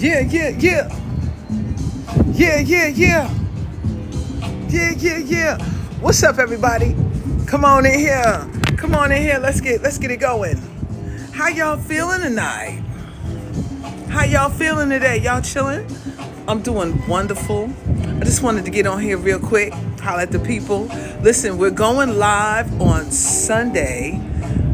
Yeah, yeah, yeah. Yeah, yeah, yeah. Yeah, yeah, yeah. What's up, everybody? Come on in here. Come on in here. Let's get it going. How y'all feeling tonight? How y'all feeling today? Y'all chilling? I'm doing wonderful. I just wanted to get on here real quick, holler at the people. Listen, we're going live on Sunday.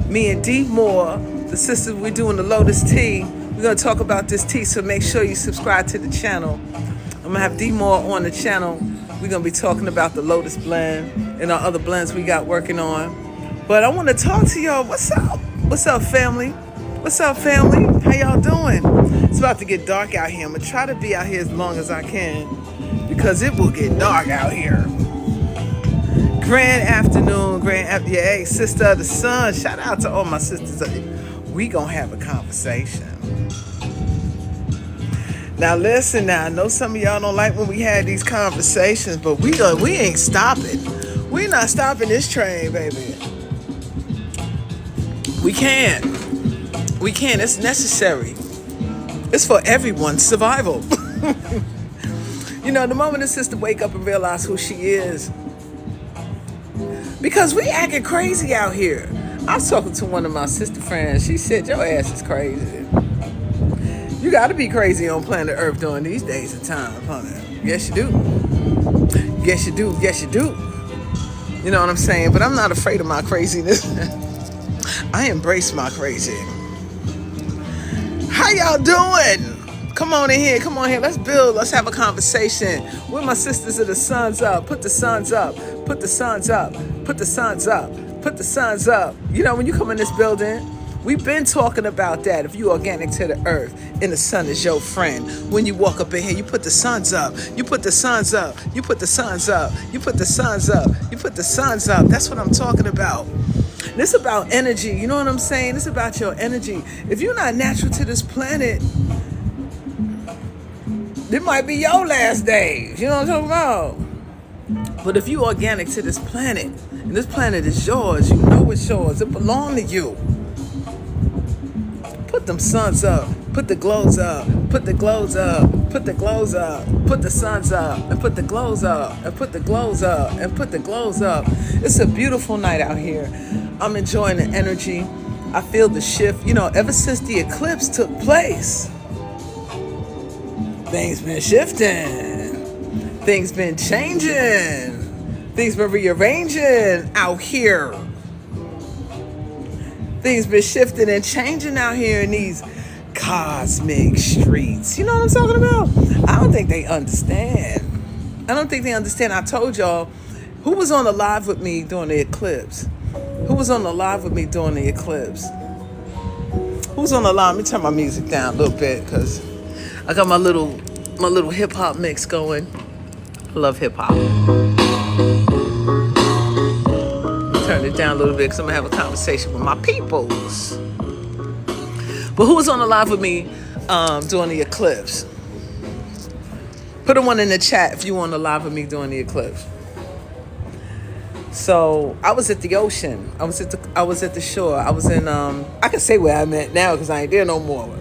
Me and D Moore, the sisters, we're doing the Lotus Tea. We're going to talk about this tea, so make sure you subscribe to the channel. I'm going to have D Moore on the channel. We're going to be talking about the Lotus blend and our other blends we got working on. But I want to talk to y'all. What's up? What's up, family? What's up, family? How y'all doing? It's about to get dark out here. I'm going to try to be out here as long as I can because it will get dark out here. Grand afternoon, hey, sister of the sun. Shout out to all my sisters. We gonna have a conversation. Now listen, now I know some of y'all don't like when we had these conversations, but we ain't stopping. We not stopping this train, baby. We can't. It's necessary. It's for everyone's survival. You know, the moment a sister wake up and realize who she is, because we acting crazy out here. I was talking to one of my sister friends. She said, your ass is crazy. You got to be crazy on planet Earth during these days and times, honey. Yes, you do. Yes, you do. Yes, you do. You know what I'm saying? But I'm not afraid of my craziness. I embrace my crazy. How y'all doing? Come on in here. Come on here. Let's build. Let's have a conversation. With my sisters of the suns up. Put the suns up. Put the suns up. Put the suns up. Put the suns up. You know, when you come in this building, we've been talking about that. If you organic to the earth and the sun is your friend, when you walk up in here, you put the suns up. You put the suns up. You put the suns up. You put the suns up. You put the suns up. That's what I'm talking about. This is about energy. You know what I'm saying? It's about your energy. If you're not natural to this planet, it might be your last days. You know what I'm talking about? But if you organic to this planet, and this planet is yours, you know it's yours, it belongs to you. Put them suns up, put the glows up, put the glows up, put the glows up, put the suns up, and put the glows up, and put the glows up, and put the glows up. It's a beautiful night out here. I'm enjoying the energy. I feel the shift. You know, ever since the eclipse took place, things been shifting. Things been changing. Things been rearranging out here. Things been shifting and changing out here in these cosmic streets. You know what I'm talking about? I don't think they understand. I told y'all, who was on the live with me during the eclipse? Who's on the live with me during the eclipse? Who's on the live? Let me turn my music down a little bit because I got my little hip hop mix going. I love hip hop. Turn it down a little bit because I'm gonna have a conversation with my peoples. But who was on the live with me during the eclipse? Put a one in the chat if you were on the live with me during the eclipse. So I was at the ocean. I was at the shore. I was in I can say where I'm at now because I ain't there no more.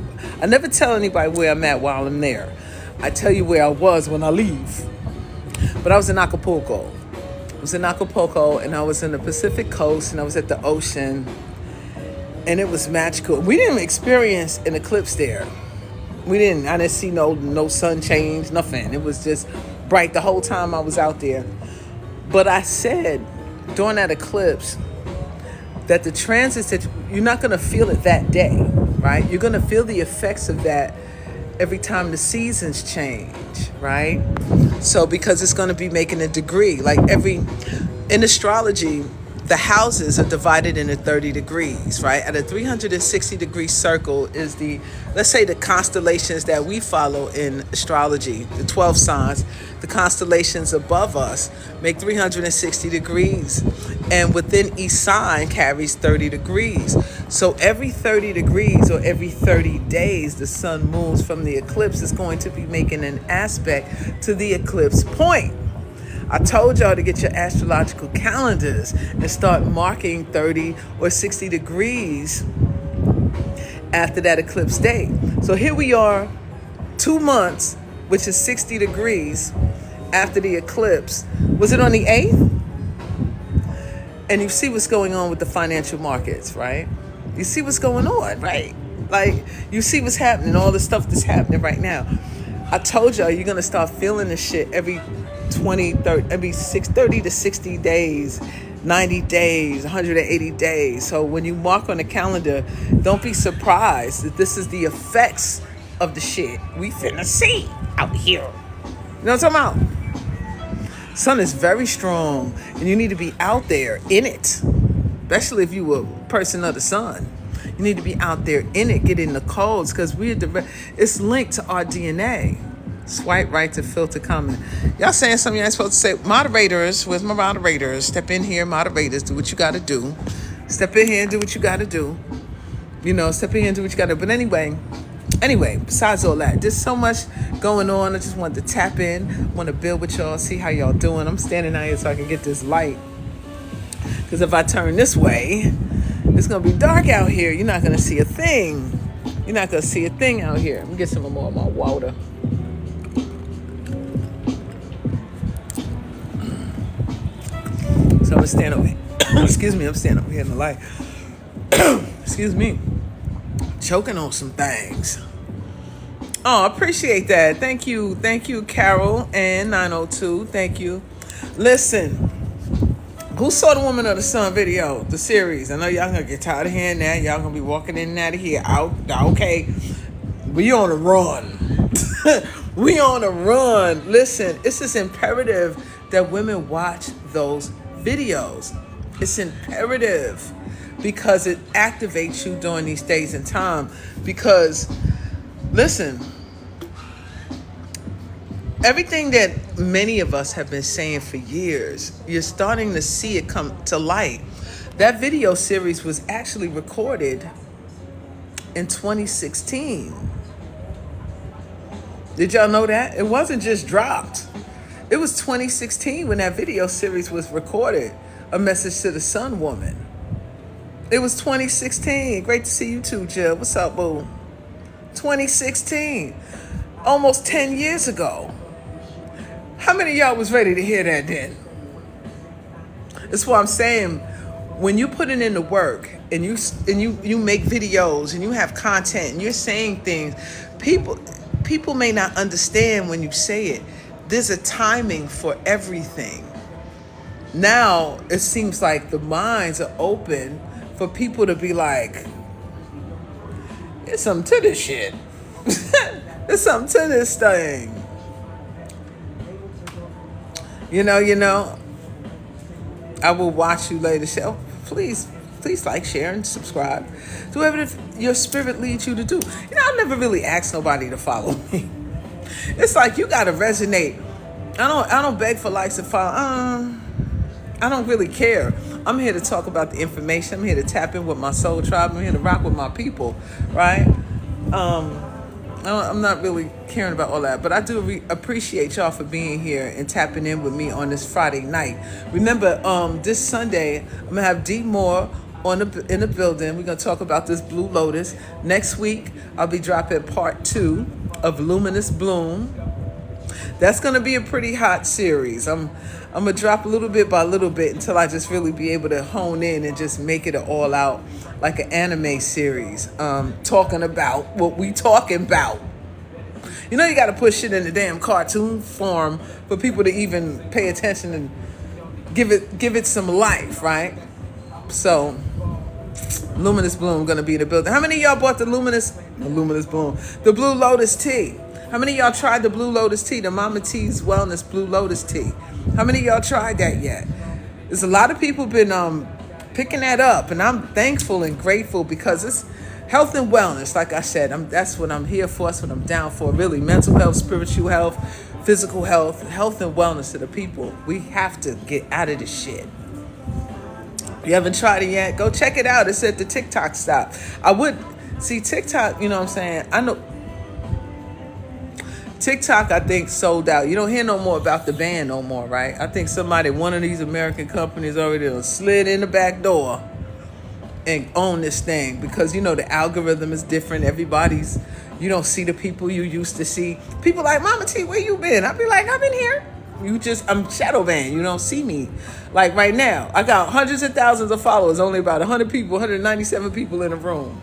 I never tell anybody where I'm at while I'm there. I tell you where I was when I leave. But I was in Acapulco. And I was in the Pacific coast and I was at the ocean. And it was magical. We didn't experience an eclipse there. I didn't see no sun change, nothing. It was just bright the whole time I was out there. But I said during that eclipse that the transits, that you're not going to feel it that day, right? You're going to feel the effects of that every time the seasons change, right? So because it's going to be making a degree, like in astrology, the houses are divided into 30 degrees, right? At a 360-degree circle is let's say the constellations that we follow in astrology, the 12 signs, the constellations above us make 360 degrees. And within each sign carries 30 degrees. So every 30 degrees or every 30 days, the sun moves from the eclipse is going to be making an aspect to the eclipse point. I told y'all to get your astrological calendars and start marking 30 or 60 degrees after that eclipse date. So here we are 2 months, which is 60 degrees after the eclipse. Was it on the 8th? And you see what's going on with the financial markets, right? You see what's going on, right? Like, you see what's happening, all the stuff that's happening right now. I told y'all, you're going to start feeling this shit every 30 to 60 days, 90 days, 180 days. So when you mark on the calendar, don't be surprised that this is the effects of the shit we finna see out here. You know what I'm talking about? Sun is very strong, and you need to be out there in it, especially if you were a person of the sun. You need to be out there in it, get in the codes, because it's linked to our DNA. Swipe right to filter comment. Y'all saying something you ain't supposed to say. Moderators, where's my moderators? Step in here, moderators, do what you got to do. Step in here and do what you got to do. You know, step in here and do what you got to do. But anyway, besides all that, there's so much going on. I just wanted to tap in, want to build with y'all, see how y'all doing. I'm standing out here so I can get this light. Because if I turn this way, it's going to be dark out here. You're not going to see a thing. You're not going to see a thing out here. Let me get some more of my water. So I'm going to stand over here. Excuse me, I'm standing over here in the light. Excuse me. Choking on some things. Oh, I appreciate that. Thank you, Carol and 902. Thank you. Listen, who saw the Woman of the Sun video, the series? I know y'all gonna get tired of hearing that. Y'all gonna be walking in and out of here. Okay, we on a run. We on a run. Listen, it's just imperative that women watch those videos. It's imperative because it activates you during these days and time. Because, listen, everything that many of us have been saying for years, you're starting to see it come to light. That video series was actually recorded in 2016. Did y'all know that? It wasn't just dropped. It was 2016 when that video series was recorded, A Message to the Sun Woman. It was 2016. Great to see you too, Jill. What's up, boo? 2016. Almost 10 years ago. How many of y'all was ready to hear that then? That's what I'm saying. When you put it in the work and you make videos and you have content and you're saying things, people may not understand when you say it. There's a timing for everything. Now it seems like the minds are open for people to be like, there's something to this shit. There's something to this thing. You know, I will watch you later. So please like, share, and subscribe. Do whatever your spirit leads you to do. You know, I never really asked nobody to follow me. It's like you gotta resonate. I don't beg for likes and follow. I don't really care. I'm here to talk about the information. I'm here to tap in with my soul tribe. I'm here to rock with my people, right? I'm not really caring about all that, but I do appreciate y'all for being here and tapping in with me on this Friday night. Remember, this Sunday, I'm gonna have D Moore in the building. We're gonna talk about this Blue Lotus. Next week, I'll be dropping part 2 of Luminous Bloom. That's gonna be a pretty hot series. I'm gonna drop a little bit by little bit until I just really be able to hone in and just make it an all out, like an anime series, talking about what we talking about. You know, you got to push it in the damn cartoon form for people to even pay attention and give it some life, right? So, Luminous Bloom gonna be in the building. How many of y'all bought the Luminous Bloom, the Blue Lotus tea? How many of y'all tried the Blue Lotus tea, the Mama T's Wellness Blue Lotus tea? How many of y'all tried that yet? There's a lot of people been picking that up, and I'm thankful and grateful because it's health and wellness. Like I said, that's what I'm here for. That's what I'm down for. Really, mental health, spiritual health, physical health and wellness to the people. We have to get out of this shit. If you haven't tried it yet, go check it out. It's at the TikTok stop. I would see TikTok. You know what I'm saying? I know. TikTok, I think, sold out. You don't hear no more about the ban no more, right? I think one of these American companies already slid in the back door and own this thing because, you know, the algorithm is different. Everybody's You don't see the people you used to see. People like, Mama T, where you been? I be like, I've been here. I'm shadow banned. You don't see me. Like right now, I got hundreds of thousands of followers, only about 100 people, 197 people in the room.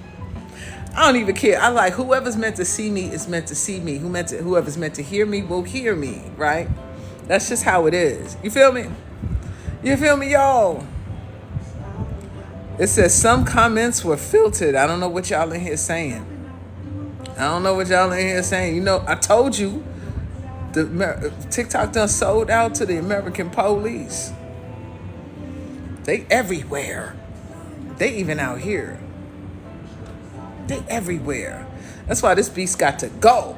I don't even care. I like whoever's meant to see me is meant to see me. Whoever's meant to hear me will hear me, right? That's just how it is. You feel me? You feel me, y'all? It says some comments were filtered. I don't know what y'all in here saying. You know, I told you, TikTok done sold out to the American police. They everywhere. They even out here. They everywhere. That's why this beast got to go.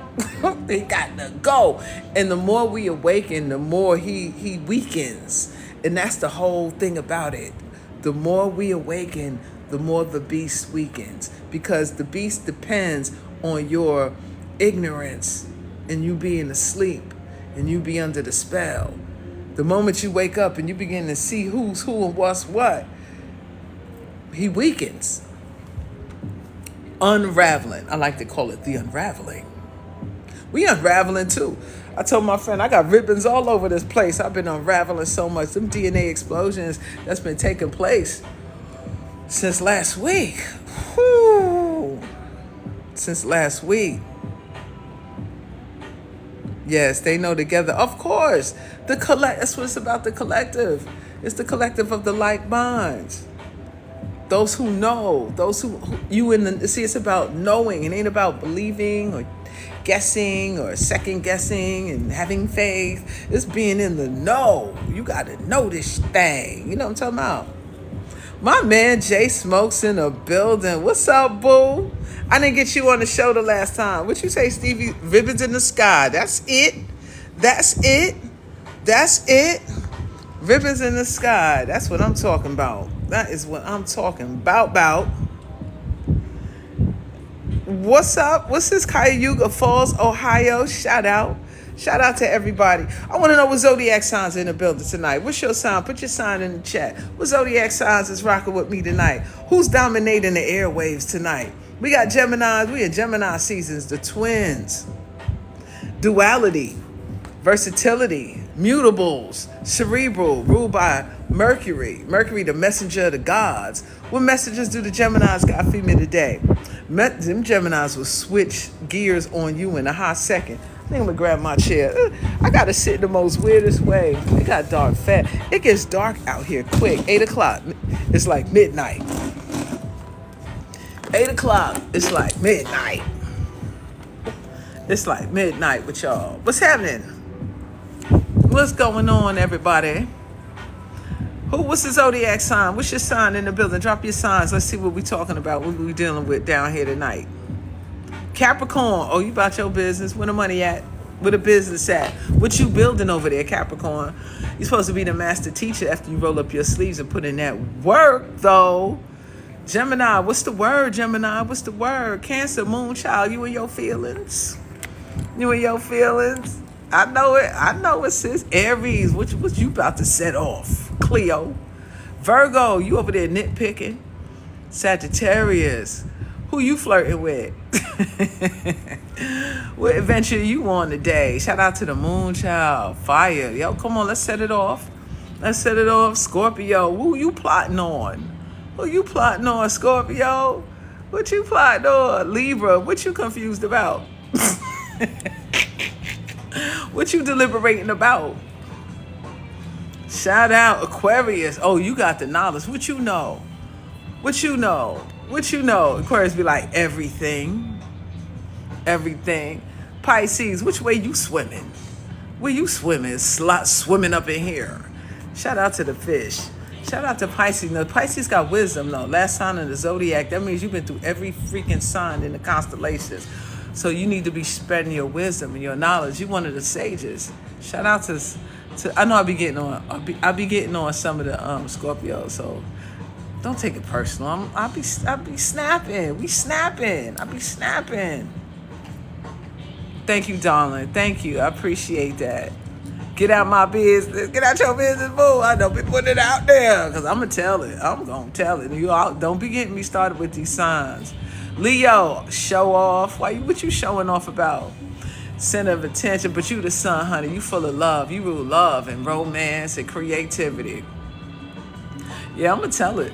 They got to go. And the more we awaken, the more he weakens. And that's the whole thing about it. The more we awaken, the more the beast weakens. Because the beast depends on your ignorance and you being asleep and you be under the spell. The moment you wake up and you begin to see who's who and what's what, he weakens. Unraveling. I like to call it the unraveling. We unraveling too. I told my friend, I got ribbons all over this place. I've been unraveling so much. Them DNA explosions that's been taking place since last week. Whew. Since last week. Yes, they know together. Of course. That's what it's about, the collective. It's the collective of the like minds. Those who know, see, it's about knowing. It ain't about believing or guessing or second guessing and having faith. It's being in the know. You got to know this thing. You know what I'm talking about? My man Jay Smokes in the building. What's up, boo? I didn't get you on the show the last time. What you say, Stevie? Ribbons in the sky. That's it. Ribbons in the sky. That's what I'm talking about. That is what I'm talking about. What's up? What's this? Cuyahoga Falls, Ohio. Shout out to everybody. I want to know what zodiac signs are in the building tonight. What's your sign? Put your sign in the chat. What zodiac signs is rocking with me tonight? Who's dominating the airwaves tonight? We got Geminis. We in Gemini seasons. The twins. Duality. Versatility. Mutables. Cerebral. Ruled by Mercury. Mercury, the messenger of the gods. What messages do the Geminis got for me today? Them Geminis will switch gears on you in a hot second. I think I'm gonna grab my chair. I gotta sit the most weirdest way. It got dark fast. It gets dark out here quick. 8 o'clock. It's like midnight. 8 o'clock. It's like midnight. It's like midnight with y'all. What's happening? What's going on, everybody? What's the zodiac sign? What's your sign in the building? Drop your signs. Let's see what we're talking about. What we dealing with down here tonight. Capricorn. Oh, you about your business. Where the money at? Where the business at? What you building over there, Capricorn? You're supposed to be the master teacher after you roll up your sleeves and put in that work, though. Gemini. What's the word, Gemini? What's the word? Cancer, moon child. You and your feelings? I know it, sis. Aries. What you about to set off? Cleo. Virgo, you over there nitpicking. Sagittarius, who you flirting with? What adventure you on today? Shout out to the moon child. Fire. Yo, come on, let's set it off. Scorpio, who you plotting on? Scorpio? What you plotting on? Libra, what you confused about? What you deliberating about? Shout out Aquarius. Oh, you got the knowledge. What you know? Aquarius be like, everything. Pisces, which way you swimming? Where you swimming? Swimming up in here. Shout out to the fish. Shout out to Pisces. Now, Pisces got wisdom, though. Last sign in the zodiac. That means you've been through every freaking sign in the constellations. So you need to be spreading your wisdom and your knowledge. You're one of the sages. Shout out to I know I'll be getting on some of the Scorpios, so don't take it personal. I'll be snapping. We snapping. I'll be snapping. Thank you, darling. Thank you. I appreciate that. Get out my business. Get out your business, boo. I don't be putting it out there because I'm going to tell it. I'm going to tell it. You all don't be getting me started with these signs. Leo, show off. What you showing off about? Center of attention, but you the sun, honey. You full of love. You rule love and romance and creativity. Yeah, I'm gonna tell it.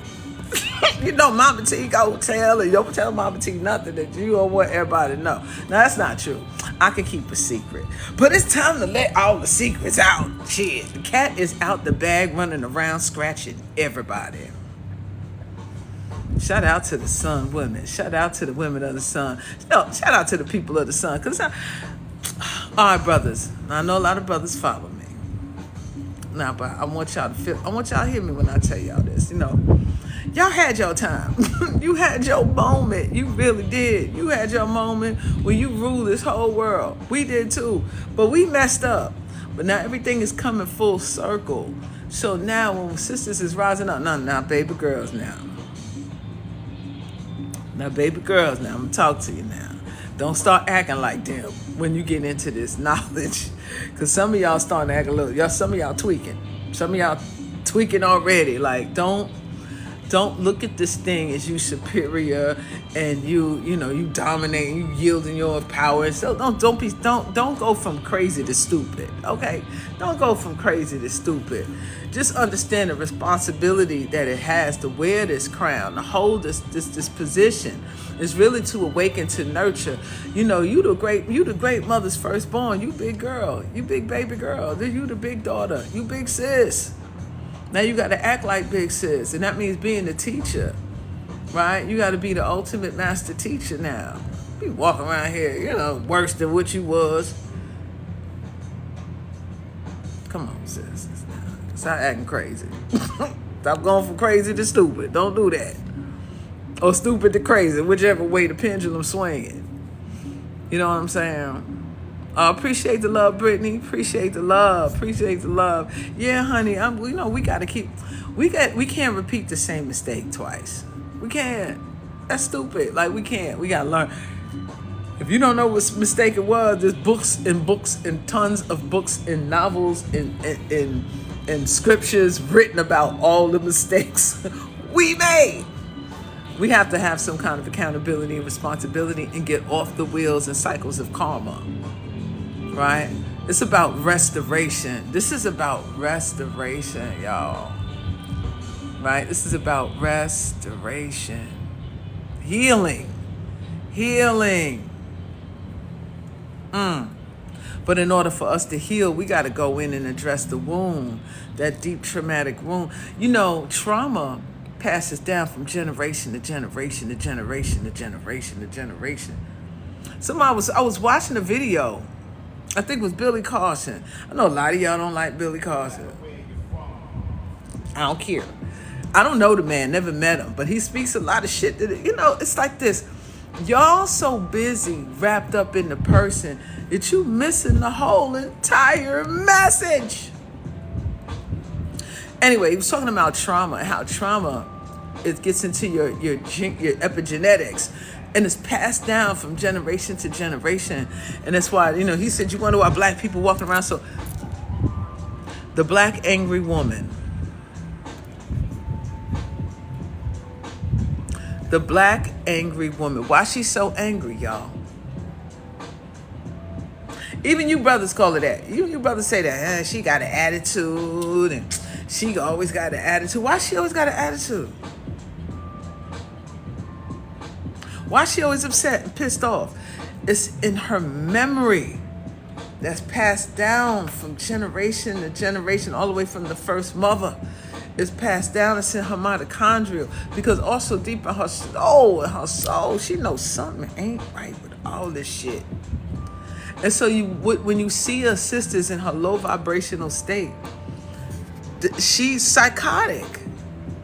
You know, Mama T go tell it. You don't tell Mama T nothing that you don't want everybody to know. Now, that's not true. I can keep a secret. But it's time to let all the secrets out. Shit. The cat is out the bag running around scratching everybody. Shout out to the sun women. Shout out to the women of the sun. Shout out to the people of the sun. All right, brothers. Now, I know a lot of brothers follow me. Now, but I want y'all to hear me when I tell y'all this. You know, y'all had your time. You had your moment. You really did. You had your moment when you ruled this whole world. We did too. But we messed up. But now everything is coming full circle. So now when sisters is rising up, now baby girls now. Now baby girls now, I'm going to talk to you now. Don't start acting like them when you get into this knowledge. Because some of y'all starting to act a little, some of y'all tweaking. Some of y'all tweaking already. Like, don't look at this thing as you superior and you dominate, you yielding your power. So don't go from crazy to stupid. Okay? Don't go from crazy to stupid. Just understand the responsibility that it has to wear this crown, to hold this position. It's really to awaken, to nurture. You know, you the great mother's firstborn. You big girl. You big baby girl. Then you the big daughter. You big sis. Now you got to act like big sis, and that means being the teacher, right? You got to be the ultimate master teacher now. You walk around here, worse than what you was. Come on, sis. Stop acting crazy. Stop going from crazy to stupid. Don't do that. Or stupid to crazy, whichever way the pendulum's swinging. You know what I'm saying? Appreciate the love, Brittany. Appreciate the love. Appreciate the love. Yeah, honey. We gotta keep. We can't repeat the same mistake twice. We can't. That's stupid. Like we can't. We gotta learn. If you don't know what mistake it was, there's books and tons of books and novels and scriptures written about all the mistakes we made. We have to have some kind of accountability and responsibility and get off the wheels and cycles of karma. Right? It's about restoration. This is about restoration, y'all. Right? This is about restoration. Healing. But in order for us to heal, we got to go in and address the wound, that deep traumatic wound. You know, trauma passes down from generation to generation to generation to generation to generation. I was watching a video. I think it was Billy Carson. I know a lot of y'all don't like Billy Carson. I don't care. I don't know the man, never met him, but he speaks a lot of shit that, it's like this. Y'all so busy wrapped up in the person that you missing the whole entire message. Anyway, he was talking about trauma and how trauma, it gets into your epigenetics. And it's passed down from generation to generation. And that's why, he said, you wonder why black people walking around so... The black angry woman. The black angry woman. Why she's so angry, y'all? Even you brothers call it that. You brothers say that. She got an attitude and she always got an attitude. Why she always got an attitude? Why she always upset and pissed off? It's in her memory that's passed down from generation to generation, all the way from the first mother. It's passed down. It's in her mitochondria. Because also deep in her soul, she knows something ain't right with all this shit. And so when you see her sisters in her low vibrational state, she's psychotic.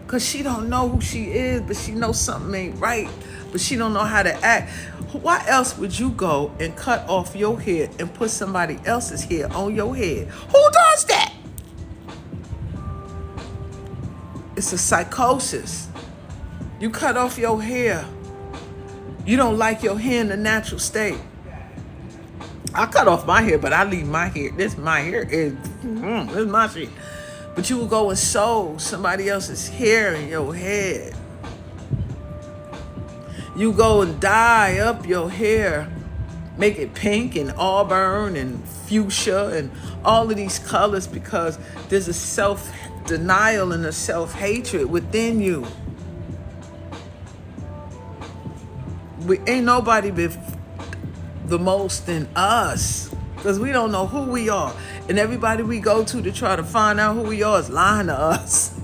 Because she don't know who she is, but she knows something ain't right. But she don't know how to act. Why else would you go and cut off your head and put somebody else's hair on your head? Who does that? It's a psychosis. You cut off your hair. You don't like your hair in the natural state. I cut off my hair, but I leave my hair. My hair is my shit. But you will go and sew somebody else's hair in your head. You go and dye up your hair, make it pink and auburn and fuchsia and all of these colors because there's a self-denial and a self-hatred within you. Ain't nobody been the most than us because we don't know who we are. And everybody we go to try to find out who we are is lying to us.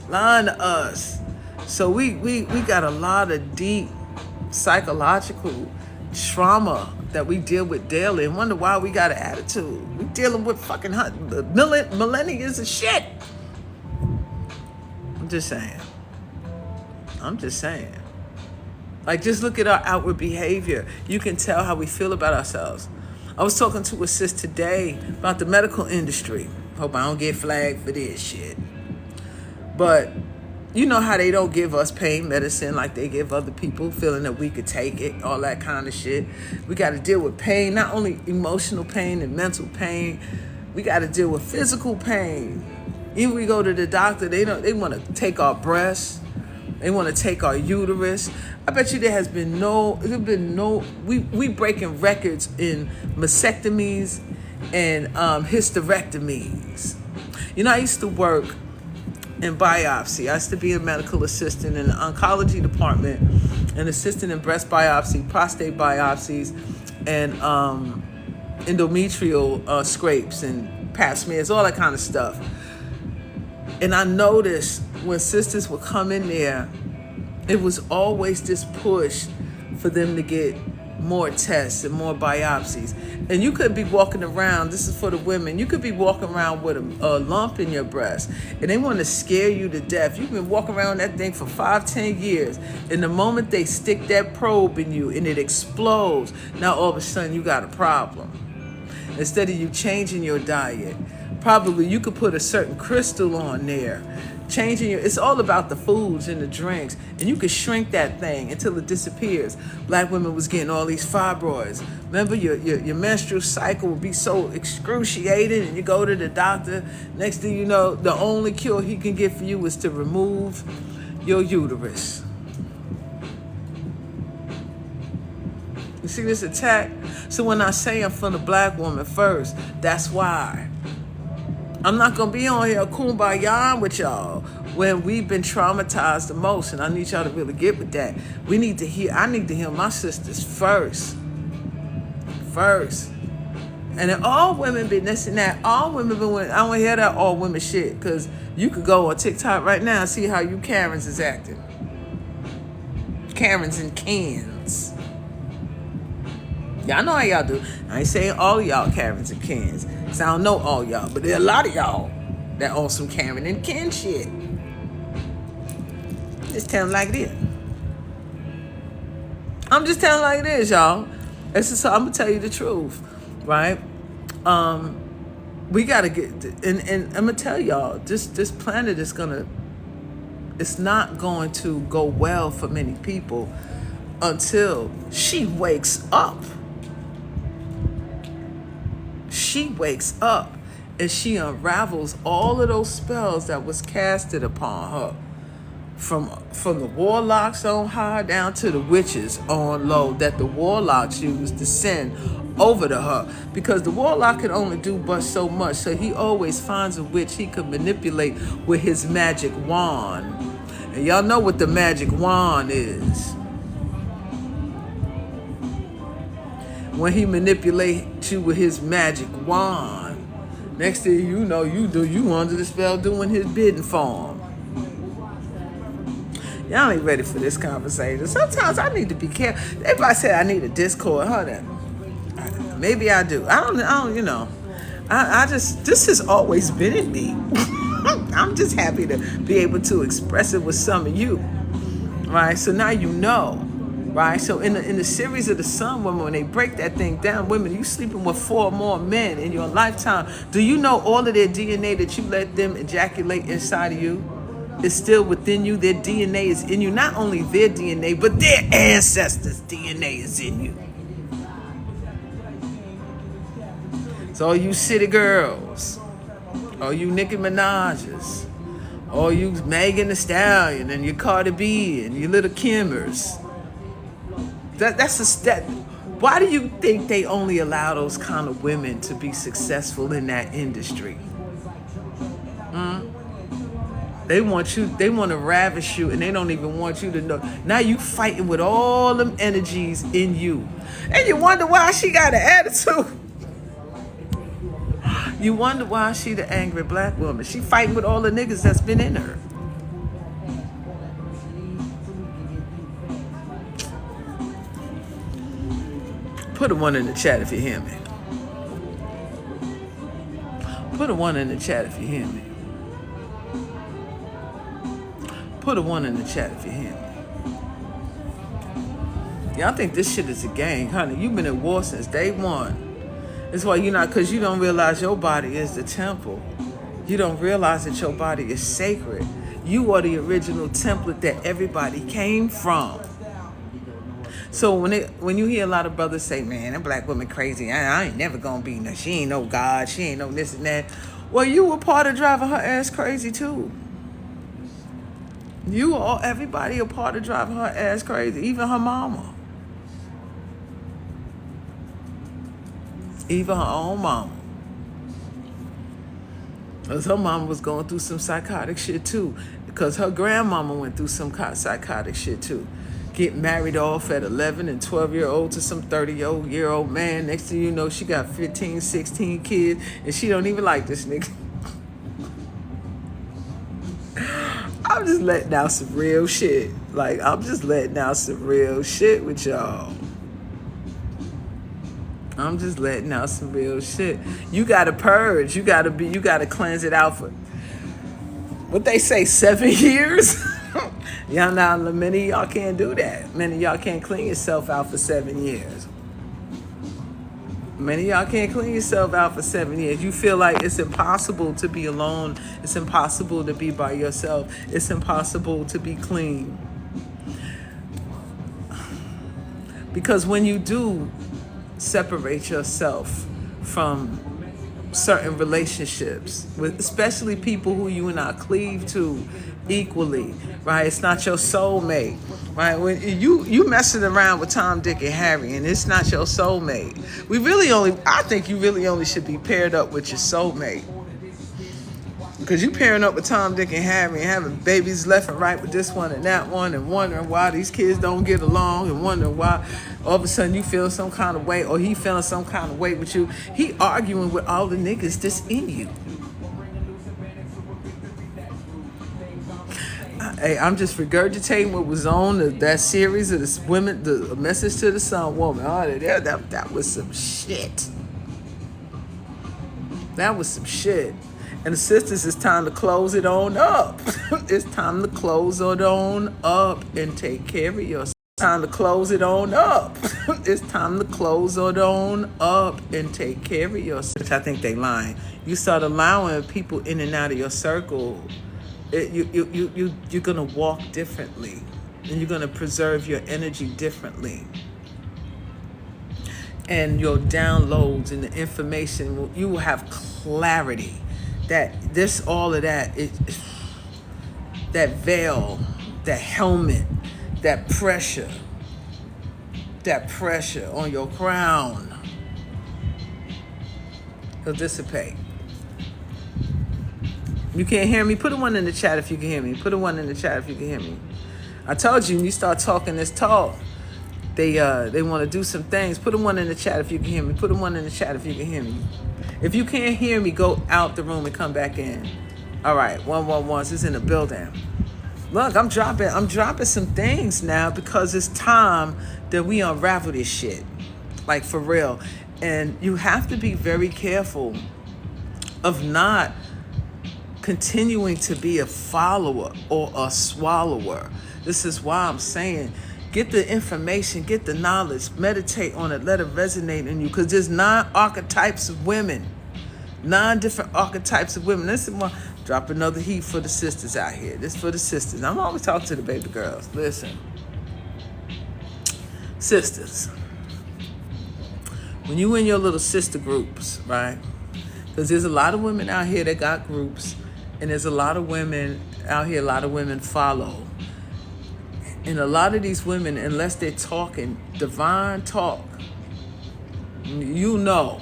Lying to us. So we got a lot of deep psychological trauma that we deal with daily and wonder why we got an attitude. We dealing with fucking millennials and shit. I'm just saying. Like, just look at our outward behavior. You can tell how we feel about ourselves. I was talking to a sis today about the medical industry. Hope I don't get flagged for this shit. But you know how they don't give us pain medicine like they give other people, feeling that we could take it, all that kind of shit. We got to deal with pain, not only emotional pain and mental pain. We got to deal with physical pain. Even we go to the doctor, they want to take our breasts. They want to take our uterus. I bet you there's been no, we breaking records in mastectomies and hysterectomies. You know, I used to work in biopsy. I used to be a medical assistant in the oncology department, an assistant in breast biopsy, prostate biopsies, and endometrial scrapes and pap smears, all that kind of stuff. And I noticed when sisters would come in there, it was always this push for them to get more tests and more biopsies. And you could be walking around, this is for the women, you could be walking around with a lump in your breast and they want to scare you to death. You've been walking around that thing for 5-10 years. And the moment they stick that probe in you and it explodes, now all of a sudden you got a problem. Instead of you changing your diet, probably you could put a certain crystal on there. It's all about the foods and the drinks. And you can shrink that thing until it disappears. Black women was getting all these fibroids. Remember, your menstrual cycle would be so excruciating and you go to the doctor. Next thing you know, the only cure he can get for you is to remove your uterus. You see this attack? So when I say I'm from the black woman first, that's why. I'm not going to be on here kumbaya with y'all when we've been traumatized the most, and I need y'all to really get with that. I need to hear my sisters first. And then all women been this and that. All women been winning. I don't want to hear that all women shit, because you could go on TikTok right now and see how you Karens is acting. Karens and Kens. Y'all know how y'all do. I ain't saying all of y'all Karens and Kens, because I don't know all y'all, but there are a lot of y'all that own some Karen and Ken shit. Just tell them like it is. I'm just telling like it is, y'all. I'm going to tell you the truth, right? We got to get, and I'm going to tell y'all, this planet is it's not going to go well for many people until she wakes up. She wakes up and she unravels all of those spells that was casted upon her. From the warlocks on high down to the witches on low, that the warlocks used to send over to her. Because the warlock could only do but so much, so he always finds a witch he could manipulate with his magic wand. And y'all know what the magic wand is. When he manipulates you with his magic wand, next thing you know, you under the spell doing his bidding for him. Y'all ain't ready for this conversation. Sometimes I need to be careful. Everybody said I need a Discord. Hold on. Maybe I do. I don't, you know. This has always been in me. I'm just happy to be able to express it with some of you. Right? So now you know. Right? So in the series of the Sun Women, when they break that thing down, women, you sleeping with 4 more men in your lifetime. Do you know all of their DNA that you let them ejaculate inside of you is still within you? Their DNA is in you. Not only their DNA, but their ancestors' DNA is in you. So all you city girls, all you Nicki Minaj's, all you Megan Thee Stallion and your Cardi B and your little Kimmers, That's a step. Why do you think they only allow those kind of women to be successful in that industry? They want you, they want to ravish you, and they don't even want you to know. Now you fighting with all them energies in you. And you wonder why she got an attitude. You wonder why she the angry black woman. She fighting with all the niggas that's been in her. Put a 1 in the chat if you hear me. Put a 1 in the chat if you hear me. Put a 1 in the chat if you hear me. Y'all think this shit is a game, honey. You've been at war since day one. That's why you're not, because you don't realize your body is the temple. You don't realize that your body is sacred. You are the original template that everybody came from. So when you hear a lot of brothers say, man, that black woman crazy, I ain't never gonna be no, she ain't no God, she ain't no this and that. Well, you were part of driving her ass crazy too. You all, everybody a part of driving her ass crazy, even her mama. Even her own mama. Because her mama was going through some psychotic shit too. Because her grandmama went through some psychotic shit too. Get married off at 11 and 12-year-old to some 30-year-old man. Next thing you know, she got 15, 16 kids, and she don't even like this nigga. I'm just letting out some real shit. Like, I'm just letting out some real shit with y'all. I'm just letting out some real shit. You gotta purge. You gotta cleanse it out for, what they say, 7 years? Y'all now, many of y'all can't do that. Many of y'all can't clean yourself out for 7 years. Many of y'all can't clean yourself out for 7 years. You feel like it's impossible to be alone. It's impossible to be by yourself. It's impossible to be clean. Because when you do separate yourself from certain relationships, with especially people who you and I cleave to equally, right? It's not your soulmate, right? When you messing around with Tom, Dick, and Harry, and it's not your soulmate. I think you really only should be paired up with your soulmate. Because you pairing up with Tom, Dick, and Harry and having babies left and right with this one and that one, and wondering why these kids don't get along, and wondering why all of a sudden you feel some kind of way, or he feeling some kind of way with you. He arguing with all the niggas that's in you. Hey, I'm just regurgitating what was on that series of the women, the Message to the Sun Woman. Oh, that was some shit. That was some shit. And the sisters, it's time to close it on up. It's time to close it on up and take care of yourself. It's time to close it on up. It's time to close it on up and take care of yourself. Which I think they lying. You start allowing people in and out of your circle, you're gonna walk differently, and you're gonna preserve your energy differently. And your downloads and the information, you will have clarity. That all of that, that veil, that helmet, that pressure on your crown, it'll dissipate. You can't hear me? Put a 1 in the chat if you can hear me. Put a 1 in the chat if you can hear me. I told you, when you start talking this talk, they want to do some things. Put a 1 in the chat if you can hear me. Put a 1 in the chat if you can hear me. If you can't hear me, go out the room and come back in. All right, 111 is in the building. Look, I'm dropping some things now because it's time that we unravel this shit, like for real. And you have to be very careful of not continuing to be a follower or a swallower. This is why I'm saying, get the information, get the knowledge, meditate on it, let it resonate in you. Because there's 9 archetypes of women. 9 different archetypes of women. Listen, drop another heat for the sisters out here. This for the sisters. I'm always talking to the baby girls. Listen. Sisters. When you in your little sister groups, right? Because there's a lot of women out here that got groups. And there's a lot of women out here, a lot of women follow. And a lot of these women, unless they're talking divine talk, you know,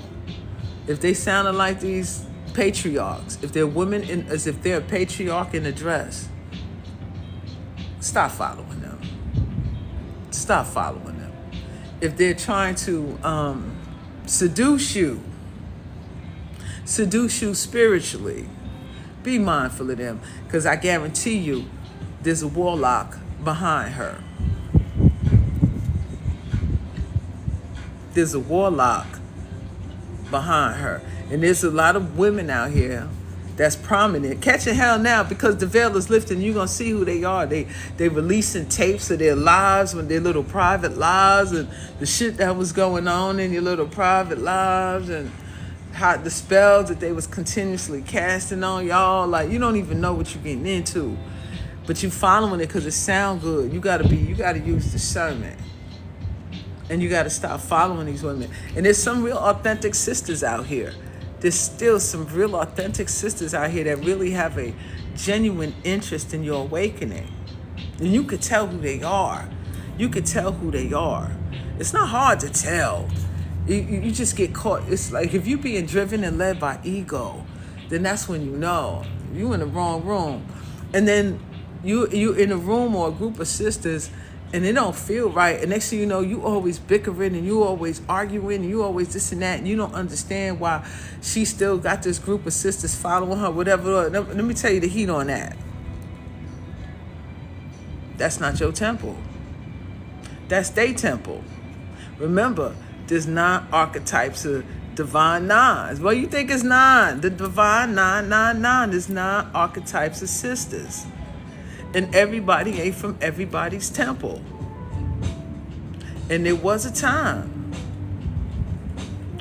if they sounded like these patriarchs, if they're women as if they're a patriarch in a dress, stop following them. Stop following them. If they're trying to seduce you spiritually, be mindful of them, because I guarantee you there's a warlock behind her. There's a warlock behind her. And there's a lot of women out here that's prominent, catching hell now because the veil is lifting. You're going to see who they are. They releasing tapes of their lives, when their little private lives, and the shit that was going on in your little private lives, and how the spells that they was continuously casting on y'all. Like, you don't even know what you're getting into, but you following it because it sound good. You got to use discernment. And you got to stop following these women. And there's some real authentic sisters out here. There's still some real authentic sisters out here that really have a genuine interest in your awakening. And you could tell who they are. You could tell who they are. It's not hard to tell. You just get caught. It's like if you're being driven and led by ego, then that's when you know you're in the wrong room. And then you in a room or a group of sisters, and it don't feel right. And next thing you know, you always bickering, and you always arguing, and you always this and that, and you don't understand why she still got this group of sisters following her, whatever. Let me tell you the heat on that. That's not your temple. That's their temple. Remember, there's 9 archetypes of divine nines. Well, you think it's 9. The divine 999 is 9 archetypes of sisters. And everybody ain't from everybody's temple. And there was a time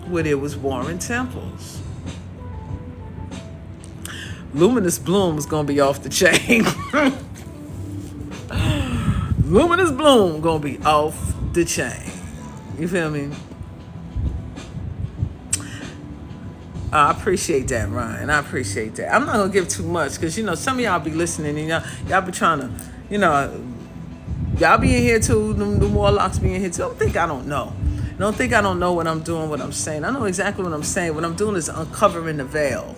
where there was warring temples. Luminous Bloom is going to be off the chain. Luminous Bloom going to be off the chain. You feel me? I appreciate that, Ryan. I appreciate that. I'm not going to give too much because, you know, some of y'all be listening and y'all be trying to, you know, y'all be in here too. The warlocks be in here too. Don't think I don't know. Don't think I don't know what I'm doing, what I'm saying. I know exactly what I'm saying. What I'm doing is uncovering the veil.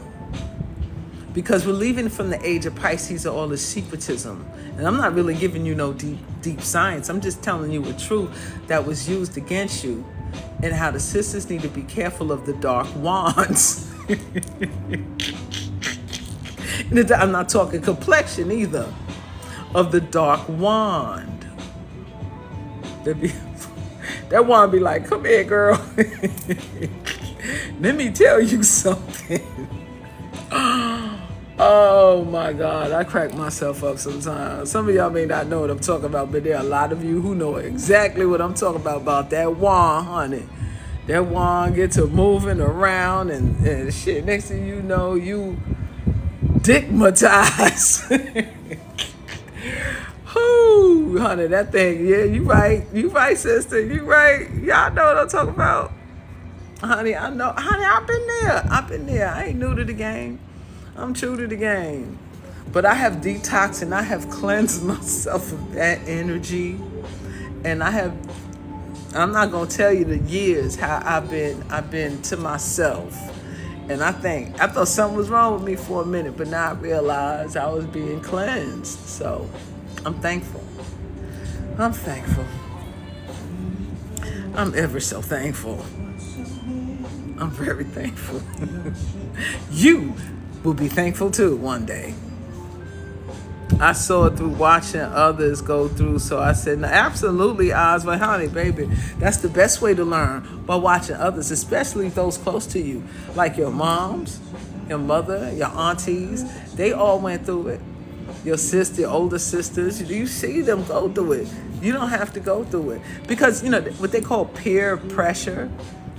Because we're leaving from the age of Pisces or all the secretism. And I'm not really giving you no deep science. I'm just telling you a truth that was used against you, and how the sisters need to be careful of the dark wands. I'm not talking complexion either. Of the dark wand. That wand be like, come here, girl. Let me tell you something. Oh my God, I crack myself up sometimes. Some of y'all may not know what I'm talking about, but there are a lot of you who know exactly what I'm talking about that wand, honey. That wand gets to moving around and shit. Next thing you know, you dickmatized. Whoo, honey, that thing, yeah, you right, sister, you right. Y'all know what I'm talking about. Honey, I know, honey, I've been there. I ain't new to the game. I'm true to the game. But I have detoxed and I have cleansed myself of that energy. And I'm not going to tell you the years how I've been to myself. And I thought something was wrong with me for a minute, but now I realized I was being cleansed. So I'm thankful. I'm thankful. I'm ever so thankful. I'm very thankful. You will be thankful too one day. I saw it through watching others go through, so I said, no, absolutely, Oz, but honey, baby, that's the best way to learn, by watching others, especially those close to you, like your moms, your mother, your aunties. They all went through it. Your sister, your older sisters, you see them go through it. You don't have to go through it. Because, you know, what they call peer pressure,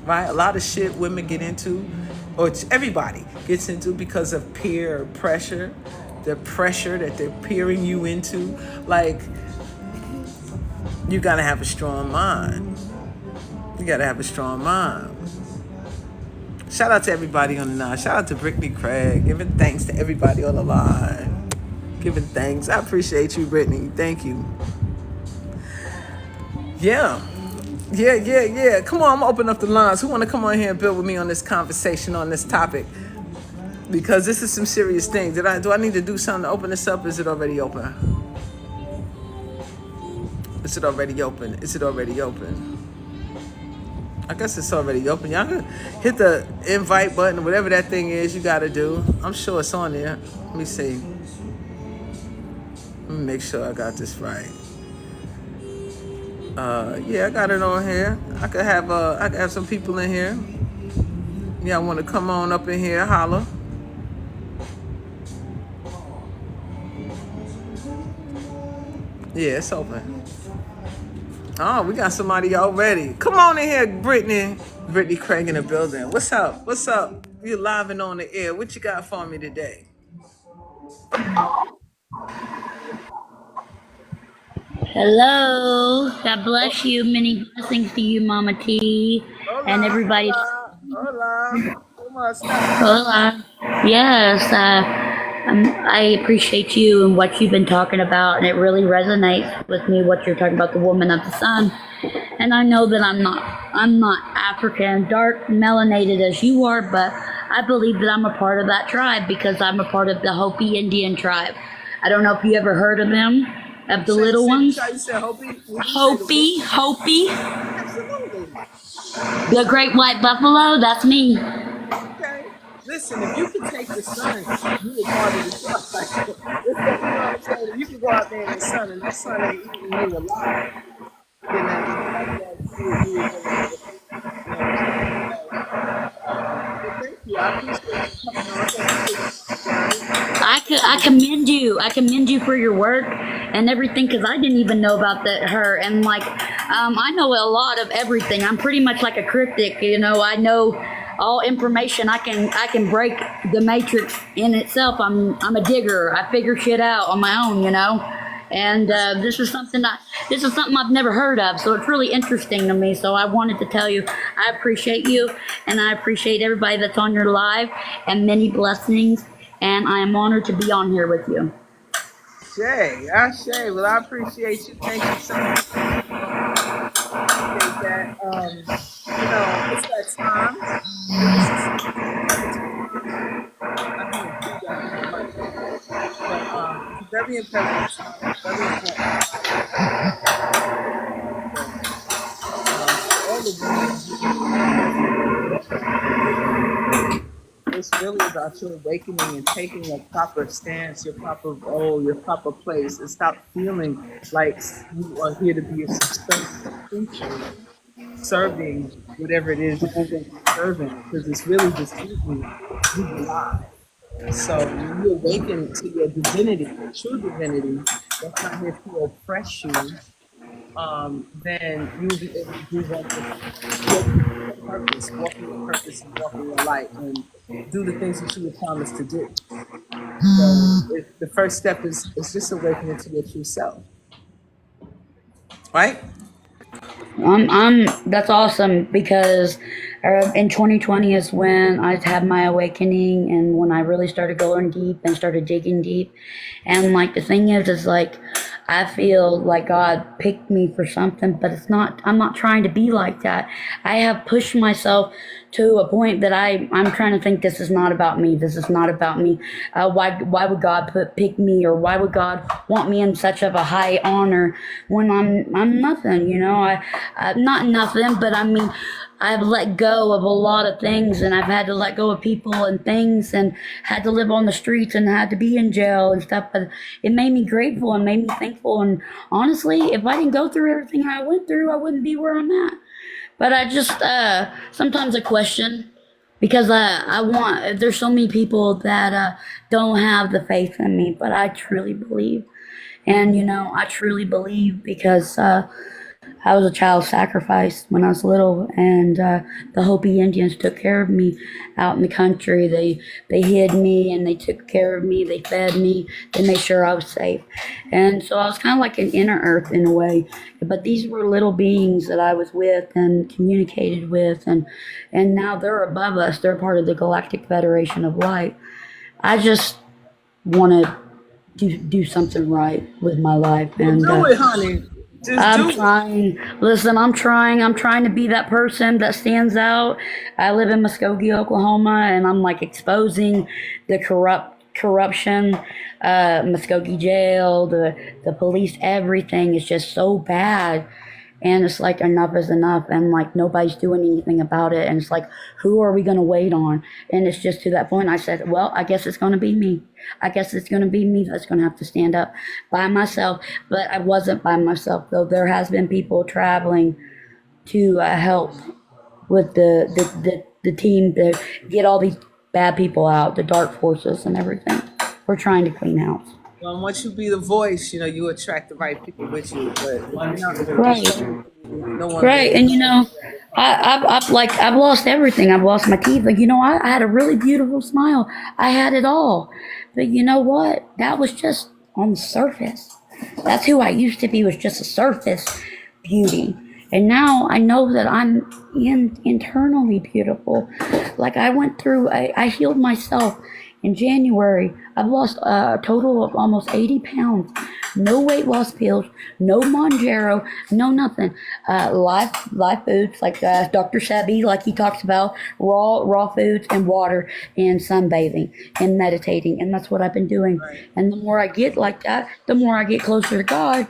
right? A lot of shit women get into, or everybody gets into because of peer pressure, the pressure that they're peering you into. Like, you gotta have a strong mind. You gotta have a strong mind. Shout out to everybody on the line. Shout out to Brittany Craig. Giving thanks to everybody on the line. Giving thanks. I appreciate you, Brittany. Thank you. Yeah. Yeah. Come on, I'm gonna open up the lines. Who wanna come on here and build with me on this conversation on this topic? Because this is some serious things. Do I need to do something to open this up? Is it already open? Is it already open? Is it already open? I guess it's already open. Y'all can hit the invite button, whatever that thing is you gotta do. I'm sure it's on there. Let me see. Let me make sure I got this right. Yeah, I got it on here. I could have some people in here. Yeah, I want to come on up in here, holla. Yeah, it's open. Oh, we got somebody already. Come on in here, Brittany. Brittany Craig in the building. What's up? What's up? You live and on the air. What you got for me today? Hello. God Oh, bless you. Many blessings to you, Mama T, and hola, everybody. hola, hola. ¿Cómo está? Hola. Yes, I appreciate you and what you've been talking about, and it really resonates with me what you're talking about, the woman of the sun. And I know that I'm not African, dark melanated as you are, but I believe that I'm a part of that tribe because I'm a part of the Hopi Indian tribe. I don't know if you ever heard of them, of the little ones. You said Hopi. Would you say the what? Hopi, Absolutely. the great white buffalo. That's me. Okay. Listen, if you could take the sun, you were part of the tribe. You know what I'm saying? If you could go out there in the sun and that sun ain't eating you alive, then I guess you was one of the people. You know what I'm saying? But thank you. I appreciate you coming on. Thank you for your journey. I commend you. I commend you for your work and everything because I didn't even know about her and like I know a lot of everything. I'm pretty much like a cryptic. I know all information. I can break the matrix in itself. I'm a digger. I figure shit out on my own. And this is something I've never heard of, so it's really interesting to me. So I wanted to tell you I appreciate you, and I appreciate everybody that's on your live, and many blessings. And I am honored to be on here with you. Shay, Shay. Well, I appreciate you. Thank you so much for coming on. Appreciate that. It's that time. This is imperative time. I can't do that with my mic open. But it's a very imperative time, very important time for all the women who believe in this it's really about your awakening and taking a proper stance, your proper role, your proper place, and stop feeling like you are here to be a subservient creature serving whatever it is that you think you're serving, because it's really deceiving you alive. So when you awaken to your divinity, your true divinity, that's not here to oppress you, then you'll be able to do your purpose, walk in your purpose and walk in your light, and do the things that you were promised to do. So the first step is just awakening to your true self, right? That's awesome because in 2020 is when I had my awakening and when I really started going deep and started digging deep. And like the thing is like, I feel like God picked me for something, but I'm not trying to be like that. I have pushed myself to a point that I'm trying to think this is not about me. This is not about me. Why would God pick me, or why would God want me in such of a high honor when I'm nothing? I'm not nothing, but I mean, I've let go of a lot of things, and I've had to let go of people and things, and had to live on the streets and had to be in jail and stuff. But it made me grateful and made me thankful. And honestly, if I didn't go through everything I went through, I wouldn't be where I'm at. But I just sometimes I question because I want. There's so many people that don't have the faith in me, but I truly believe, and I truly believe because I was a child sacrifice when I was little, and the Hopi Indians took care of me out in the country. They hid me and they took care of me. They fed me. They made sure I was safe, and so I was kind of like an inner earth in a way. But these were little beings that I was with and communicated with, and now they're above us. They're part of the Galactic Federation of Light. I just want to do something right with my life, Well, and do it, honey. Just I'm do it. trying. Listen, I'm trying. I'm trying to be that person that stands out. I live in Muskogee, Oklahoma, and I'm like exposing the corruption, Muskogee jail, the police, everything is just so bad. And it's like enough is enough, and like nobody's doing anything about it. And it's like, who are we going to wait on? And it's just to that point. I said, well, I guess it's going to be me. I guess it's going to be me that's going to have to stand up by myself. But I wasn't by myself, though. There has been people traveling to help with the team to get all these bad people out, the dark forces and everything. We're trying to clean house. Well, once you be the voice, you attract the right people with you. But if you're not the voice, Right. no one Right, really. and I've lost everything. I've lost my teeth. Like I had a really beautiful smile. I had it all, but you know what? That was just on the surface. That's who I used to be. Was just a surface beauty, and now I know that I'm internally beautiful. Like I went through. I healed myself in January. I've lost a total of almost 80 pounds. No weight loss pills, no Monjero, no nothing. Live foods like Dr. Sebi, like he talks about, raw foods and water and sunbathing and meditating, and that's what I've been doing. Right. And the more I get like that, the more I get closer to God.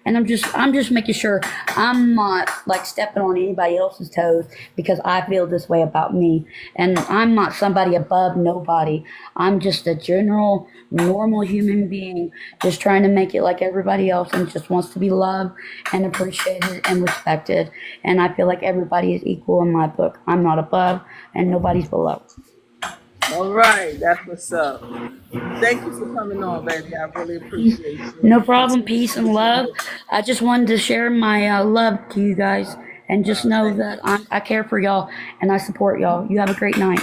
And I'm just making sure I'm not like stepping on anybody else's toes because I feel this way about me. And I'm not somebody above nobody. I'm just a general normal human being just trying to make it like everybody else and just wants to be loved and appreciated and respected. And I feel like everybody is equal in my book. I'm not above and nobody's below. All right, that's what's up. Thank you for coming on, baby. I really appreciate you. No problem. Continue to Peace do and what you're love. doing. I just wanted to share my love to you guys and just know Thank that I care for y'all and I support y'all. You have a great night.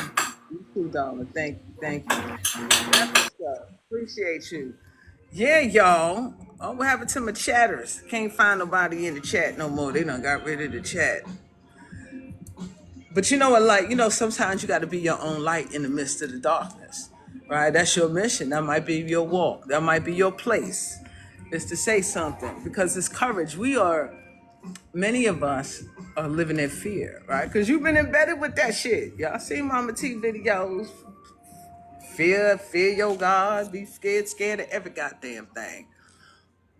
you too, darling. Thank you. Thank you. That's what's up. Appreciate you. Yeah, y'all. Oh, what happened to my chatters? Can't find nobody in the chat no more. They done got rid of the chat. But you know what, like, sometimes you got to be your own light in the midst of the darkness, right? That's your mission. That might be your walk. That might be your place, is to say something because it's courage. Many of us are living in fear, right? Because you've been embedded with that shit. Y'all see Mama T videos. Fear your God. Be scared of every goddamn thing.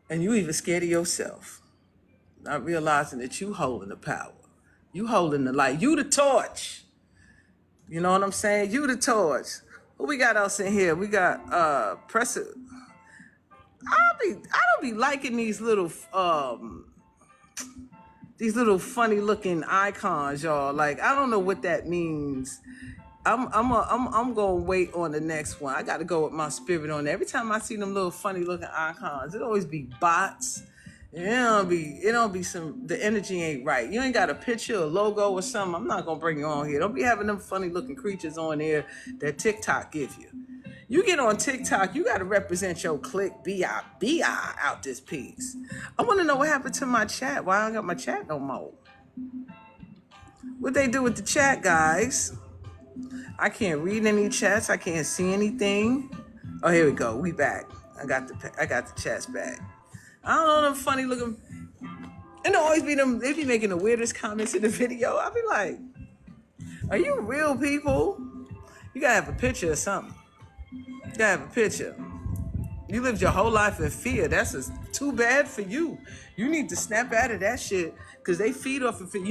And you even scared of yourself. Not realizing that you holding the power. You holding the light. You the torch. You know what I'm saying? You the torch. Who we got else in here? We got Presser. I don't be liking these little funny looking icons, y'all. Like I don't know what that means. I'm gonna wait on the next one. I gotta go with my spirit on it. Every time I see them little funny looking icons, it always be bots. It don't be the energy ain't right. You ain't got a picture, a logo or something. I'm not gonna bring you on here. Don't be having them funny looking creatures on there that TikTok give you. You get on TikTok, you gotta represent your click BI out this piece. I wanna know what happened to my chat. Why I don't got my chat no more? What they do with the chat, guys? I can't read any chats. I can't see anything. Oh, here we go. We back. I got the chats back. I don't know them funny looking. And there always be them. They be making the weirdest comments in the video. I be like, are you real people? You gotta have a picture or something. You gotta have a picture. You lived your whole life in fear. That's just too bad for you. You need to snap out of that shit because they feed off of fear.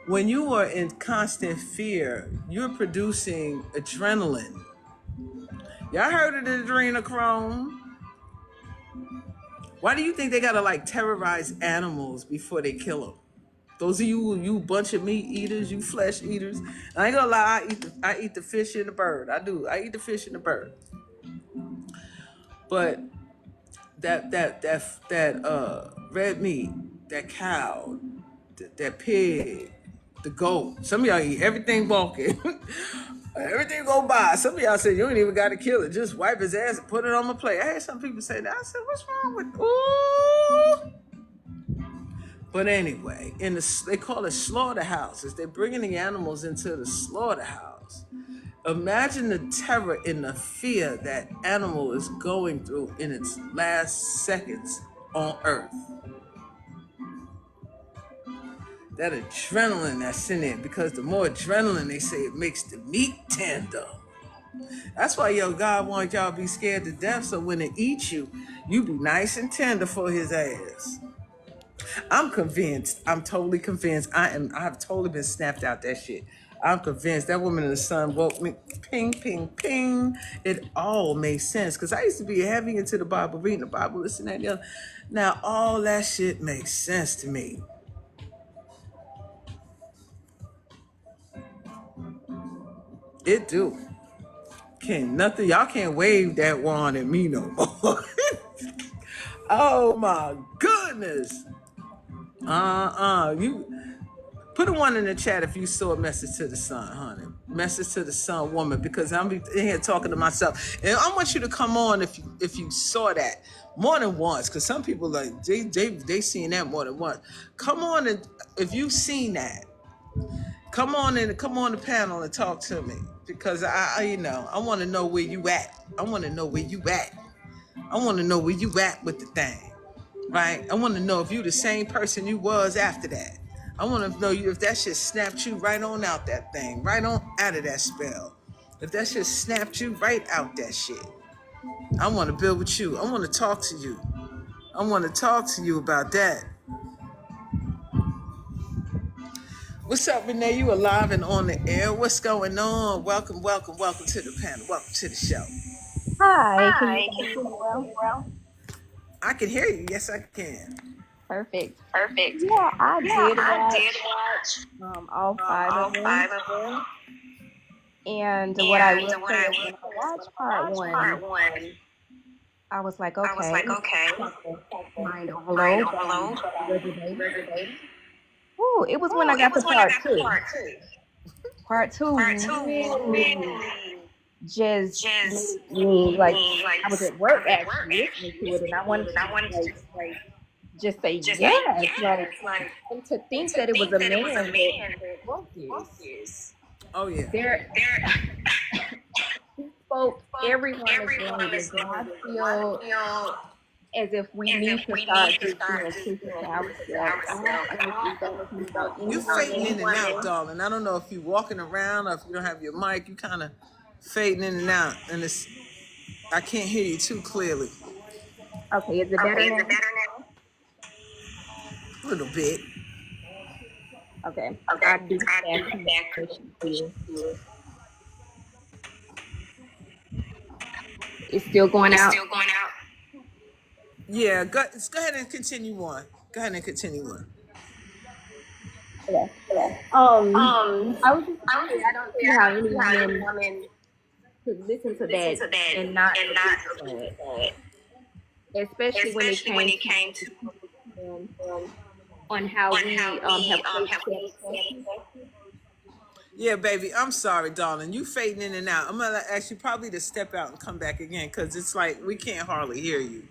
When you are in constant fear, you're producing adrenaline. Y'all heard of the adrenochrome? Why do you think they gotta like terrorize animals before they kill them? Those of you bunch of meat eaters, you flesh eaters. I ain't gonna lie, I eat the fish and the bird. I do. I eat the fish and the bird. But that red meat, that cow, that pig, the goat. Some of y'all eat everything walking. Everything go by. Some of y'all say you ain't even got to kill it. Just wipe his ass and put it on my plate. I heard some people say that. I said, what's wrong with ooh? But anyway, they call it slaughterhouses. They're bringing the animals into the slaughterhouse. Imagine the terror and the fear that animal is going through in its last seconds on Earth. that adrenaline that's in it, because the more adrenaline, they say, it makes the meat tender. That's why God wants y'all to be scared to death, so when it eats you, you be nice and tender for his ass. I'm convinced. I'm totally convinced. I've totally been snapped out that shit. I'm convinced that woman in the sun woke me. Ping, ping, ping. It all made sense. Because I used to be heavy into the Bible, reading the Bible, listening to that. The other. Now, all that shit makes sense to me. It do. Y'all can't wave that wand at me no more. Oh my goodness. You put a one in the chat if you saw a message to the sun, honey. Message to the sun, woman, because I'm in here talking to myself. And I want you to come on if you saw that more than once, because some people like they seen that more than once. Come on, and if you've seen that, come on the panel and talk to me, because I want to know where you at. I want to know where you at. I want to know where you at with the thing. Right? I want to know if you the same person you was after that. I want to know you if that shit snapped you right on out that thing, right on out of that spell. If that shit snapped you right out that shit. I want to build with you. I want to talk to you. I want to talk to you about that. What's up, Renee? You alive and on the air? What's going on? Welcome to the panel. Welcome to the show. Hi, can you Hi, guys can hear me you hear well? me well? I can hear you. Yes, I can. Perfect. Perfect. Yeah, I Yeah, did I watch did watch all five all of them. five of them. And what I And will what say I is will when I say is when watched I part watched one, part one, I was like, I was okay, like, okay, got the mind mind overload, but I'm overload, resonating. resonating. Ooh, it was when Oh, I it got to was when I part got to two. part two. Part Part two two really really just just made me like, me like I was at I work was at work actually listening actually to it, and listening I to it, wanted and to I wanted to like just like just say just say yes, like, yes, like, and to and think to that it was think a that it was a man that man that wrote this. wrote this. Oh yeah. There, There he spoke spoke every woman's every language, woman's and I language, and I feel feel as if we as if need to we start need to just start being just truthful being to truthful to ourselves. I ourselves. honestly don't care about any You fading in woman. and out, darling. I don't know if you walking around or if you don't have your mic. You kind of fading in and out, and I can't hear you too clearly. Okay, is it Okay, better is now? it better now? A little bit. Okay, Okay, I'll do the I do back that. conversation here. It's still going It's out. still going out. Yeah, go ahead and continue on. Go ahead and continue on. Okay. Yeah. Um, Um, I was just I gonna was say just I don't see I how don't any see how any woman woman could listen to listen that to that and not and not agree with agree that, with that, especially when it especially when came it to came to um, on how we how we have placed have satisfaction. Yeah, baby, I'm sorry, darling. You fading in and out. I'm gonna ask you probably to step out and come back again, because it's like we can't hardly hear you.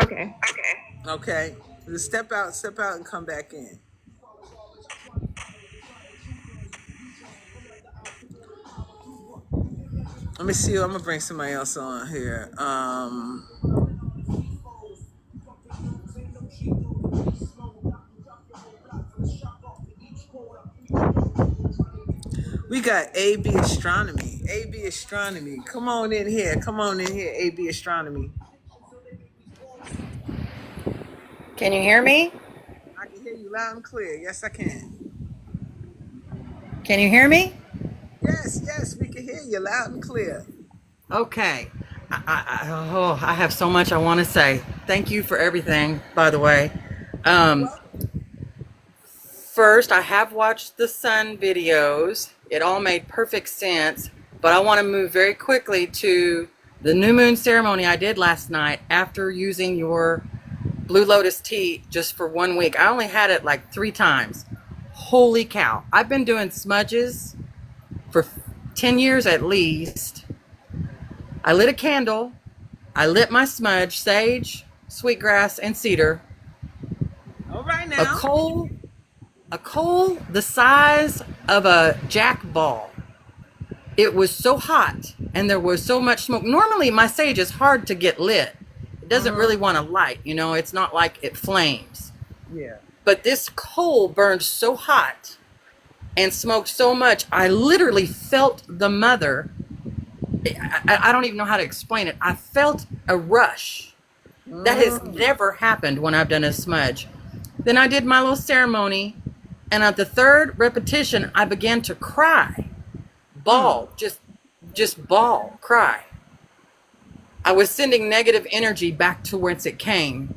Okay. Okay. Okay. Just step out and come back in. Let me see. I'm gonna bring somebody else on here. We got AB Astronomy. AB Astronomy. Come on in here. Come on in here, AB Astronomy. Can you hear me? I can hear you loud and clear. Yes, I can. Can you hear me? Yes, we can hear you loud and clear. Okay. I have so much I want to say. Thank you for everything, by the way. Um, First, I have watched the sun videos. It all made perfect sense, but I want to move very quickly to the new moon ceremony I did last night after using your Blue Lotus tea just for 1 week. I only had it like 3 times. Holy cow. I've been doing smudges for 10 years at least. I lit a candle. I lit my smudge, sage, sweetgrass, and cedar. All right A now. coal, a coal the size of a jack ball. It was so hot and there was so much smoke. Normally my sage is hard to get lit. It doesn't really want to light, it's not like it flames. Yeah. But this coal burned so hot and smoked so much, I literally felt the mother. I don't even know how to explain it. I felt a rush. That has never happened when I've done a smudge. Then I did my little ceremony, and at the third repetition, I began to cry, bawl, just bawl, cry. I was sending negative energy back to whence it came,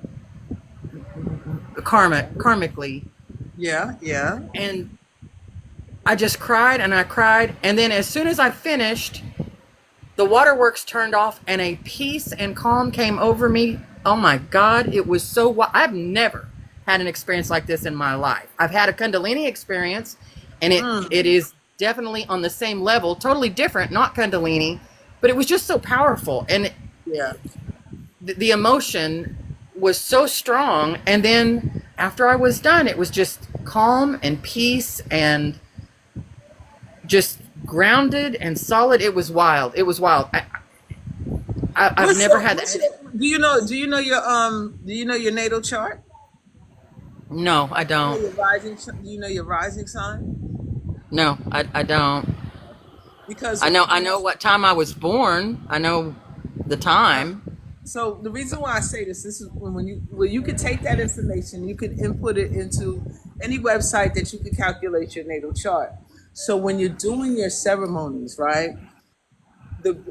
karmically, Yeah, yeah. and I just cried and I cried, and then as soon as I finished, the waterworks turned off, and a peace and calm came over me. Oh my God, it was so. I've never had an experience like this in my life. I've had a Kundalini experience, and it is definitely on the same level, totally different, not Kundalini, but it was just so powerful, and Yeah. the emotion was so strong. And then after I was done, it was just calm and peace and just grounded and solid. It was wild. It was wild. I've never had that. Do you know your natal chart? No, I Do you know don't. your rising? Do you know your rising sign? No, I don't. Because I know what time I was born. I know the time. so the reason why I say this is when you can take that information, you can input it into any website that you can calculate your natal chart. So when you're doing your ceremonies, right? The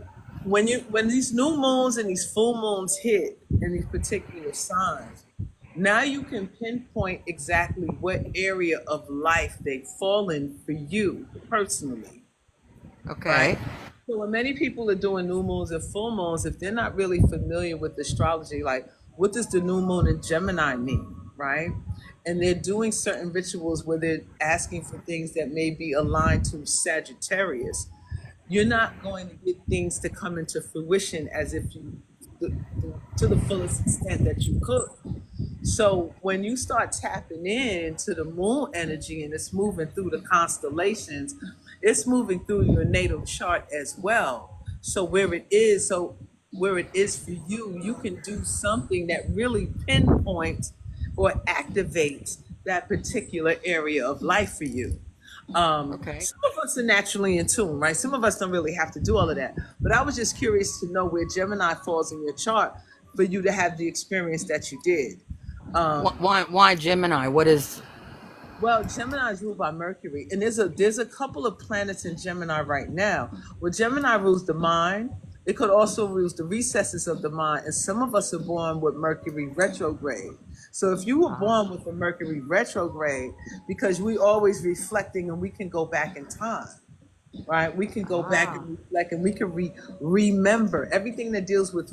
when these new moons and these full moons hit in these particular signs, now you can pinpoint exactly what area of life they fall in for you personally, Okay. right? So when many people are doing new moons and full moons, if they're not really familiar with astrology, like what does the new moon in Gemini mean, right? And they're doing certain rituals where they're asking for things that may be aligned to Sagittarius, you're not going to get things to come into fruition as if you to the fullest extent that you could. So when you start tapping into the moon energy and it's moving through the constellations, it's moving through your natal chart as well. Where it is for you, you can do something that really pinpoints or activates that particular area of life for you. Okay. Some of us are naturally in tune, right? Some of us don't really have to do all of that. But I was just curious to know where Gemini falls in your chart for you to have the experience that you did. Um, Why Gemini? What is? well, Gemini is ruled by Mercury, and there's a couple of planets in Gemini right now. Well, Gemini rules the mind. It could also rule the recesses of the mind, and some of us are born with Mercury retrograde. So if you were born with a Mercury retrograde, because we always reflecting and we can go back in time, right? We can go back Ah. and reflect, and we can remember everything that deals with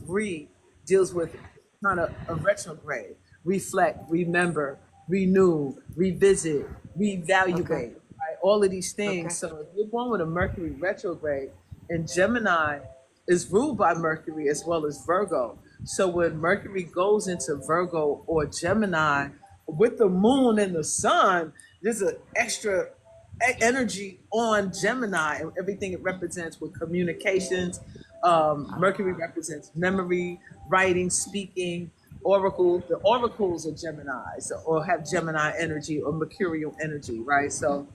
kind of a retrograde. Reflect, remember, renew, revisit, Okay. reevaluate, right? All of these Okay. things. So if you're born with a Mercury retrograde, and Gemini is ruled by Mercury as well as Virgo. So when Mercury goes into Virgo or Gemini with the moon and the sun, there's an extra energy on Gemini and everything it represents with communications. Mercury represents memory, writing, speaking. Oracle, the oracles are Gemini, so, or have Gemini energy or mercurial energy, right? So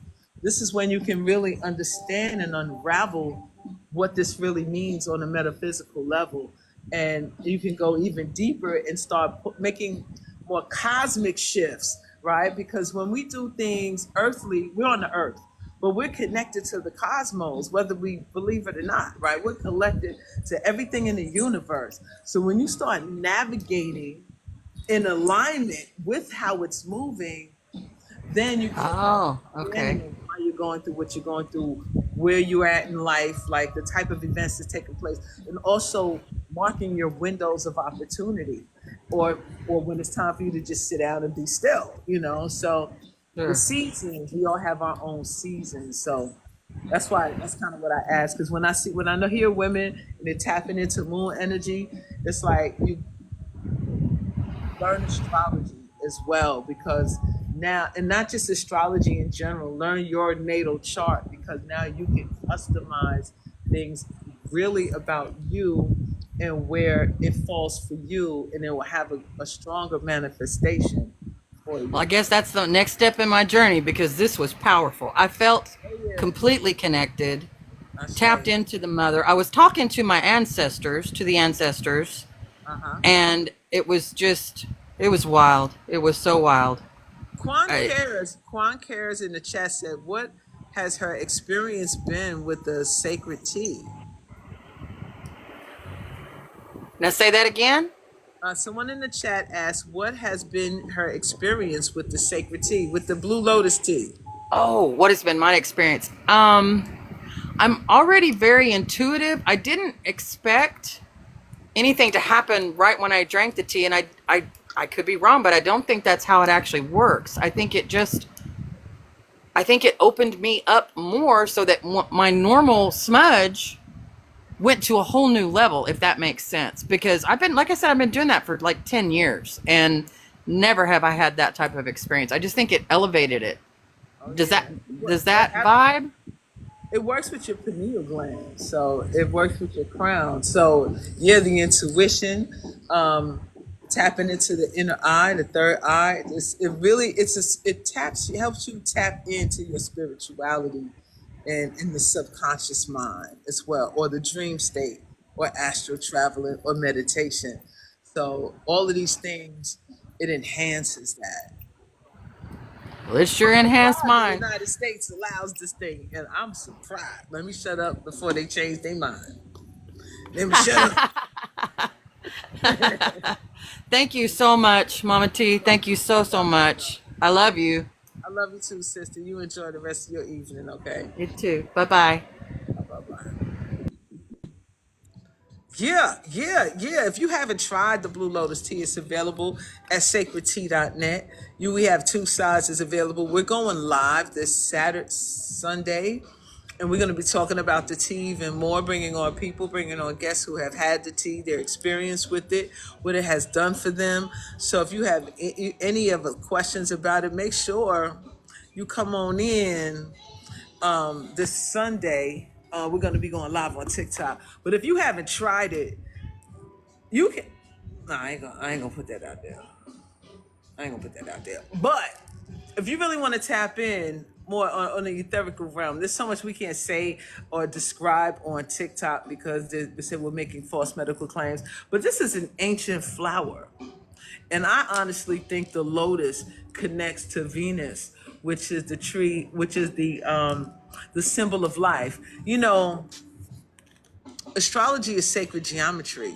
this is when you can really understand and unravel what this really means on a metaphysical level. And you can go even deeper and start making more cosmic shifts, right? Because when we do things earthly, we're on the earth, but we're connected to the cosmos, whether we believe it or not, right? We're connected to everything in the universe. So when you start navigating in alignment with how it's moving, then you can start Oh. Okay. understanding why you're going through what you're going through, where you're at in life, like the type of events that's taking place, and also marking your windows of opportunity, or when it's time for you to just sit down and be still. So the Sure. seasons, we all have our own seasons. So that's kind of what I ask. Because when I hear women and they're tapping into moon energy, it's like you learn astrology as well, because now, and not just astrology in general, learn your natal chart, because now you can customize things really about you and where it falls for you, and it will have a stronger manifestation for Well, I you. guess that's the next step in my journey because this was powerful. I felt Oh yeah, completely connected, that's tapped right. into the mother. I was talking to my ancestors, to the ancestors, Uh huh. and it was just, it was wild. It was so wild. I, Quan cares in the chat said, "What has her experience been with the sacred tea?" now say that again. Someone in the chat asked, "What has been her experience with the sacred tea, with the blue lotus tea?" Oh, what has been my experience? I'm already very intuitive. I didn't expect anything to happen right when I drank the tea, and I could be wrong, but I don't think that's how it actually works. I think it opened me up more so that my normal smudge went to a whole new level, if that makes sense. Because I've been, like I said, I've been doing that for like 10 years and never have I had that type of experience. I just think it elevated it. Oh Does yeah. that, does that vibe? It works with your pineal gland, so it works with your crown. So yeah, the intuition, tapping into the inner eye, the third eye. It taps, it helps you tap into your spirituality and in the subconscious mind as well, or the dream state, or astral traveling, or meditation. So all of these things, it enhances that. Well, it sure I'm enhanced surprised the mine. United States allows this thing, and I'm surprised. Let me shut up before they change their mind. Let me shut up. Thank you so much, Mama T. Thank you so, so much. I love you. I love you too, sister. You enjoy the rest of your evening, okay? You too. Bye bye. Bye bye. Yeah, yeah, yeah. If you haven't tried the Blue Lotus tea, it's available at sacredtea.net. We have two sizes available. We're going live this Saturday, Sunday, and we're going to be talking about the tea even more, bringing on people, bringing on guests who have had the tea, their experience with it, what it has done for them. So if you have any of the questions about it, make sure you come on in this Sunday. We're going to be going live on TikTok. But if you haven't tried it, you can. No, I ain't gonna put that out there. I ain't gonna put that out there. But if you really want to tap in more on the etherical realm, there's so much we can't say or describe on TikTok because they said we're making false medical claims. But this is an ancient flower, and I honestly think the lotus connects to Venus, which is the tree, which is the symbol of life. You know, astrology is sacred geometry,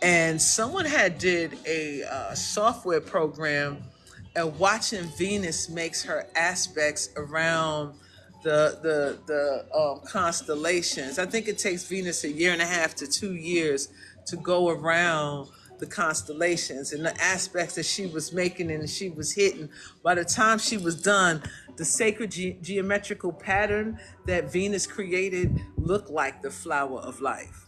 and someone had did a software program, and watching Venus makes her aspects around the constellations. I think it takes Venus a year and a half to 2 years to go around the constellations, and the aspects that she was making and she was hitting. By the time she was done, the sacred geometrical pattern that Venus created looked like the flower of life.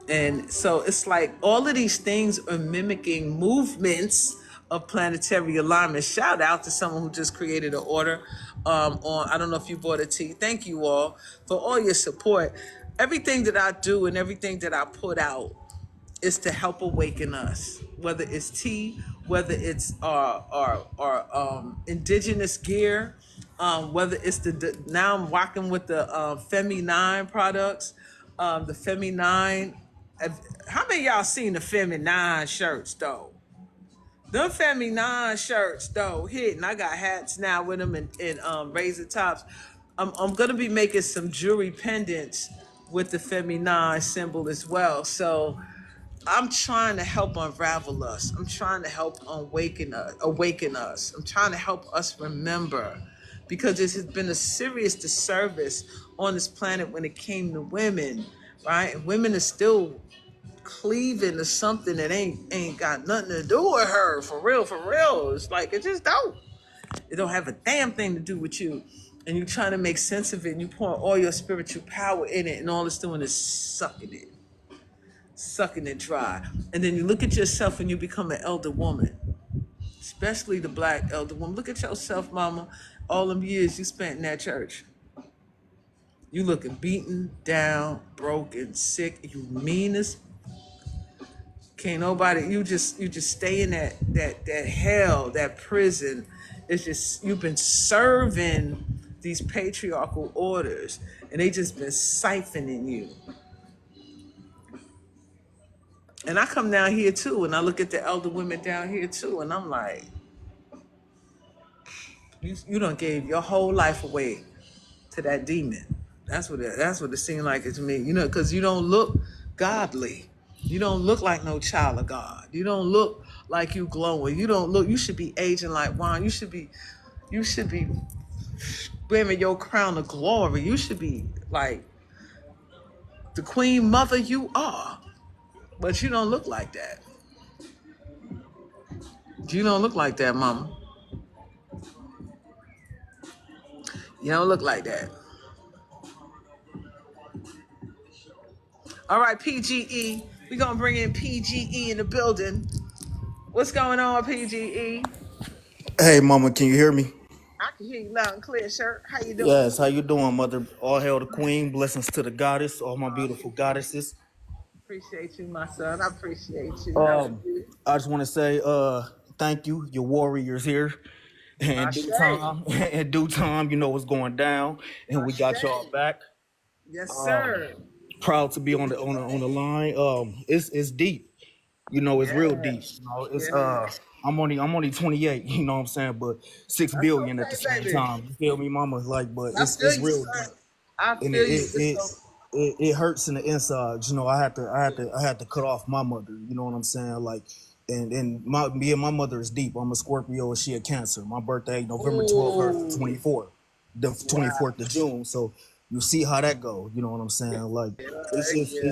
And so it's like all of these things are mimicking movements of planetary alignment. Shout out to someone who just created an order on, I don't know if you bought a tea. Thank you all for all your support. Everything that I do and everything that I put out is to help awaken us, whether it's tea, whether it's our indigenous gear, whether it's now I'm rocking with the Femi9 products, the Femi9. How many of y'all seen the Femi9 shirts though? Them Femi9 shirts though hitting. I got hats now with them and razor tops. I'm gonna be making some jewelry pendants with the Femi9 symbol as well. So I'm trying to help unravel us. I'm trying to help awaken us. I'm trying to help us remember, because this has been a serious disservice on this planet when it came to women, right? And women are still cleaving to something that ain't got nothing to do with her, for real, for real. It's like it just don't. It don't have a damn thing to do with you. And you're trying to make sense of it, and you pour all your spiritual power in it, and all it's doing is sucking it dry. And then you look at yourself and you become an elder woman, especially the black elder woman. Look at yourself, mama. All them years you spent in that church. You looking beaten down, broken, sick. You mean as Can't nobody. You just stay in that hell, that prison. It's just you've been serving these patriarchal orders, and they just been siphoning you. And I come down here too, and I look at the elder women down here too, and I'm like, you done gave your whole life away to that demon. That's what it seemed like it to me. Because you don't look godly. You don't look like no child of God. You don't look like you glowing. You don't look. You should be aging like wine. You should be wearing your crown of glory. You should be like the queen mother you are. But you don't look like that. You don't look like that, mama. You don't look like that. All right, PGE. We're gonna bring in PGE in the building. What's going on, PGE? Hey, Mama, can you hear me? I can hear you loud and clear, sir. How you doing? Yes, how you doing, Mother? All hail the Queen, blessings to the goddess, all my beautiful goddesses. Appreciate you, my son. I appreciate you. How are Um, you? I just want to say, thank you, your warriors here. In due Ashe. time, in due time, you know what's going down, and we got y'all Ashe. back. Yes, Um, sir. Proud to be on the line. It's deep. It's real deep. Yes. It's Yes. I'm only 28, you know what I'm saying, but 6 billion at the That's same okay, baby. time. You feel me, Mama? Like, but I it's feel you, real deep. son. I And feel you. it hurts in the insides. I had to cut off my mother. You know what I'm saying? Like, and me and my mother is deep. I'm a Scorpio and she a Cancer. My birthday November 12th, her Oh, 24th, the wow. 24th of June. So you see how that go. You know what I'm saying? Like, it's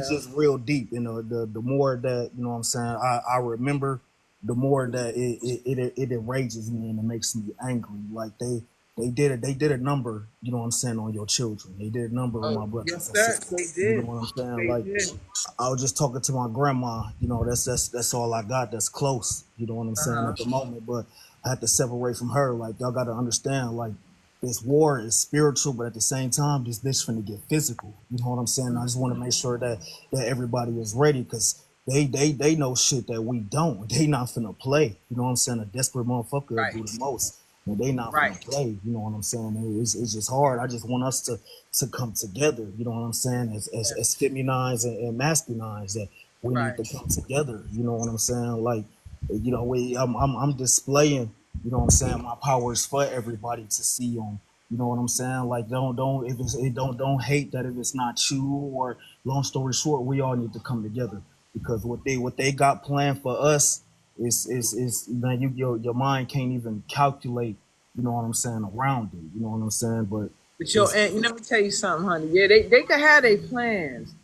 just Yeah. real deep. The more that you know what I'm saying, I remember, the more that it enrages me and it makes me angry. Like they did a number, you know what I'm saying, on your children. They did a number on Oh, my brothers yes, and sir. sisters. They You know did. what I'm saying? They Like did. I was just talking to my grandma. That's all I got. That's close. You know what I'm saying Uh-huh. at the moment. But I had to separate from her. Like y'all got to understand. Like this war is spiritual, but at the same time, this bitch finna get physical. You know what I'm saying? I just want to make sure that everybody is ready because they know shit that we don't. They not finna play. You know what I'm saying? A desperate motherfucker will do Right. the most. And they not finna Right. play. You know what I'm saying? It's just hard. I just want us to come together. You know what I'm saying? As Yes. feminines and masculines, that we need Right. to come together. You know what I'm saying? Like, I'm displaying. You know what I'm saying? My powers for everybody to see on. You know what I'm saying? Like, don't if it's it don't hate that if it's not you. Or long story short, we all need to come together because what they got planned for us is man, your mind can't even calculate. You know what I'm saying, around it. You know what I'm saying? But But your it's aunt, let me tell you something, honey. Yeah, they could have their plans,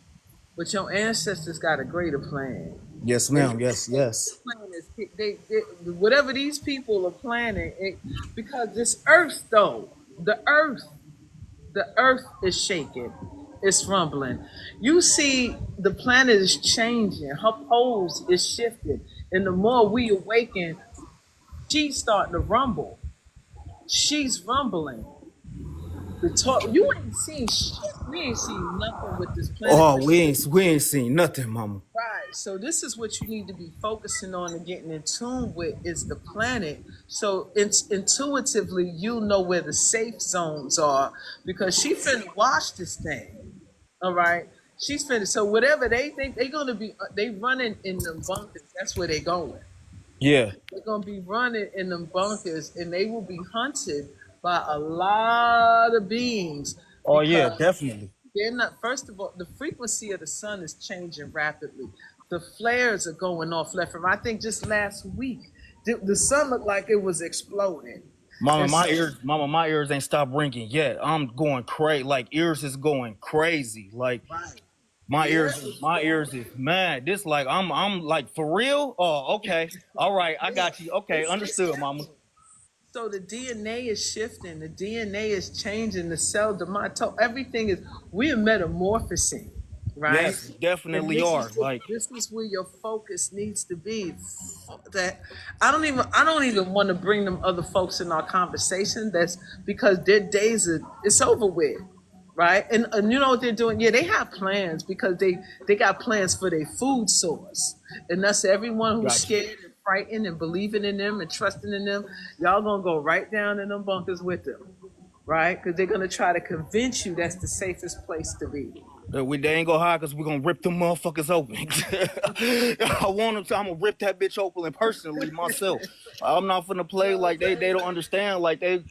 but your ancestors got a greater plan. yes, And ma'am. Yes, yes. plan is whatever these people are planning, because this earth though, the earth is shaking, it's rumbling. You see, the planet is changing. Her poles is shifting, and the more we awaken, she's starting to rumble. She's rumbling. The talk you ain't seen shit. We ain't seen nothing with this planet. Oh, we ain't seen nothing, mama. Right. So this is what you need to be focusing on and getting in tune with is the planet. So it's intuitively you'll know where the safe zones are because she finna watch this thing. All right. She's finna. So whatever they think they're gonna be, they running in them bunkers. That's where they going. Yeah. They're gonna be running in them bunkers, and they will be hunted by a lot of beings Oh yeah, because definitely. they're not. First of all, the frequency of the sun is changing rapidly. The flares are going off left and right. I think just last week, the sun looked like it was exploding, Mama, and so my ears ain't stopped ringing yet. I'm going crazy. Like ears is going crazy. Like right, my yeah, ears, my ears is mad. This like I'm like for real. Oh, okay. All right, I yeah, got you. Okay, it's understood, mama. happening. So the DNA is shifting. The DNA is changing. The cell, the mito, everything is. We're metamorphosing, right? Yes, And definitely this are. is what, Like, this is where your focus needs to be. That I don't even want to bring them other folks in our conversation. That's because their days are it's over with, right? And you know what they're doing? Yeah, they have plans because they got plans for their food source, and that's everyone who's Gotcha. scared and frightened and believing in them and trusting in them. Y'all gonna go right down in them bunkers with them, right? Because they're gonna try to convince you that's the safest place to be. They ain't gonna hide because we're gonna rip them motherfuckers open. I want them to. I'm gonna rip that bitch open personally myself. I'm not finna play like they don't understand. Like they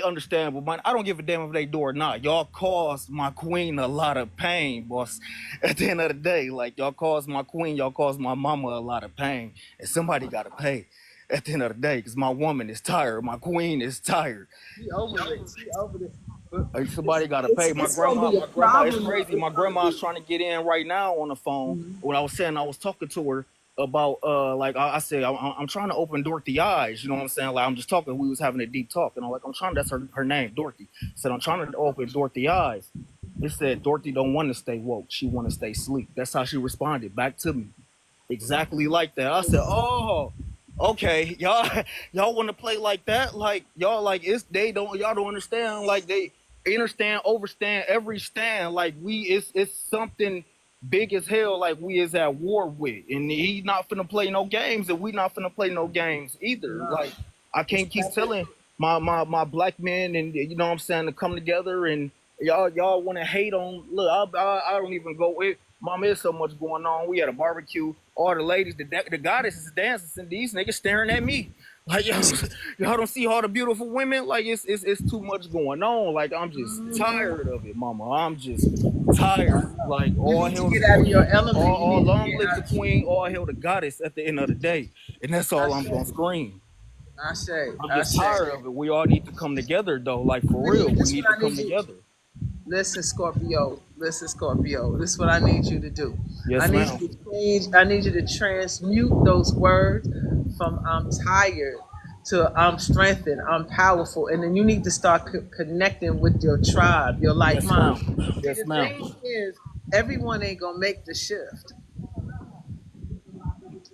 understand, but man, I don't give a damn if they do or not. Y'all caused my queen a lot of pain, boss. At the end of the day, like y'all caused my queen, y'all caused my mama a lot of pain, and somebody gotta pay. At the end of the day, because my woman is tired, my queen is tired. She over it. She over it. But Like somebody gotta pay. My it's gonna grandma, be a my grandma, it's problem. crazy. My grandma's trying to get in right now on the phone. What I was saying, I was talking to her about like I said, I'm trying to open Dorothy eyes. You know what I'm saying? Like I'm just talking. We was having a deep talk, and I'm like, I'm trying. That's her name, Dorothy. I said I'm trying to open Dorothy eyes. It said Dorothy don't want to stay woke. She want to stay asleep. That's how she responded back to me. Exactly like that. I said, oh, okay, y'all want to play like that? Like y'all like it's y'all don't understand. Like they understand, overstand every stand. Like it's something big as hell. Like we is at war with, and he not finna play no games, and we not finna play no games either. Like I can't keep telling my black men, and you know what I'm saying, to come together, and y'all want to hate on. Look, I don't even go with. Mom, there's so much going on. We had a barbecue. All the ladies, the goddesses dancing, and these niggas staring at me. Like y'all don't see all the beautiful women. Like it's too much going on. Like I'm just tired of it, mama. I'm just tired. Like You all need to hell the get out of your queen, element. You all need to long get live the out. queen, all hell the goddess at the end of the day. And that's I all I'm gonna say, scream. I say, I'm I just say. tired of it. We all need to come together though. Like for real, we This is need what to I need come you. together. Listen, Scorpio. Listen, Scorpio. This is what I need you to do. I Yes, need ma'am. you to change. I need you to transmute those words from "I'm tired" to "I'm strengthened." "I'm powerful," and then you need to start connecting with your tribe, your like Yes, mind. ma'am. See, Yes, the ma'am. thing is, everyone ain't gonna make the shift.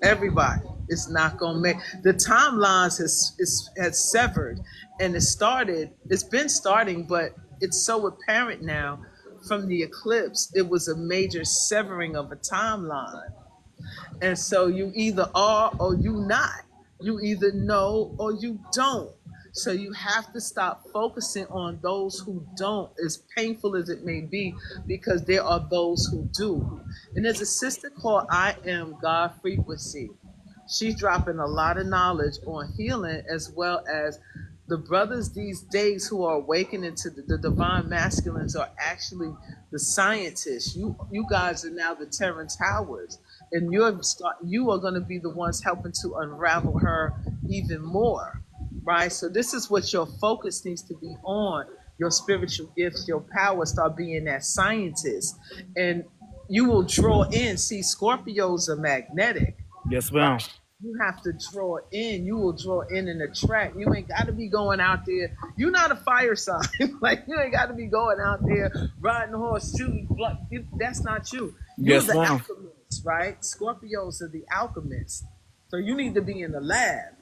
Everybody. It's not gonna make the timelines has severed, and it started. It's been starting, but it's so apparent now from the eclipse. It was a major severing of a timeline, and so you either are or you not. You either know or you don't. So you have to stop focusing on those who don't, as painful as it may be, because there are those who do. And there's a sister called I Am God Frequency. She's dropping a lot of knowledge on healing as well as the brothers these days who are awakening to the divine masculines are actually the scientists. You guys are now the Terrence Howards, and you are going to be the ones helping to unravel her even more, right? So this is what your focus needs to be on. Your spiritual gifts, your power, start being that scientist, and you will draw in. See, Scorpios are magnetic, Yes, right? ma'am. You have to draw in. You will draw in and attract. You ain't got to be going out there. You're not a fire sign. Like you ain't got to be going out there riding a horse, shooting. That's not you. You're Yes, the ma'am. alchemist, right? Scorpios are the alchemists. So you need to be in the lab.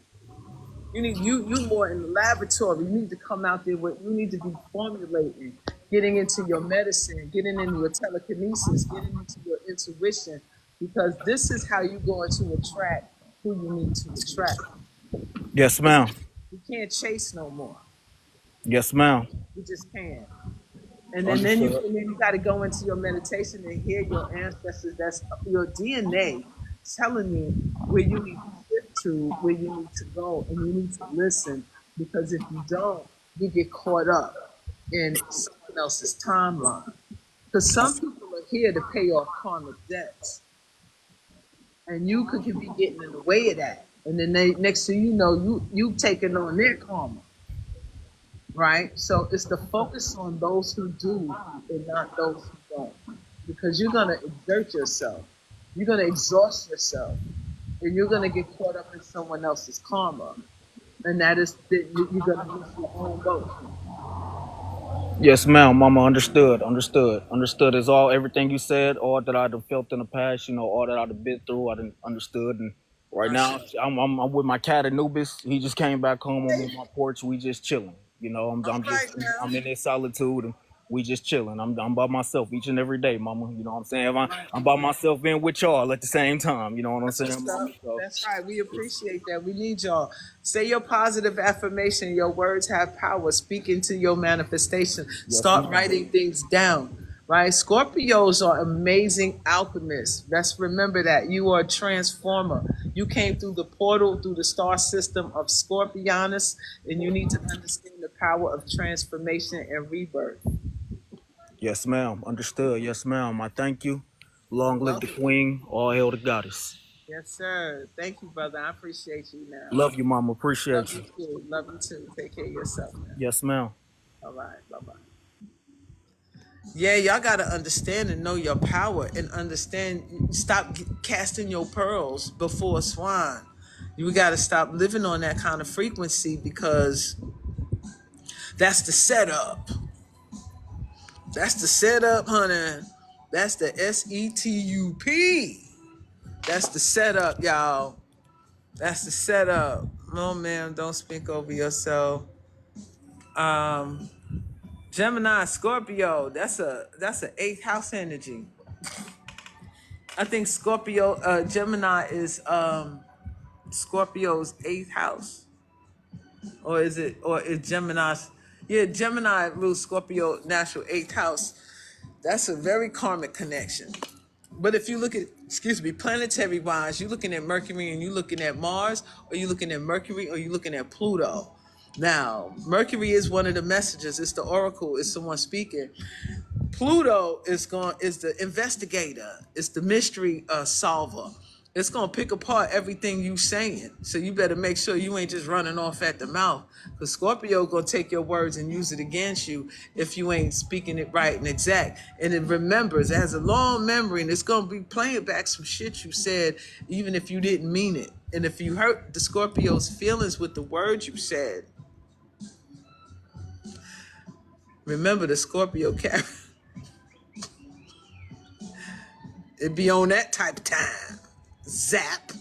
You more in the laboratory. You need to come out there with. You need to be formulating, getting into your medicine, getting into your telekinesis, getting into your intuition, because this is how you're going to attract who you need to attract. Yes, ma'am. You can't chase no more. Yes, ma'am. You just can't. And Understood. you got to go into your meditation and hear your ancestors. That's your DNA telling you where you need to shift to, where you need to go, and you need to listen. Because if you don't, you get caught up in someone else's timeline. Because some people are here to pay off karmic debts, and you could be getting in the way of that. And then next thing you know, you taking on their karma, right? So it's the focus on those who do and not those who don't, because you're gonna exert yourself, you're gonna exhaust yourself, and you're gonna get caught up in someone else's karma, and that is that you're gonna miss your own boat. Yes, ma'am. Mama, understood. Understood. Understood is all everything you said, all that I've felt in the past. You know, all that I've been through. I done understood, and right I now said, I'm with my cat Anubis. He just came back home. I'm on my porch. We just chilling. You know, all right now, I'm in this solitude. we just chilling. I'm by myself each and every day, mama. You know what I'm saying? Right. I'm by myself being with y'all at the same time. You know what I'm saying, What's mama? up? So That's right. We appreciate that. We need y'all. Say your positive affirmation. Your words have power. Speak into your manifestation. yes, Start ma'am. writing things down. Right? Scorpios are amazing alchemists. Let's remember that. You are a transformer. You came through the portal, through the star system of Scorpionus, and you need to understand the power of transformation and rebirth. Yes, ma'am. Understood. Yes, ma'am. I thank you. Long live the Welcome. queen. All hail the goddess. Yes, sir. Thank you, brother. I appreciate you now. Love you, mama. Love Appreciate you you. too. Love you too. Take care of yourself, man. Yes, ma'am. All right. Bye bye. Yeah, y'all gotta understand and know your power and understand. Stop casting your pearls before swine. You gotta stop living on that kind of frequency because that's the setup. That's the setup, honey. That's the setup. That's the setup, y'all. That's the setup. No, ma'am, don't speak over yourself. Um, Gemini, Scorpio. That's a eighth house energy. I think Scorpio, Gemini is Scorpio's eighth house, or is Gemini's? Yeah, Gemini rules Scorpio natural eighth house. That's a very karmic connection. But if you look at, excuse me, planetary wise, you're looking at Mercury and you're looking at Mars, or you're looking at Mercury, or you're looking at Pluto. Now, Mercury is one of the messengers. It's the oracle. It's someone speaking. Pluto is the investigator. It's the mystery solver. It's gonna pick apart everything you saying. So you better make sure you ain't just running off at the mouth. Cause Scorpio gonna take your words and use it against you if you ain't speaking it right and exact. And it remembers, it has a long memory, and it's gonna be playing back some shit you said, even if you didn't mean it. And if you hurt the Scorpio's feelings with the words you said, remember the Scorpio carry. It be on that type of time. Zap.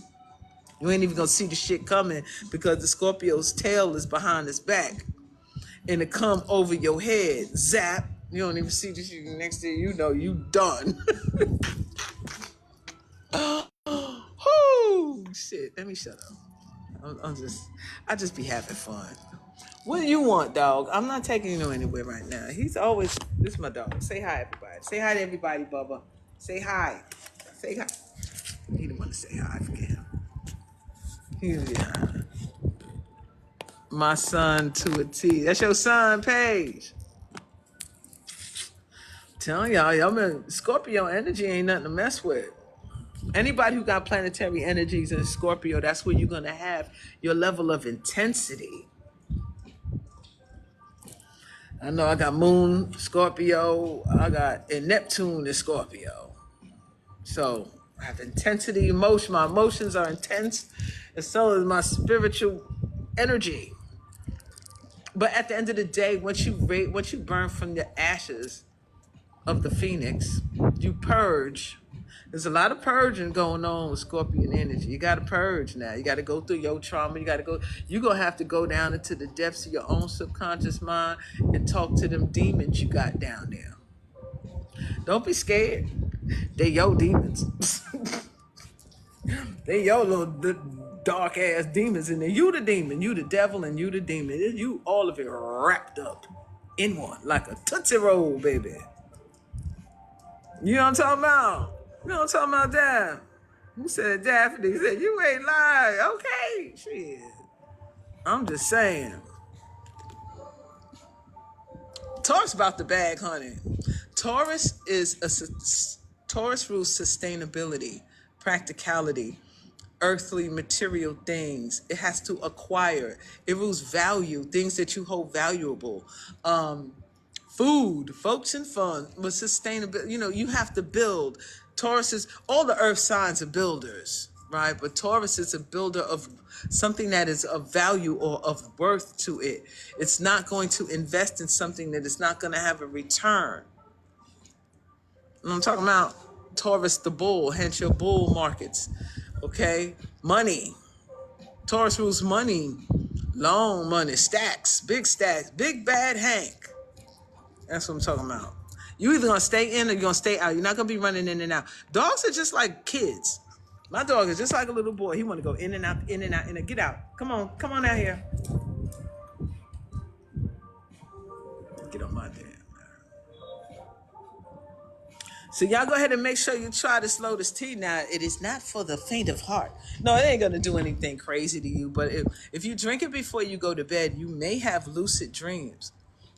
You ain't even gonna see the shit coming because the Scorpio's tail is behind his back. And it come over your head. Zap. You don't even see the shit. Next thing you know, you done. Oh shit. Let me shut up. I just be having fun. What do you want, dog? I'm not taking you anywhere right now. He's always, this is my dog. Say hi, everybody. Say hi to everybody, Bubba. Say hi. Say hi. He didn't want to say hi. Forget him. Yeah. My son to a T. That's your son, Paige. Telling y'all, man, Scorpio energy ain't nothing to mess with. Anybody who got planetary energies in Scorpio, that's where you're gonna have your level of intensity. I know I got Moon, Scorpio, I got and Neptune in Scorpio. So I have intensity, emotion. My emotions are intense, and so is my spiritual energy. But at the end of the day, once you burn from the ashes of the phoenix, you purge. There's a lot of purging going on with Scorpion energy. You got to purge now. You got to go through your trauma. You're going to have to go down into the depths of your own subconscious mind and talk to them demons you got down there. Don't be scared. They your demons. They your little dark ass demons in there. You the demon, you the devil, and you the demon. You all of it wrapped up in one, like a Tootsie Roll, baby. You know what I'm talking about? You know what I'm talking about, Dad? Who said Daphne? He said, you ain't lying. Okay, shit. I'm just saying. Taurus about the bag, honey. Taurus rules sustainability, practicality, earthly material things. It has to acquire. It rules value, things that you hold valuable. Food, folks, and fun, but sustainability. You have to build. Taurus is, all the earth signs are builders, right? But Taurus is a builder of something that is of value or of worth to it. It's not going to invest in something that is not going to have a return. And I'm talking about Taurus the bull, hence your bull markets. Okay? Money. Taurus rules money, long money, stacks, big bad Hank. That's what I'm talking about. You either gonna stay in or you're gonna stay out. You're not gonna be running in and out. Dogs are just like kids. My dog is just like a little boy. He wanna go in and out, in and out, and get out. Come on out here. Get on my damn. So y'all go ahead and make sure you try this Lotus tea. Now, it is not for the faint of heart. No, it ain't gonna do anything crazy to you. But if you drink it before you go to bed, you may have lucid dreams,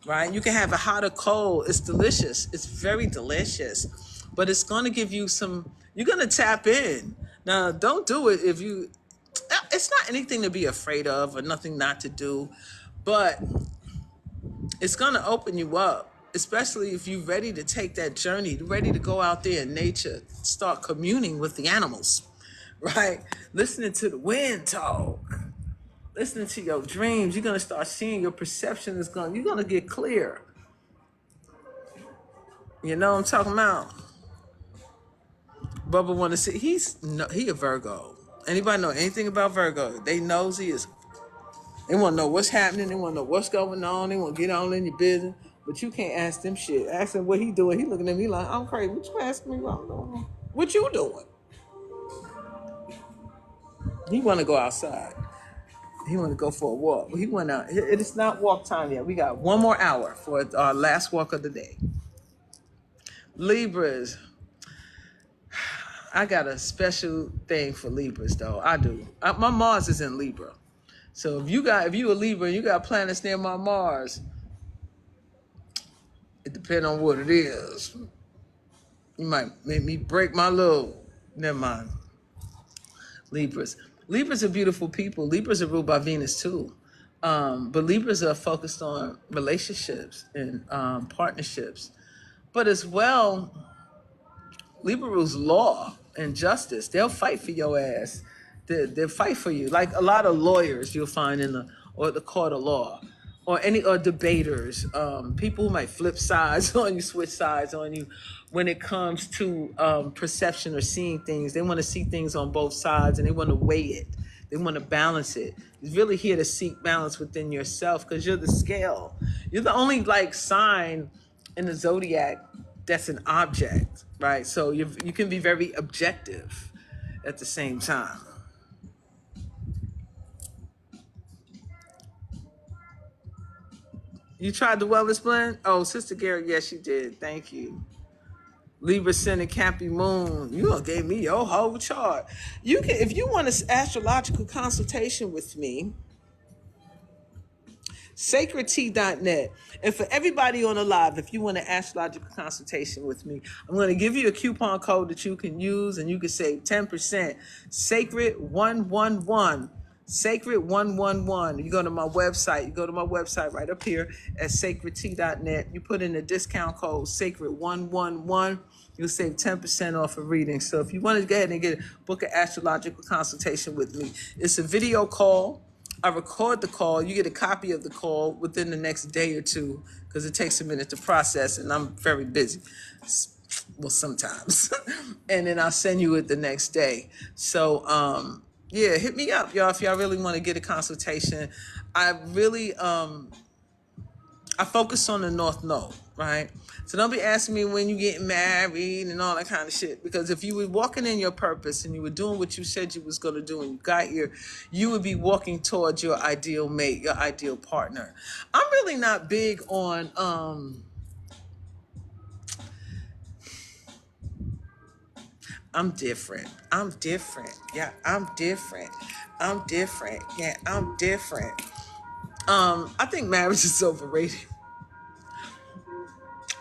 right? You can have it hot or cold. It's delicious. It's very delicious. But it's gonna give you some. You're gonna tap in. Now, don't do it if you. It's not anything to be afraid of or nothing not to do, but it's going to open you up, especially if you're ready to take that journey, ready to go out there in nature, start communing with the animals, right? Listening to the wind talk, listening to your dreams. You're going to start seeing your perception you're going to get clear. You know what I'm talking about? Bubba want to see, he a Virgo. Anybody know anything about Virgo? They nosy as. They want to know what's happening. They want to know what's going on. They want to get on in your business. But you can't ask them shit. Ask him what he doing. He looking at me like, I'm crazy. What you asking me what I'm doing? What you doing? He want to go outside. He want to go for a walk. He went out. It is not walk time yet. We got 1 more hour for our last walk of the day. Libras. I got a special thing for Libras, though. I do. My Mars is in Libra. So if you a Libra and you got planets near my Mars, it depends on what it is. You might make me break my little. Never mind. Libras. Libras are beautiful people. Libras are ruled by Venus too. But Libras are focused on relationships and partnerships. But as well, Libra rules law and justice. They'll fight for your ass. They'll fight for you. Like a lot of lawyers you'll find in the court of law. Or debaters, people who might flip sides on you, switch sides on you when it comes to perception or seeing things. They want to see things on both sides and they want to weigh it. They want to balance it. It's really here to seek balance within yourself because you're the scale. You're the only sign in the zodiac that's an object, right? So you can be very objective at the same time. You tried the wellness blend? Oh, Sister Garrett, yes, she did. Thank you. Libra, Senate, Cappy, Moon. You done gave me your whole chart. You can, if you want an astrological consultation with me, sacredtea.net. And for everybody on the live, if you want an astrological consultation with me, I'm going to give you a coupon code that you can use and you can save 10%. Sacred 111. Sacred 111. You go to my website. You go to my website right up here at sacredtea.net. You put in the discount code Sacred 111. You'll save 10% off a reading. So if you want to go ahead and book an astrological consultation with me, it's a video call. I record the call. You get a copy of the call within the next day or two because it takes a minute to process and I'm very busy. Well, sometimes. And then I'll send you it the next day. So, yeah, hit me up, y'all, if y'all really want to get a consultation. I really, I focus on the North Node, right? So don't be asking me when you get married and all that kind of shit. Because if you were walking in your purpose and you were doing what you said you was going to do and you got here, you would be walking towards your ideal mate, your ideal partner. I'm really not big on, I'm different. I'm different. Yeah, I'm different. I'm different. Yeah, I'm different. I think marriage is overrated.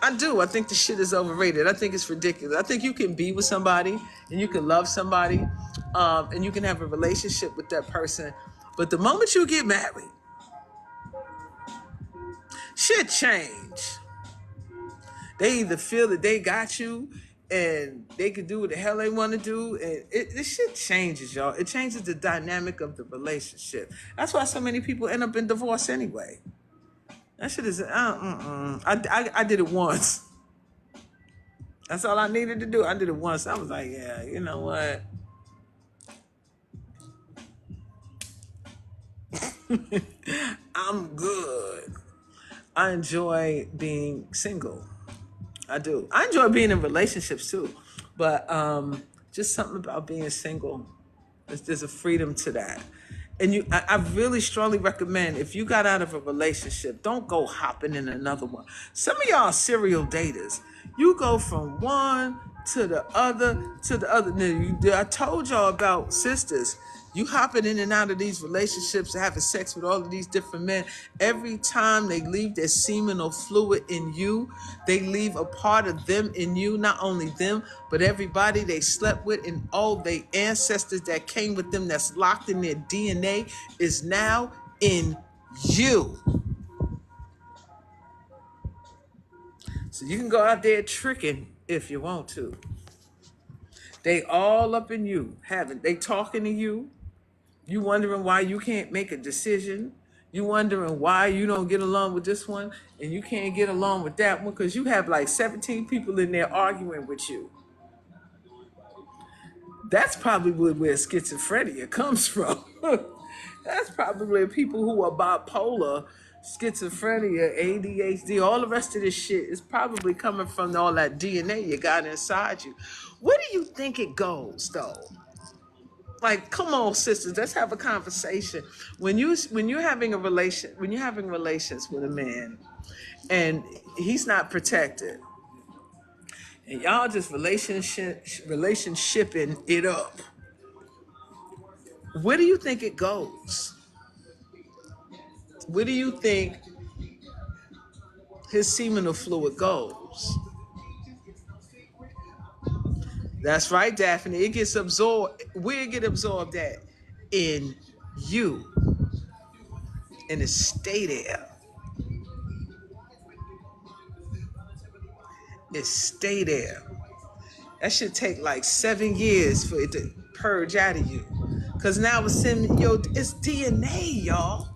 I do. I think the shit is overrated. I think it's ridiculous. I think you can be with somebody and you can love somebody and you can have a relationship with that person. But the moment you get married, shit change. They either feel that they got you and they can do what the hell they want to do. And this shit changes, y'all. It changes the dynamic of the relationship. That's why so many people end up in divorce anyway. That shit is, I did it once. That's all I needed to do. I did it once. I was like, yeah, you know what? I'm good. I enjoy being single. I do. I enjoy being in relationships too, but just something about being single. There's a freedom to that. And I really strongly recommend if you got out of a relationship, don't go hopping in another one. Some of y'all serial daters, you go from one to the other to the other. Now, I told y'all about sisters. You hopping in and out of these relationships, having sex with all of these different men. Every time they leave their seminal fluid in you, they leave a part of them in you. Not only them, but everybody they slept with and all their ancestors that came with them that's locked in their DNA is now in you. So you can go out there tricking if you want to. They all up in you, they talking to you. You wondering why you can't make a decision. You wondering why you don't get along with this one and you can't get along with that one because you have like 17 people in there arguing with you. That's probably where schizophrenia comes from. That's probably people who are bipolar, schizophrenia, ADHD, all the rest of this shit is probably coming from all that DNA you got inside you. Where do you think it goes though? Like, come on, sisters, let's have a conversation. When you're having relations with a man and he's not protected, and y'all just relationshiping it up, where do you think it goes? Where do you think his seminal fluid goes? That's right, Daphne. It gets absorbed. Where it get absorbed at? In you. And it stay there. It stay there. That should take like 7 years for it to purge out of you. Cause now it's it's DNA, y'all.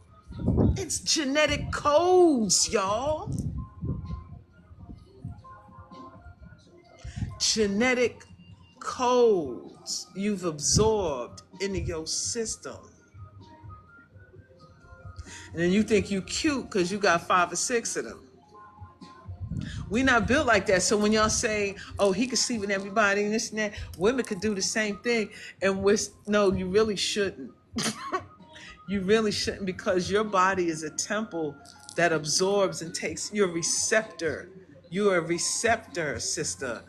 It's genetic codes, y'all. Genetic codes you've absorbed into your system. And then you think you cute because you got 5 or 6 of them. We not built like that. So when y'all say, oh, he could sleep with everybody and this and that, women could do the same thing. And no, you really shouldn't. You really shouldn't, because your body is a temple that absorbs and takes. You're a receptor. You're a receptor, sister.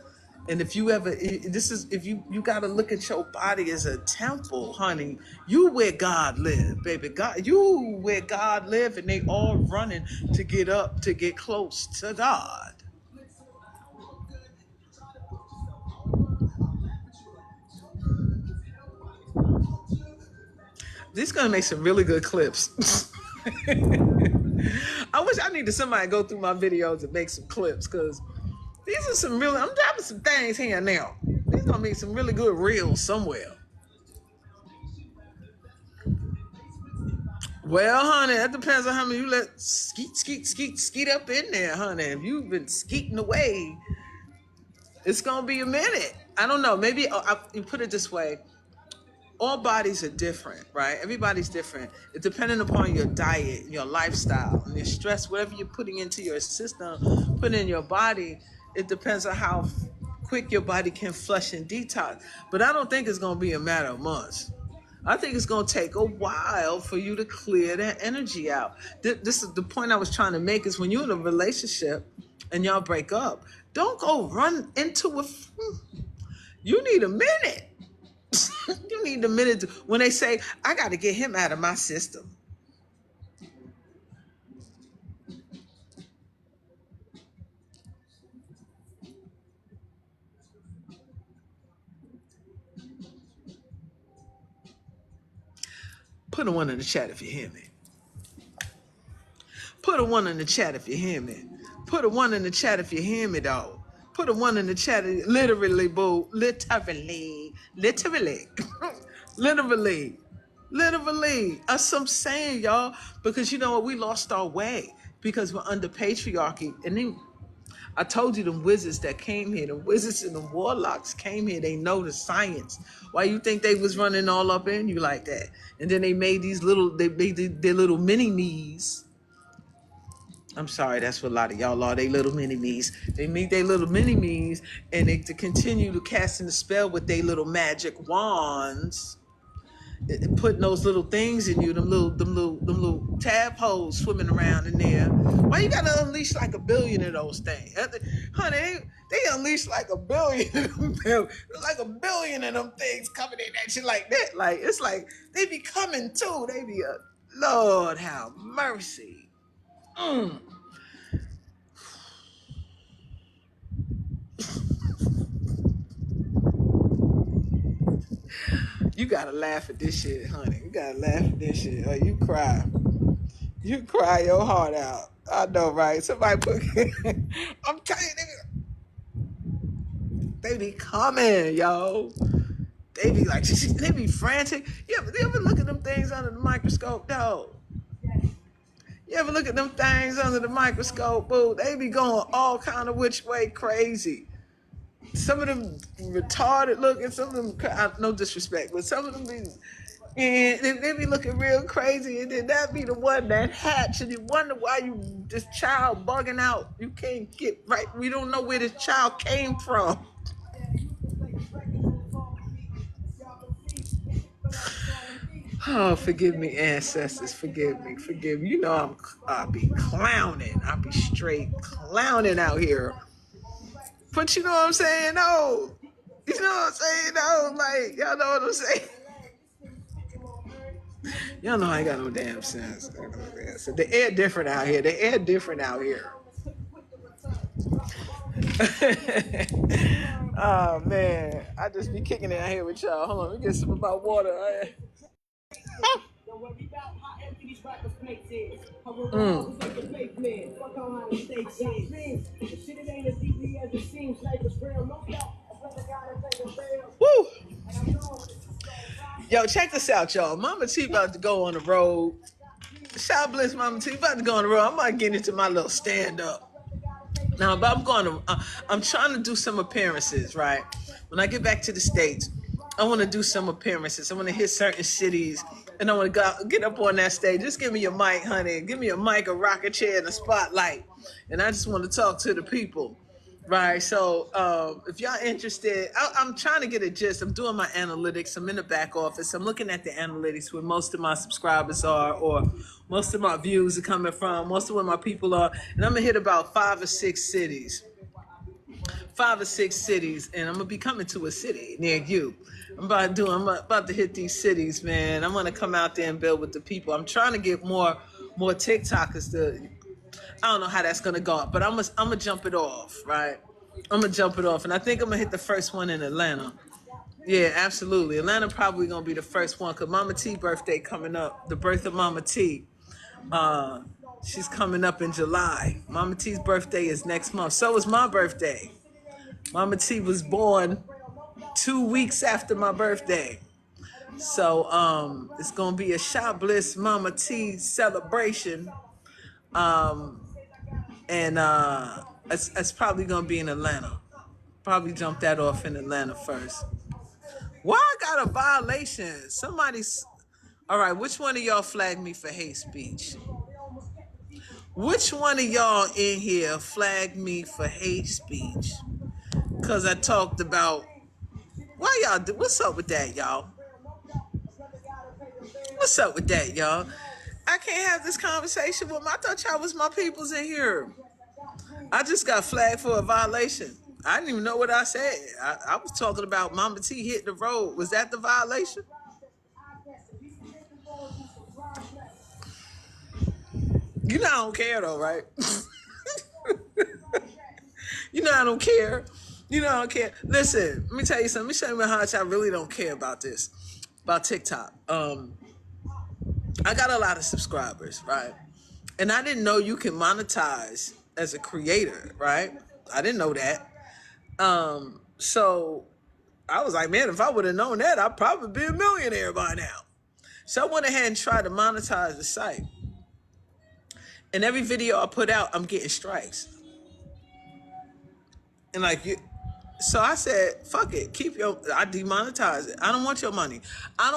And if you ever, if you got to look at your body as a temple, honey. You where God live, baby. God, you where God live, and they all running to get up, to get close to God. This is gonna make some really good clips. I wish I needed somebody to go through my videos and make some clips, because these are some really, I'm dropping some things here now. These gonna make some really good reels somewhere. Well, honey, that depends on how many you let skeet up in there, honey. If you've been skeeting away, it's gonna be a minute. I don't know. Maybe you put it this way: all bodies are different, right? Everybody's different. It's depending upon your diet, your lifestyle, and your stress, whatever you're putting into your system, putting in your body. It depends on how quick your body can flush and detox. But I don't think it's gonna be a matter of months. I think it's going to take a while for you to clear that energy out. This is the point I was trying to make, is when you're in a relationship and y'all break up, don't go run into it. You need a minute. You need a minute when they say, I got to get him out of my system. Put a 1 in the chat if you hear me. Put a 1 in the chat if you hear me. Put a 1 in the chat if you hear me, dog. Put a 1 in the chat. Literally, boo. Literally. Literally. Literally. Literally. That's what I'm saying, y'all. Because you know what? We lost our way. Because we're under patriarchy. And then I told you, the wizards that came here, the wizards and the warlocks came here. They know the science. Why you think they was running all up in you like that? And then they made their little mini-me's. I'm sorry, that's what a lot of y'all are. They little mini me's. They meet their little mini me's, and they to continue to casting the spell with their little magic wands, putting those little things in you, them little tadpoles swimming around in there. Why you gotta unleash like a billion of those things, honey? They unleash like a billion, like a billion of them things coming in at you like that. Like it's like they be coming too. They be Lord have mercy. Mm. You gotta laugh at this shit, honey. You gotta laugh at this shit, or you cry. You cry your heart out. I know, right? Somebody put. I'm telling you, they be coming, yo. They be like, they be frantic. You ever look at them things under the microscope, though? You ever look at them things under the microscope, boo? They be going all kind of which way crazy. Some of them retarded looking, some of them, no disrespect, but some of them be, and they be looking real crazy, and then that be the one that hatch, and you wonder why this child bugging out. You can't get right. We don't know where this child came from. Oh, forgive me, ancestors. Forgive me. Forgive me. You know I'll be clowning. I'll be straight clowning out here. But you know what I'm saying? No. You know what I'm saying? No. Like, y'all know what I'm saying? Y'all know I ain't got no damn sense. So the air different out here. The air different out here. Oh man, I just be kicking it out here with y'all. Hold on, let me get some about water. Woo! Yo, check this out, y'all. Mama T about to go on the road. Shout bless Mama T about to go on the road. I might get into my little stand up. Now, but I'm trying to do some appearances, right? When I get back to the States, I want to do some appearances. I want to hit certain cities, and I want to get up on that stage. Just give me your mic, honey. Give me a mic, a rocket chair, and a spotlight. And I just want to talk to the people, right? So if y'all interested, I'm trying to get a gist. I'm doing my analytics. I'm in the back office. I'm looking at the analytics where most of my subscribers are, or most of my views are coming from, most of where my people are. And I'm going to hit about 5 or 6 cities. 5 or 6 cities, and I'm gonna be coming to a city near you. I'm about to hit these cities, man. I'm gonna come out there and build with the people. I'm trying to get more TikTokers to. I don't know how that's gonna go, but I'm gonna jump it off, right? I'm gonna jump it off, and I think I'm gonna hit the first one in Atlanta. Yeah, absolutely. Atlanta probably gonna be the first one because Mama T birthday coming up. The birth of Mama T. She's coming up in July. Mama T's birthday is next month. So is my birthday. Mama T was born 2 weeks after my birthday. So it's gonna be a SHA BLYSS Mama T celebration. And it's probably gonna be in Atlanta. Probably jump that off in Atlanta first. Why I got a violation? Somebody's all right, which one of y'all flagged me for hate speech? Which one of y'all in here flagged me for hate speech? Cause I talked about why y'all do what's up with that, y'all? What's up with that, y'all? I can't have this conversation with I thought y'all was my peoples in here. I just got flagged for a violation. I didn't even know what I said. I was talking about Mama T hitting the road. Was that the violation? You know I don't care though, right? You know I don't care. You know I don't care. Listen, let me tell you something. Let me show you how much I really don't care about this. About TikTok. I got a lot of subscribers, right? And I didn't know you can monetize as a creator, right? I didn't know that. So I was like, man, if I would have known that, I'd probably be a millionaire by now. So I went ahead and tried to monetize the site. And every video I put out, I'm getting strikes. And so I said, fuck it, I demonetize it. I don't want your money. I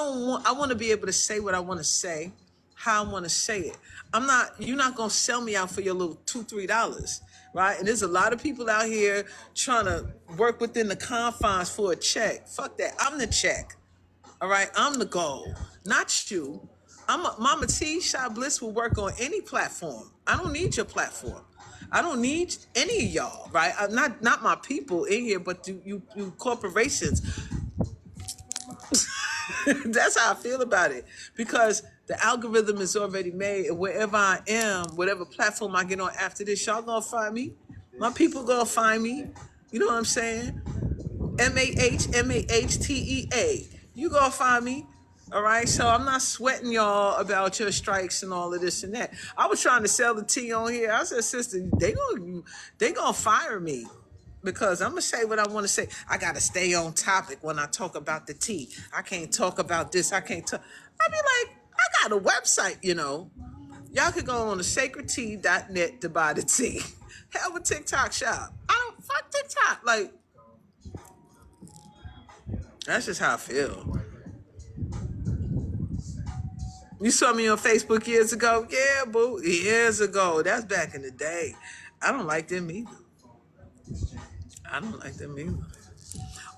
want to be able to say what I want to say, how I want to say it. You're not gonna sell me out for your little $2, $3, right? And there's a lot of people out here trying to work within the confines for a check. Fuck that. I'm the check. All right, I'm the goal, not you. Mama T, SHA Bliss will work on any platform. I don't need your platform. I don't need any of y'all, right? I'm not my people in here, but you corporations. That's how I feel about it, because the algorithm is already made, and wherever I am, whatever platform I get on after this, y'all gonna find me. My people gonna find me. You know what I'm saying? MahMahTea. You gonna find me. All right. So I'm not sweating y'all about your strikes and all of this and that. I was trying to sell the tea on here. I said, sister, they gonna fire me, because I'm gonna say what I want to say. I gotta stay on topic when I talk about the tea. I can't talk about this. I can't talk. I be like, I got a website, Y'all could go on to sacredtea.net to buy the tea. Hell with TikTok shop. I don't fuck TikTok. Like, that's just how I feel. You saw me on Facebook years ago? Yeah, boo. Years ago. That's back in the day. I don't like them either. I don't like them either.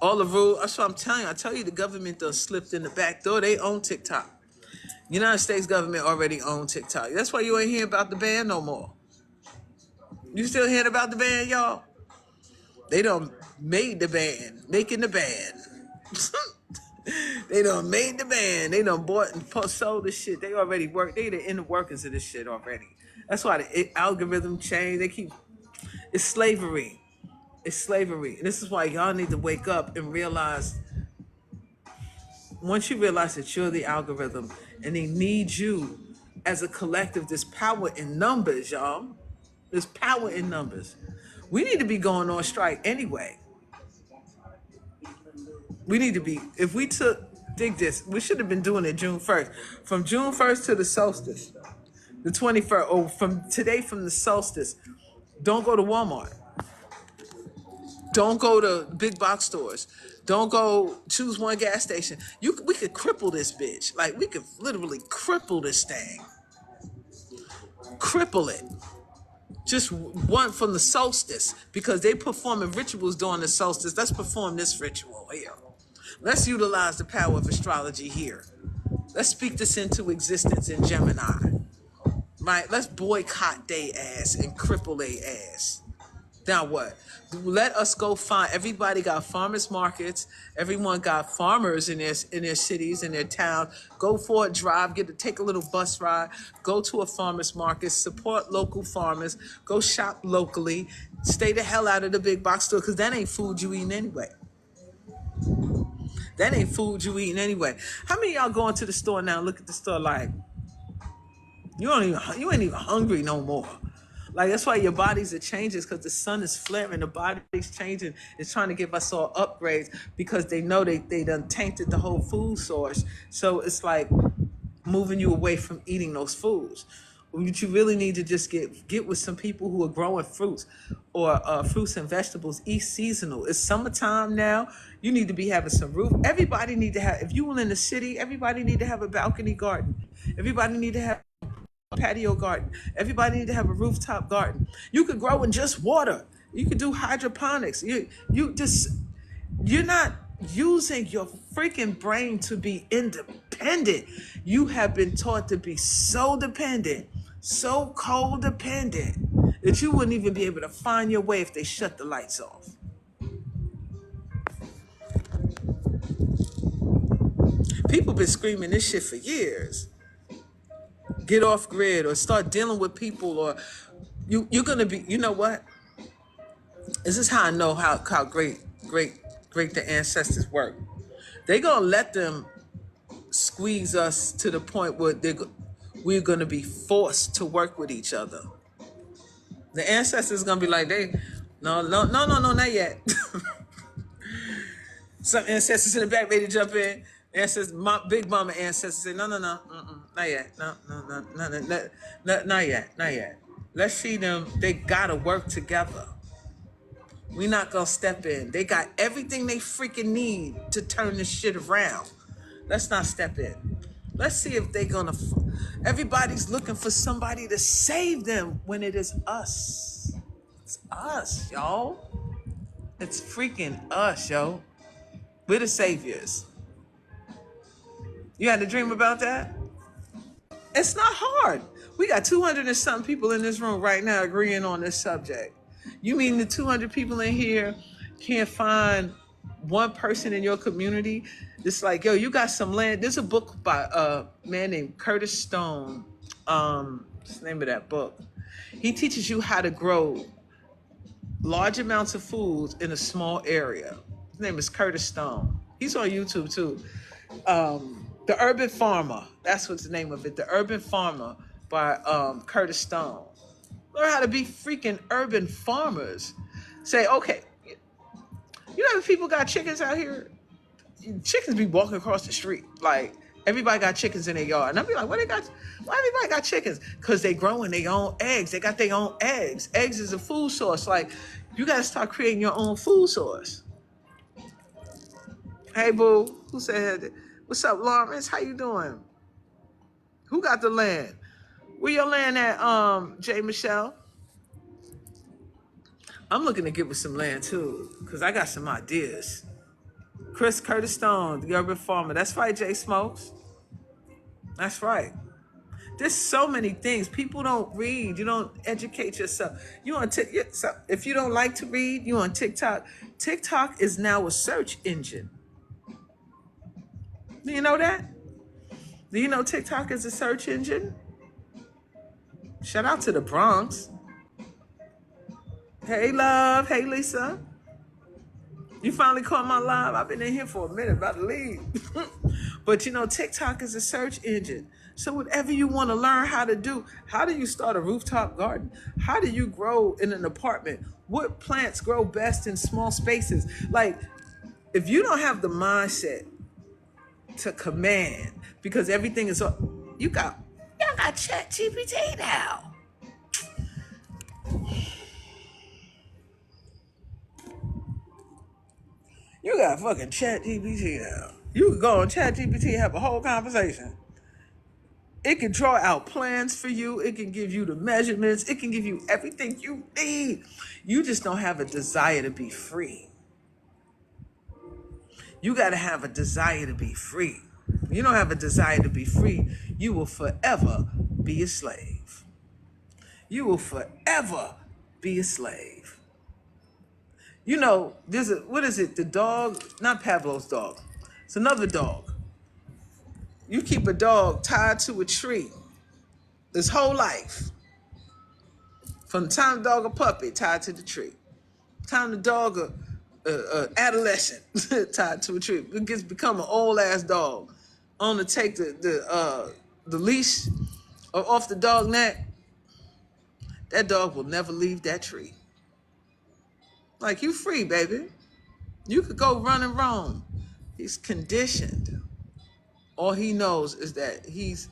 All the rules, that's what I'm telling you. I tell you, the government done slipped in the back door. They own TikTok. United States government already own TikTok. That's why you ain't hearing about the ban no more. You still hearing about the ban, y'all? They done made the ban. Making the ban. They done made the ban. They done bought and sold this shit. They already work. They the inner workers of this shit already. That's why the algorithm changed. It's slavery. It's slavery. And this is why y'all need to wake up and realize, once you realize that you're the algorithm and they need you as a collective, there's power in numbers, y'all. There's power in numbers. We need to be going on strike anyway. We need to be, if we dig this, we should have been doing it June 1st. From June 1st to the solstice, the 21st, or from today from the solstice, don't go to Walmart. Don't go to big box stores. Don't go choose one gas station. We could cripple this bitch. Like, we could literally cripple this thing. Cripple it. Just one from the solstice, because they performing rituals during the solstice. Let's perform this ritual here. Let's utilize the power of astrology here. Let's speak this into existence in Gemini. Right? Let's boycott they ass and cripple they ass. Now what? Let us go find. Everybody got farmers markets. Everyone got farmers in their cities, in their town. Go for a drive. Take a little bus ride. Go to a farmers market. Support local farmers. Go shop locally. Stay the hell out of the big box store, because that ain't food you eating anyway. That ain't food you eating anyway. How many of y'all go into the store now and look at the store like, you ain't even hungry no more? Like, that's why your bodies are changing, because the sun is flaring, the body's changing. It's trying to give us all upgrades, because they know they done tainted the whole food source. So it's like moving you away from eating those foods. What you really need to just get with some people who are growing fruits or fruits and vegetables. Eat seasonal. It's summertime now. You need to be having some roof. Everybody need to have, if you were in the city, everybody need to have a balcony garden. Everybody need to have patio garden. Everybody need to have a rooftop garden. You could grow in just water. You could do hydroponics. You're not using your freaking brain to be independent. You have been taught to be so dependent, so codependent, that you wouldn't even be able to find your way if they shut the lights off. People been screaming this shit for years. Get off grid, or start dealing with people, or you're gonna be, you know what? This is how I know how great the ancestors work. They gonna let them squeeze us to the point where we're gonna be forced to work with each other. The ancestors gonna be like, no, not yet. Some ancestors in the back ready to jump in. Ancestors, big mama ancestors say, no, not yet, no, not yet. Let's see them. They gotta work together. We not gonna step in. They got everything they freaking need to turn this shit around. Let's not step in. Let's see if they're gonna. Everybody's looking for somebody to save them when it is us. It's us, y'all. It's freaking us, yo. We're the saviors. You had a dream about that? It's not hard. We got 200 and something people in this room right now agreeing on this subject. You mean the 200 people in here can't find one person in your community? It's like, yo, you got some land. There's a book by a man named Curtis Stone. What's the name of that book? He teaches you how to grow large amounts of foods in a small area. His name is Curtis Stone. He's on YouTube too. The Urban Farmer. That's what's the name of it. The Urban Farmer by Curtis Stone. Learn how to be freaking urban farmers. Say, okay, you know if people got chickens out here? Chickens be walking across the street. Like, everybody got chickens in their yard. And I'll be like, why everybody got chickens? Because they growing their own eggs. They got their own eggs. Eggs is a food source. Like, you got to start creating your own food source. Hey, boo. Who said, what's up, Lawrence? How you doing? Who got the land? Where your land at, Jay Michelle? I'm looking to get with some land, too, because I got some ideas. Curtis Stone, the Urban Farmer. That's right, Jay Smokes. That's right. There's so many things. People don't read. You don't educate yourself. You on if you don't like to read, you on TikTok. TikTok is now a search engine. Do you know that? Do you know TikTok is a search engine? Shout out to the Bronx. Hey, love. Hey, Lisa. You finally caught my live. I've been in here for a minute, about to leave. But you know, TikTok is a search engine. So whatever you want to learn how to do, how do you start a rooftop garden? How do you grow in an apartment? What plants grow best in small spaces? Like, if you don't have the mindset to command, because everything is, y'all got Chat GPT now. You got fucking Chat GPT now. You can go on Chat GPT and have a whole conversation. It can draw out plans for you. It can give you the measurements. It can give you everything you need. You just don't have a desire to be free. You got to have a desire to be free. You don't have a desire to be free, you will forever be a slave. You will forever be a slave. You know, there's what is it? The dog, not Pavlov's dog. It's another dog. You keep a dog tied to a tree his whole life. From the time the dog a puppy, tied to the tree. Time the dog a adolescent, tied to a tree. It gets become an old ass dog. On to take the leash off the dog neck. That dog will never leave that tree. Like, you free, baby. You could go run and roam. He's conditioned. All he knows is that he's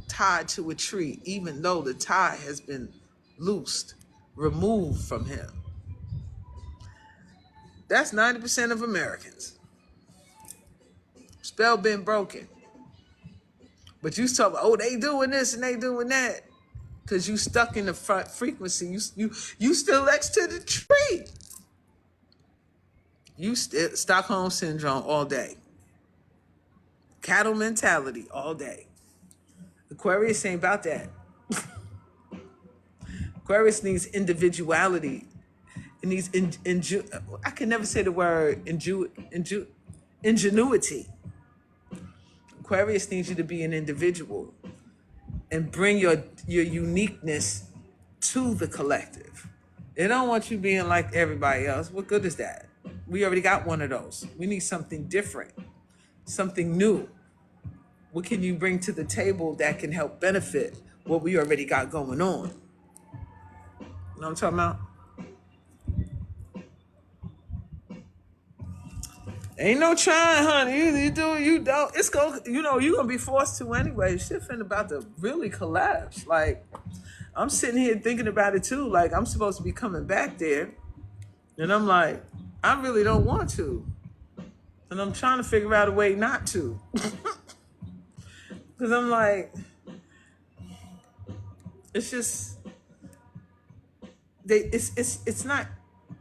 tied to a tree, even though the tie has been loosed, removed from him. That's 90% of Americans. Spell been broken. But you talk about, oh, they doing this and they doing that. Because you stuck in the front frequency. You still next to the tree. You still Stockholm syndrome all day. Cattle mentality all day. Aquarius ain't about that. Aquarius needs individuality. It needs I can never say the word ingenuity. Aquarius needs you to be an individual and bring your uniqueness to the collective. They don't want you being like everybody else. What good is that? We already got one of those. We need something different, something new. What can you bring to the table that can help benefit what we already got going on? You know what I'm talking about? Ain't no trying, honey. You do, you don't. It's going, you're gonna be forced to anyway. Shit finna about to really collapse. Like, I'm sitting here thinking about it too. Like, I'm supposed to be coming back there, and I'm like, I really don't want to, and I'm trying to figure out a way not to. Because I'm like, it's just it's not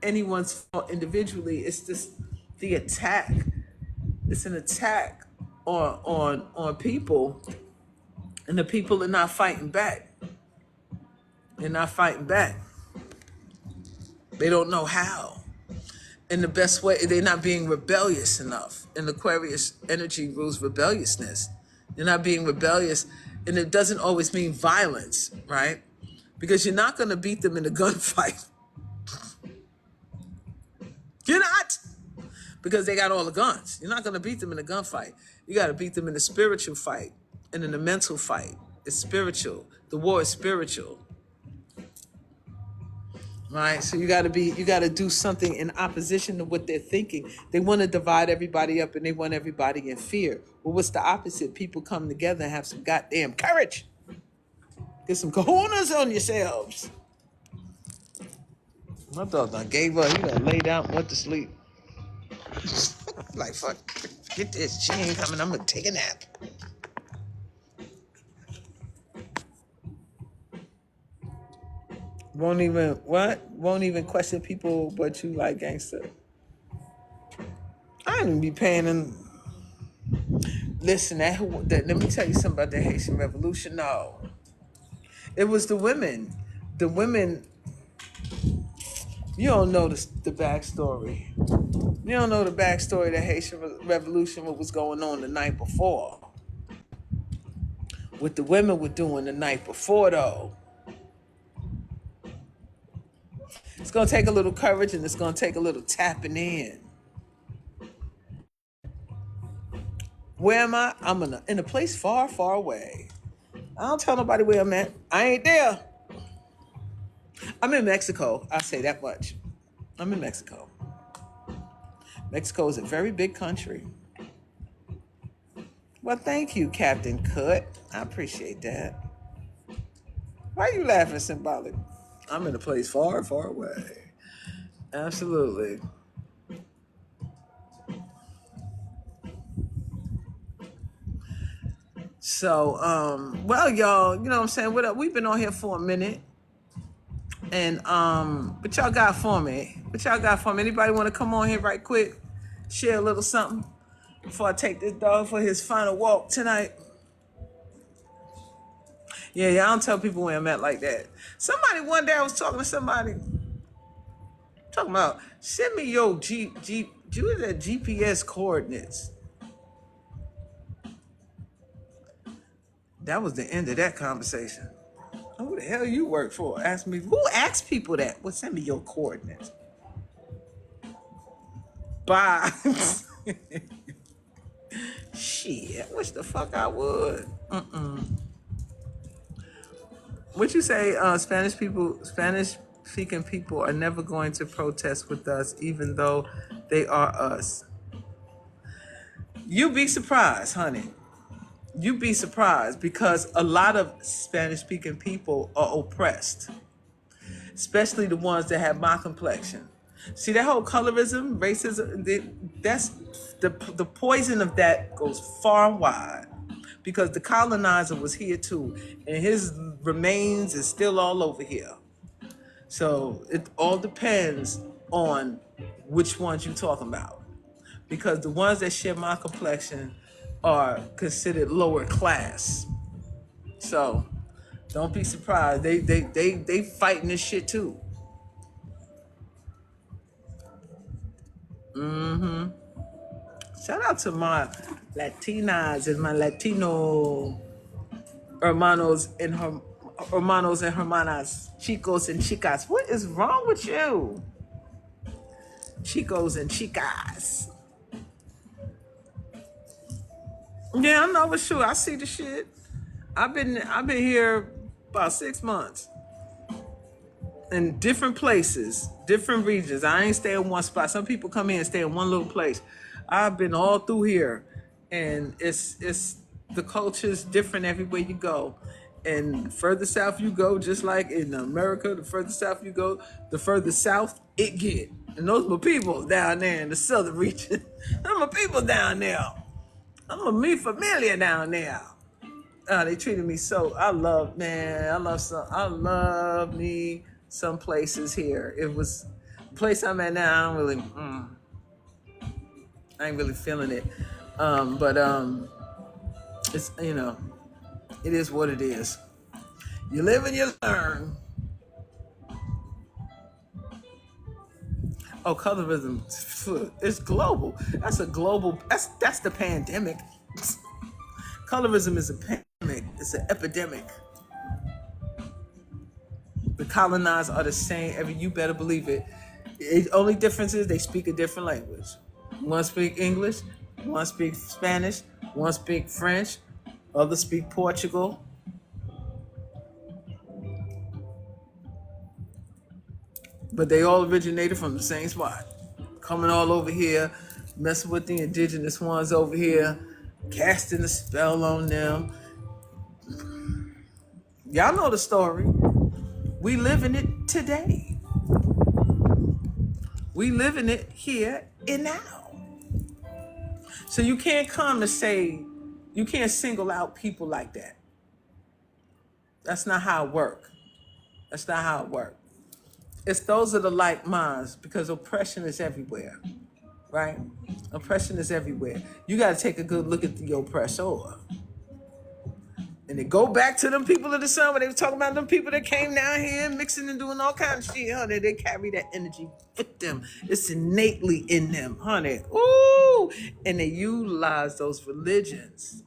anyone's fault individually. It's just the attack. It's an attack on people, and the people are not fighting back. They're not fighting back. They don't know how. In the best way, they're not being rebellious enough. And Aquarius energy rules rebelliousness. They're not being rebellious, and it doesn't always mean violence, right? Because you're not going to beat them in a gunfight. You're not, because they got all the guns. You're not going to beat them in a gunfight. You got to beat them in a spiritual fight and in a mental fight. It's spiritual. The war is spiritual. Right, so you got to do something in opposition to what they're thinking. They want to divide everybody up, and they want everybody in fear. Well, what's the opposite? People come together and have some goddamn courage. Get some cojones on yourselves. My dog done gave up. He done laid down and went to sleep. Like, fuck, get this. She ain't coming. I'm gonna take a nap. Won't even question people, but you like gangster. I ain't even be paying them. Listen, let me tell you something about the Haitian Revolution. No, it was the women. The women. You don't know the backstory. You don't know the backstory of the Haitian Revolution. What was going on the night before? What the women were doing the night before, though. It's gonna take a little courage, and it's gonna take a little tapping in. Where am I? I'm in a place far, far away. I don't tell nobody where I'm at. I ain't there. I'm in Mexico. I'll say that much. I'm in Mexico. Mexico is a very big country. Well, thank you, Captain Cut. I appreciate that. Why are you laughing, Symbolic? I'm in a place far, far away. Absolutely. So, well, y'all, you know what I'm saying? What up? We've been on here for a minute. And what y'all got for me? Anybody want to come on here right quick? Share a little something before I take this dog for his final walk tonight. Yeah, I don't tell people where I'm at like that. Somebody one day I was talking to somebody talking about send me your GPS coordinates. That was the end of that conversation. Who the hell you work for? Ask me. Who asks people that? Well, send me your coordinates. Bye. Shit, wish the fuck I would. What you say? Spanish speaking people are never going to protest with us, even though they are us. You be surprised, honey. You be surprised, because a lot of Spanish speaking people are oppressed, especially the ones that have my complexion. See, that whole colorism, racism, that's the poison of that goes far and wide, because the colonizer was here too, and his remains is still all over here. So it all depends on which ones you're talking about, because the ones that share my complexion are considered lower class. So don't be surprised. They fighting this shit too. Shout out to my Latinas and my Latino hermanos and hermanas, chicos and chicas. What is wrong with you? Chicos and chicas. Yeah, I know, it's true. I see the shit. I've been here about 6 months in different places, different regions. I ain't stay in one spot. Some people come in and stay in one little place. I've been all through here, and it's the culture's different everywhere you go. And further south you go, just like in America, the further south you go, the further south it get. And those are my people down there in the southern region. Those are my people down there. I'm a me familiar down there. They treated me so. I love me some places here. It was the place I'm at now. I ain't really feeling it. But it's it is what it is. You live and you learn. Oh, colorism, it's global. That's a global. That's the pandemic. Colorism is a pandemic. It's an epidemic. The colonized are the same. You better believe it. The only difference is they speak a different language. One speak English, one speak Spanish, one speak French, others speak Portugal. But they all originated from the same spot. Coming all over here, messing with the indigenous ones over here, casting a spell on them. Y'all know the story. We live in it today. We live in it here and now. So you can't come and say, you can't single out people like that. That's not how it works. That's not how it works. It's those are the like minds because oppression is everywhere, right? Oppression is everywhere. You got to take a good look at the oppressor. And they go back to them people of the sun when they were talking about them people that came down here mixing and doing all kinds of shit, honey. They carry that energy with them. It's innately in them, honey. Ooh! And they utilize those religions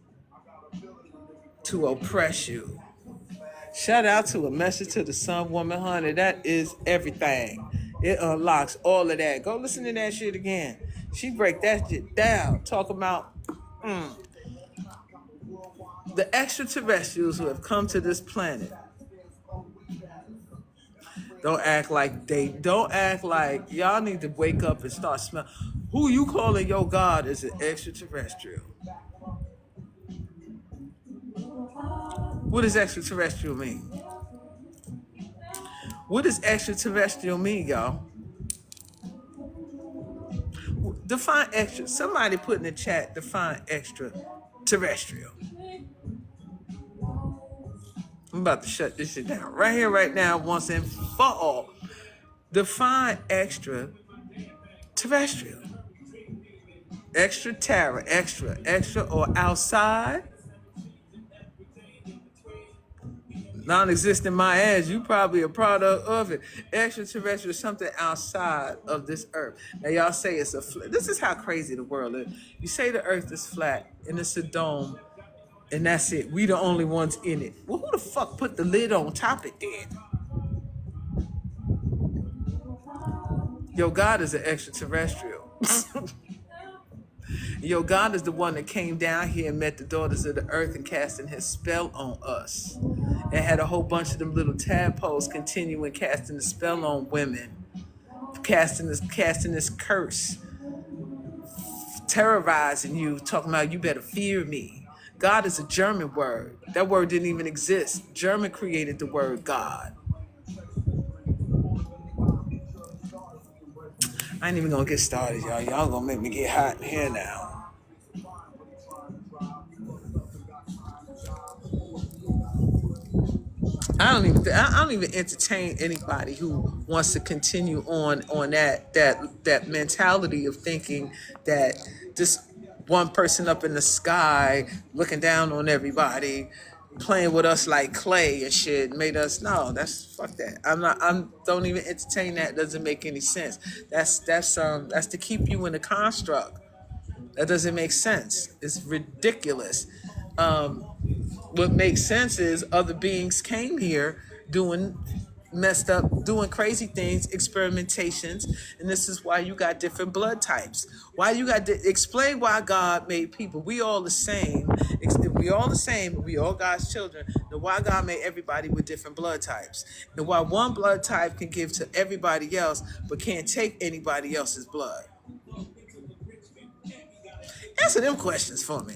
to oppress you. Shout out to A Message to the Sun Woman, honey. That is everything. It unlocks all of that. Go listen to that shit again. She break that shit down. Talk about the extraterrestrials who have come to this planet. Don't act like y'all need to wake up and start smelling. Who you calling your God is an extraterrestrial. What does extraterrestrial mean? What does extraterrestrial mean, y'all? Define extra. Somebody put in the chat, define extraterrestrial. I'm about to shut this shit down. Right here, right now, once and for all. Define extraterrestrial. Extra terra, extra or outside. Non-existent my ass, you probably a product of it. Extraterrestrial is something outside of this earth. Now y'all say it's a flat. This is how crazy the world is. You say the earth is flat and it's a dome and that's it. We the only ones in it. Well, who the fuck put the lid on top of it then? Yo, God is an extraterrestrial. Yo, God is the one that came down here and met the daughters of the earth and casting his spell on us. And had a whole bunch of them little tadpoles continuing casting the spell on women. Casting this curse. Terrorizing you, talking about you better fear me. God is a German word. That word didn't even exist. German created the word God. I ain't even gonna get started, y'all. Y'all gonna make me get hot in here now. I don't even entertain anybody who wants to continue on that mentality of thinking that just one person up in the sky looking down on everybody, playing with us like clay and shit made us that's fuck that. Don't even entertain that. It doesn't make any sense. That's to keep you in a construct. That doesn't make sense. It's ridiculous. What makes sense is other beings came here doing crazy things, experimentations, and this is why you got different blood types. Why you got to explain why God made people. We all the same. If we all the same, we all God's children. Then why God made everybody with different blood types? And why one blood type can give to everybody else, but can't take anybody else's blood? Answer them questions for me.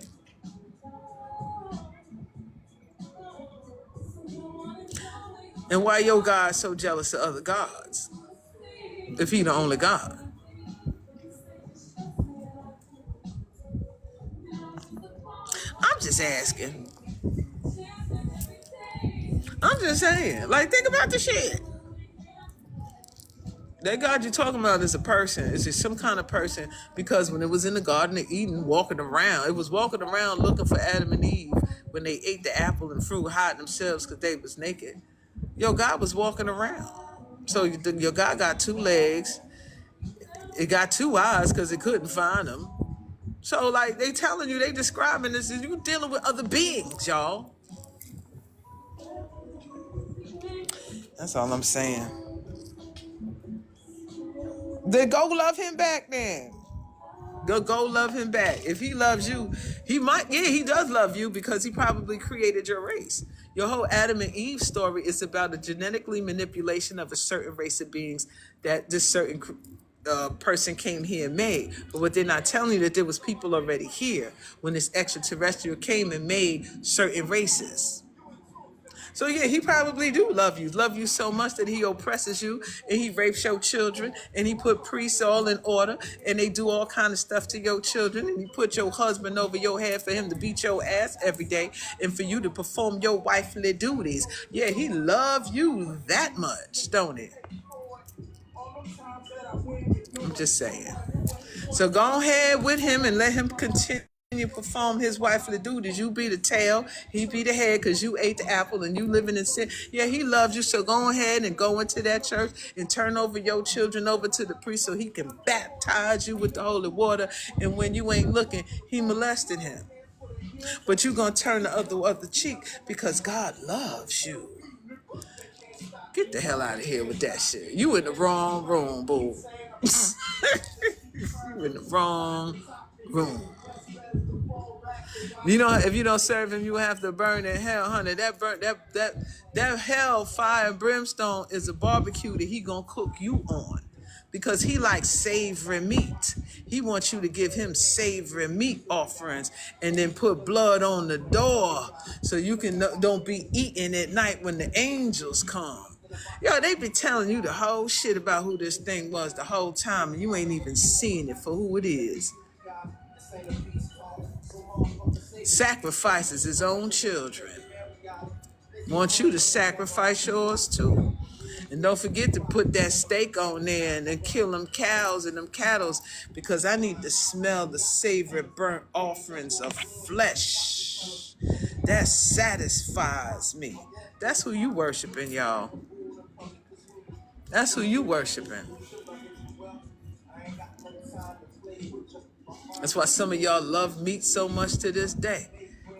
And why your God so jealous of other gods? If he the only God. I'm just asking. I'm just saying. Like, think about the shit. That God you're talking about is a person. It's just some kind of person because when it was in the Garden of Eden, walking around, it was walking around looking for Adam and Eve when they ate the apple and fruit, hiding themselves because they was naked. Your God was walking around. So your God got 2 legs. It got 2 eyes because it couldn't find them. So, like, they telling you, they describing this as you dealing with other beings, y'all. That's all I'm saying. Then go love him back then. Go love him back. If he loves you, he might, yeah, he does love you because he probably created your race. Your whole Adam and Eve story is about the genetically manipulation of a certain race of beings that this certain person came here and made. But what they're not telling you that there was people already here when this extraterrestrial came and made certain races. So yeah, he probably do love you so much that he oppresses you and he rapes your children and he put priests all in order and they do all kind of stuff to your children and he put your husband over your head for him to beat your ass every day and for you to perform your wifely duties. Yeah, he loves you that much, don't he? I'm just saying. So go ahead with him and let him continue perform his wifely duties. You be the tail, he be the head because you ate the apple and you living in sin. Yeah, he loves you. So go ahead and go into that church and turn over your children over to the priest so he can baptize you with the holy water. And when you ain't looking, he molested him. But you gonna turn the other cheek because God loves you. Get the hell out of here with that shit. You in the wrong room, boo. You in the wrong room. You know, if you don't serve him, you have to burn in hell, honey. That hell fire and brimstone is a barbecue that he gonna cook you on, because he likes savory meat. He wants you to give him savory meat offerings, and then put blood on the door so you can don't be eating at night when the angels come. Yo, they be telling you the whole shit about who this thing was the whole time, and you ain't even seen it for who it is. Sacrifices his own children. Want you to sacrifice yours too. And don't forget to put that steak on there and then kill them cows and them cattle, because I need to smell the savory burnt offerings of flesh. That satisfies me. That's who you worshiping, y'all. That's who you worshiping. That's why some of y'all love meat so much to this day.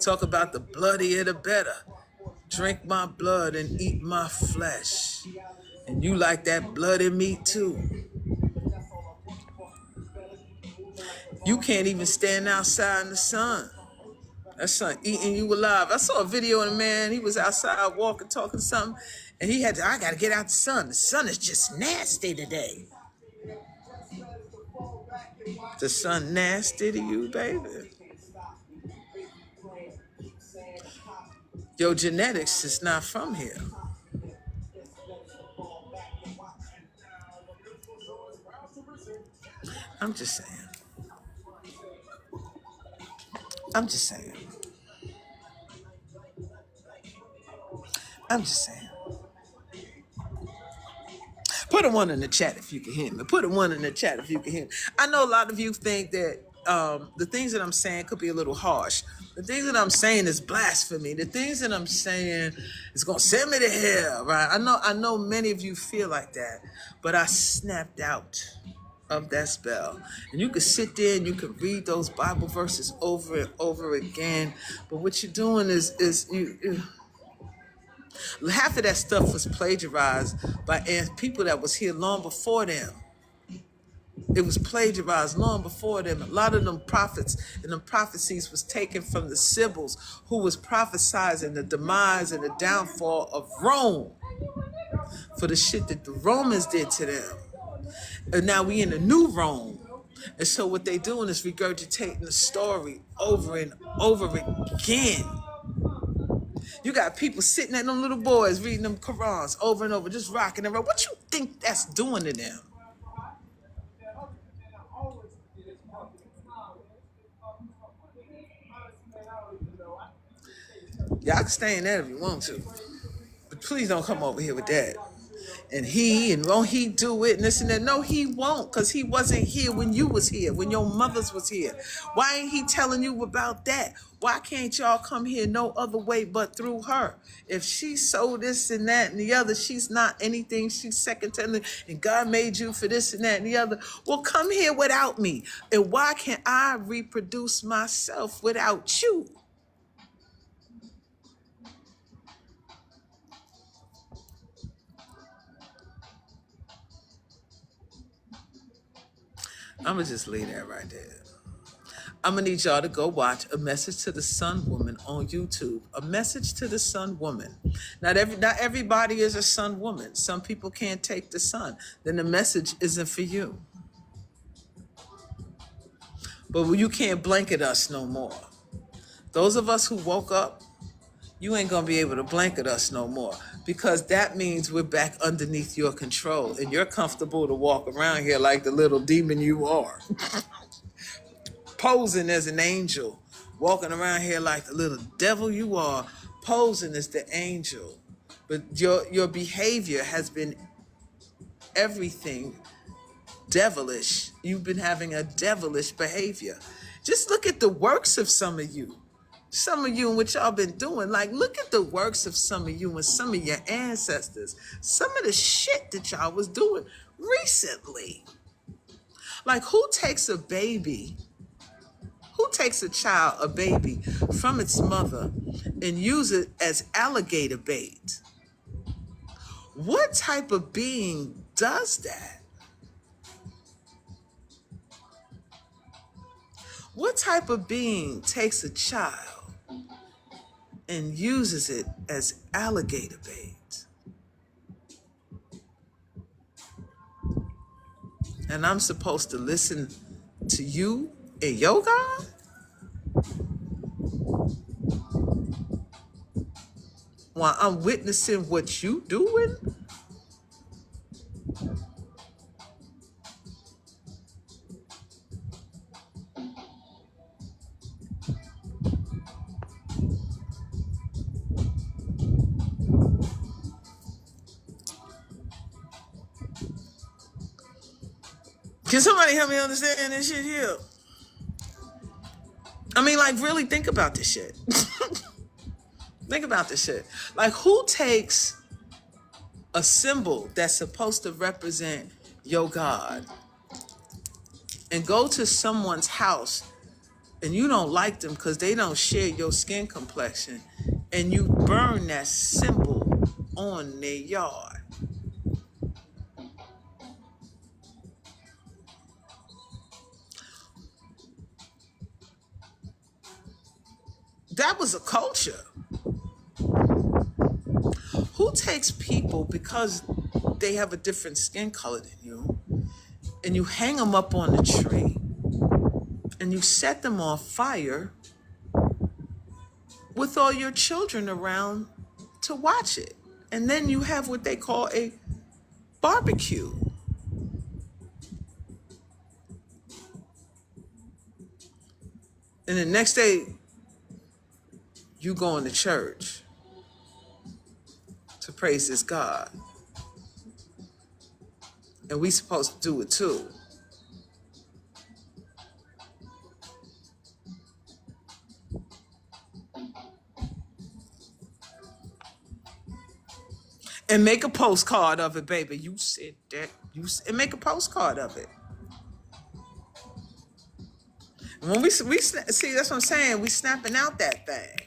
Talk about the bloodier the better. Drink my blood and eat my flesh. And you like that bloody meat too. You can't even stand outside in the sun. That sun eating you alive. I saw a video of a man, he was outside walking, talking something, and he had to, I gotta get out the sun. The sun is just nasty today. The sun nasty to you, baby? Your genetics is not from here. I'm just saying. I'm just saying. I'm just saying. Put a 1 in the chat if you can hear me. Put a 1 in the chat if you can hear me. I know a lot of you think that the things that I'm saying could be a little harsh. The things that I'm saying is blasphemy. The things that I'm saying is gonna send me to hell, right? I know many of you feel like that, but I snapped out of that spell. And you can sit there and you can read those Bible verses over and over again, but what you're doing is you half of that stuff was plagiarized by people that was here long before them. It was plagiarized long before them. A lot of them prophets and them prophecies was taken from the Sibyls, who was prophesizing the demise and the downfall of Rome for the shit that the Romans did to them. And now we in a new Rome. And so what they doing is regurgitating the story over and over again. You got people sitting at them little boys reading them Qurans over and over, just rocking them. What you think that's doing to them? Y'all can stay in there if you want to. But Please don't come over here with that. And won't he do it and this and that? No, he won't, because he wasn't here when you was here, when your mothers was here. Why ain't he telling you about that? Why can't y'all come here no other way but through her? If she sold this and that and the other, she's not anything. She's second to nothing, and God made you for this and that and the other. Well, come here without me. And why can't I reproduce myself without you? I'm going to just leave that right there. I'm going to need y'all to go watch A Message to the Sun Woman on YouTube. A Message to the Sun Woman. Not everybody is a sun woman. Some people can't take the sun. Then the message isn't for you. But you can't blanket us no more. Those of us who woke up, you ain't going to be able to blanket us no more, because that means we're back underneath your control, and you're comfortable to walk around here like the little demon you are. Posing as an angel, walking around here like the little devil you are, posing as the angel. But your behavior has been everything devilish. You've been having a devilish behavior. Just look at the works of some of you. Some of you and what y'all been doing. Like, look at the works of some of you and some of your ancestors. Some of the shit that y'all was doing recently. Like, who takes a baby? Who takes a child, a baby, from its mother and use it as alligator bait? What type of being does that? What type of being takes a child and uses it as alligator bait? And I'm supposed to listen to you and your God? While I'm witnessing what you doing? Can somebody help me understand this shit here? I mean, like, really think about this shit. Think about this shit. Like, who takes a symbol that's supposed to represent your God and go to someone's house and you don't like them because they don't share your skin complexion, and you burn that symbol on their yard? That was a culture. Who takes people because they have a different skin color than you, and you hang them up on the tree, and you set them on fire with all your children around to watch it? And then you have what they call a barbecue. And the next day, you going to church to praise this God. And we supposed to do it too. And make a postcard of it, baby. You said that. And make a postcard of it. And when we see, that's what I'm saying. We snapping out that thing.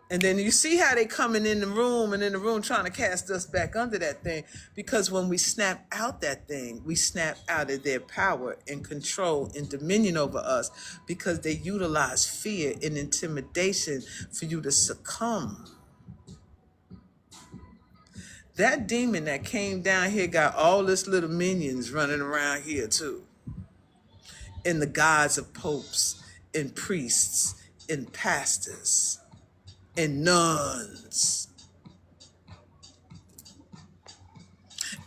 And then you see how they coming in the room and in the room trying to cast us back under that thing. Because when we snap out that thing, we snap out of their power and control and dominion over us, because they utilize fear and intimidation for you to succumb. That demon that came down here got all this little minions running around here too. In the guise of popes and priests and pastors and nuns.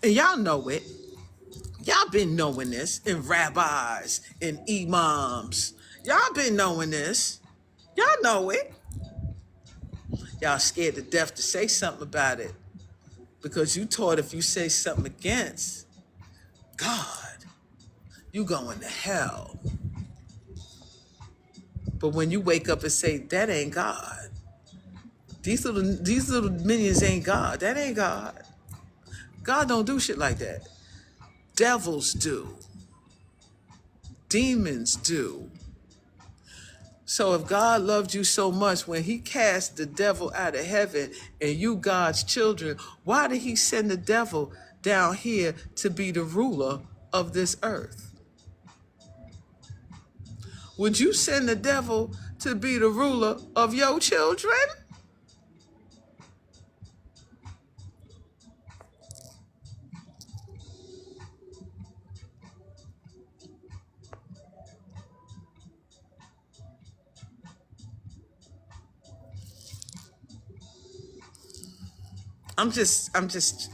And y'all know it. Y'all been knowing this. And rabbis and imams. Y'all been knowing this. Y'all know it. Y'all scared to death to say something about it because you taught if you say something against God, you going to hell. But when you wake up and say, that ain't God. These little minions ain't God. That ain't God. God don't do shit like that. Devils do. Demons do. So if God loved you so much, when he cast the devil out of heaven and you God's children, why did he send the devil down here to be the ruler of this earth? Would you send the devil to be the ruler of your children? I'm just I'm just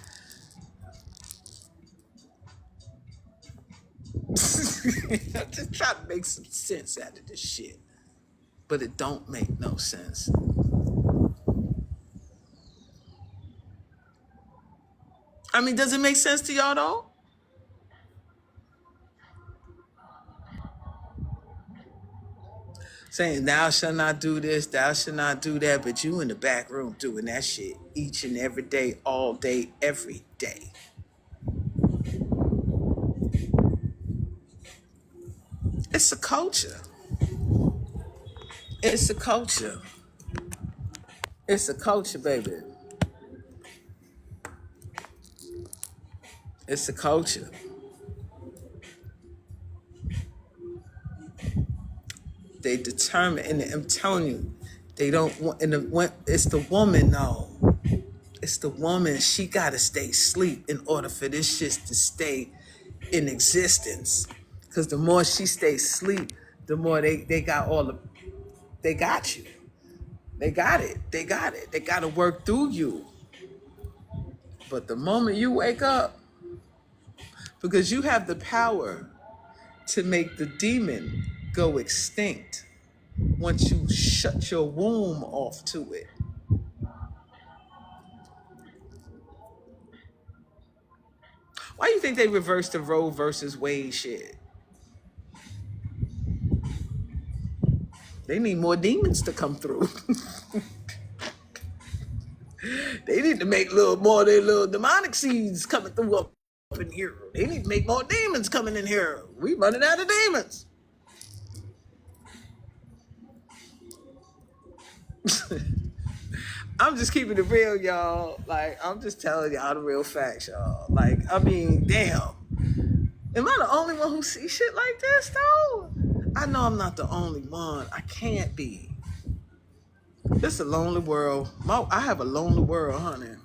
trying to make some sense out of this shit. But it don't make no sense. I mean, does it make sense to y'all though? Saying thou shalt not do this, thou shalt not do that, but you in the back room doing that shit each and every day, all day, every day. It's a culture. It's a culture. It's a culture, baby. It's a culture. They determine, and I'm telling you, they don't want, and it's the woman, though. It's the woman. She got to stay asleep in order for this shit to stay in existence. Because the more she stays asleep, the more they got all the, they got you. They got it. They got it. They got to work through you. But the moment you wake up, because you have the power to make the demon go extinct once you shut your womb off to it. Why do you think they reversed the Roe versus Wade shit? They need more demons to come through. They need to make little more of their little demonic seeds coming through up in here. They need to make more demons coming in here. We running out of demons. I'm just keeping it real, y'all. Like, I'm just telling y'all the real facts, y'all. Like, I mean, damn. Am I the only one who sees shit like this, though? I know I'm not the only one. I can't be. It's a lonely world. I have a lonely world, honey.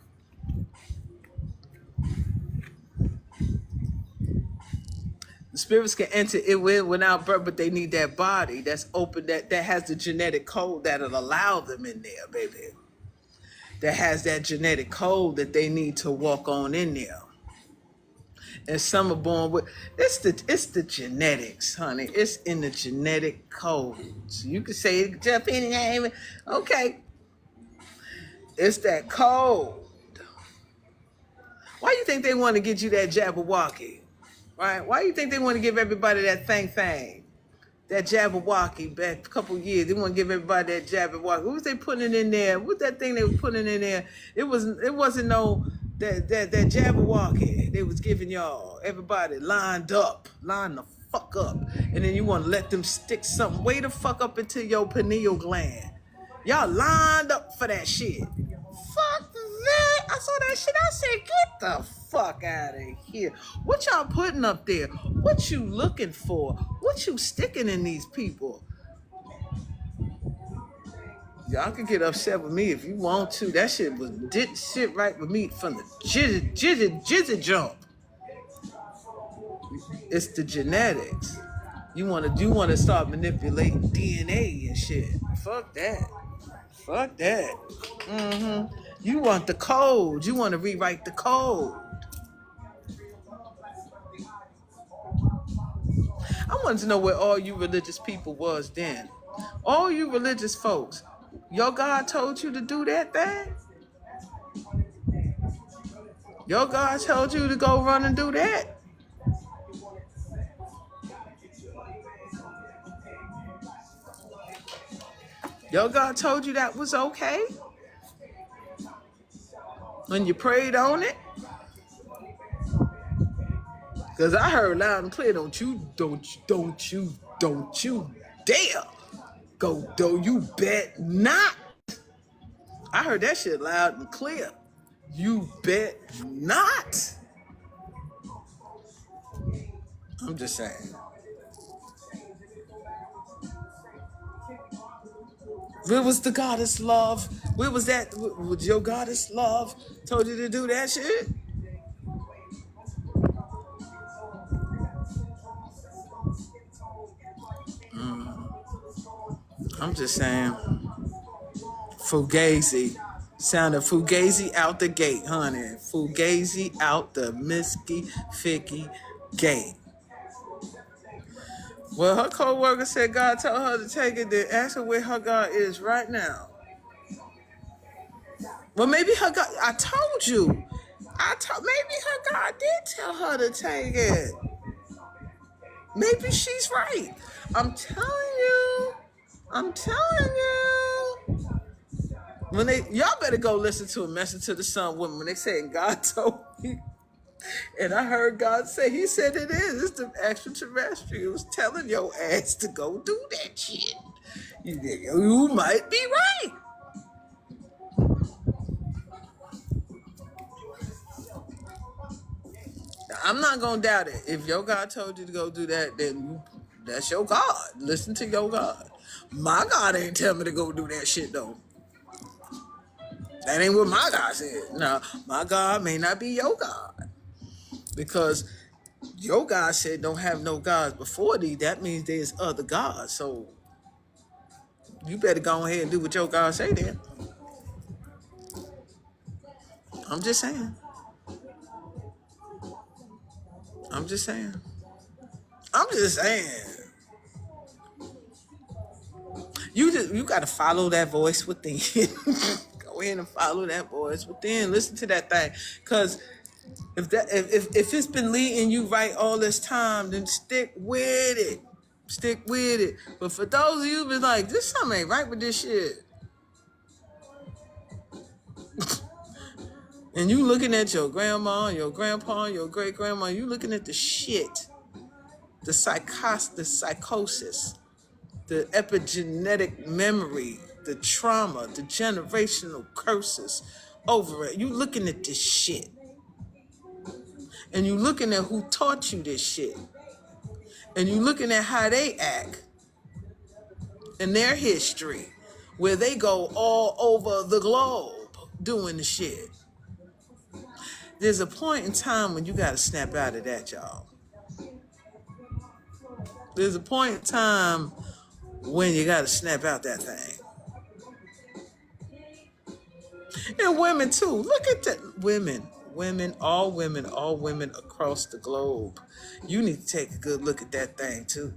The spirits can enter it without birth, but they need that body that's open, that has the genetic code that'll allow them in there, baby. That has that genetic code that they need to walk on in there. And some are born with it's the genetics, honey. It's in the genetic codes. You could say Japanese name, okay. It's that code. Why you think they want to get you that Jabberwocky? Right? Why you think they want to give everybody that thing? That Jabberwocky back a couple years. They want to give everybody that Jabberwocky. What was they putting in there? What that thing they were putting in there? It wasn't no that Jabberwocky they was giving y'all. Everybody line the fuck up. And then you want to let them stick something way the fuck up into your pineal gland. Y'all lined up for that shit. Fuck that. I saw that shit. I said, get the fuck out of here. What y'all putting up there? What you looking for? What you sticking in these people? Y'all can get upset with me if you want to. That shit didn't sit right with me from the jizzy jump. It's the genetics. You wanna start manipulating DNA and shit. Fuck that. Fuck that. You want the code. You want to rewrite the code. I wanted to know where all you religious people was then. All you religious folks, Your God told you to do that thing? Your God told you to go run and do that? Your God told you that was okay? When you prayed on it? Because I heard loud and clear, don't you dare go, though you bet not. I heard that shit loud and clear. You bet not. I'm just saying. Where was the goddess love? Where was that? Was your goddess love told you to do that shit? I'm just saying. Fugazi. Sounded Fugazi out the gate, honey. Fugazi out the Misky Ficky gate. Well, her co-worker said God told her to take it, then ask her where her God is right now. Well, maybe her God, I told you. Maybe her God did tell her to take it. Maybe she's right. I'm telling you. When y'all better go listen to a Message to the Sun woman when they saying God told me. And I heard God say, he said it is. It's the extraterrestrials telling your ass to go do that shit. You might be right. I'm not going to doubt it. If your God told you to go do that, then that's your God. Listen to your God. My God ain't tell me to go do that shit, though. That ain't what my God said. No, my God may not be your God. Because your God said don't have no gods before thee. That means there's other gods. So you better go ahead and do what your God say then. I'm just saying. I'm just saying. You got to follow that voice within. Go ahead and follow that voice within. Listen to that thing. Because if it's been leading you right all this time, then stick with it. Stick with it. But for those of you who been like, this something ain't right with this shit. And you looking at your grandma, your grandpa, your great grandma, you looking at the shit, the psychosis, the epigenetic memory, the trauma, the generational curses over it. You looking at this shit. And you looking at who taught you this shit. And you looking at how they act in their history, where they go all over the globe doing the shit. There's a point in time when you got to snap out of that, y'all. There's a point in time when you got to snap out that thing. And women too. Look at that. All women across the globe. You need to take a good look at that thing too.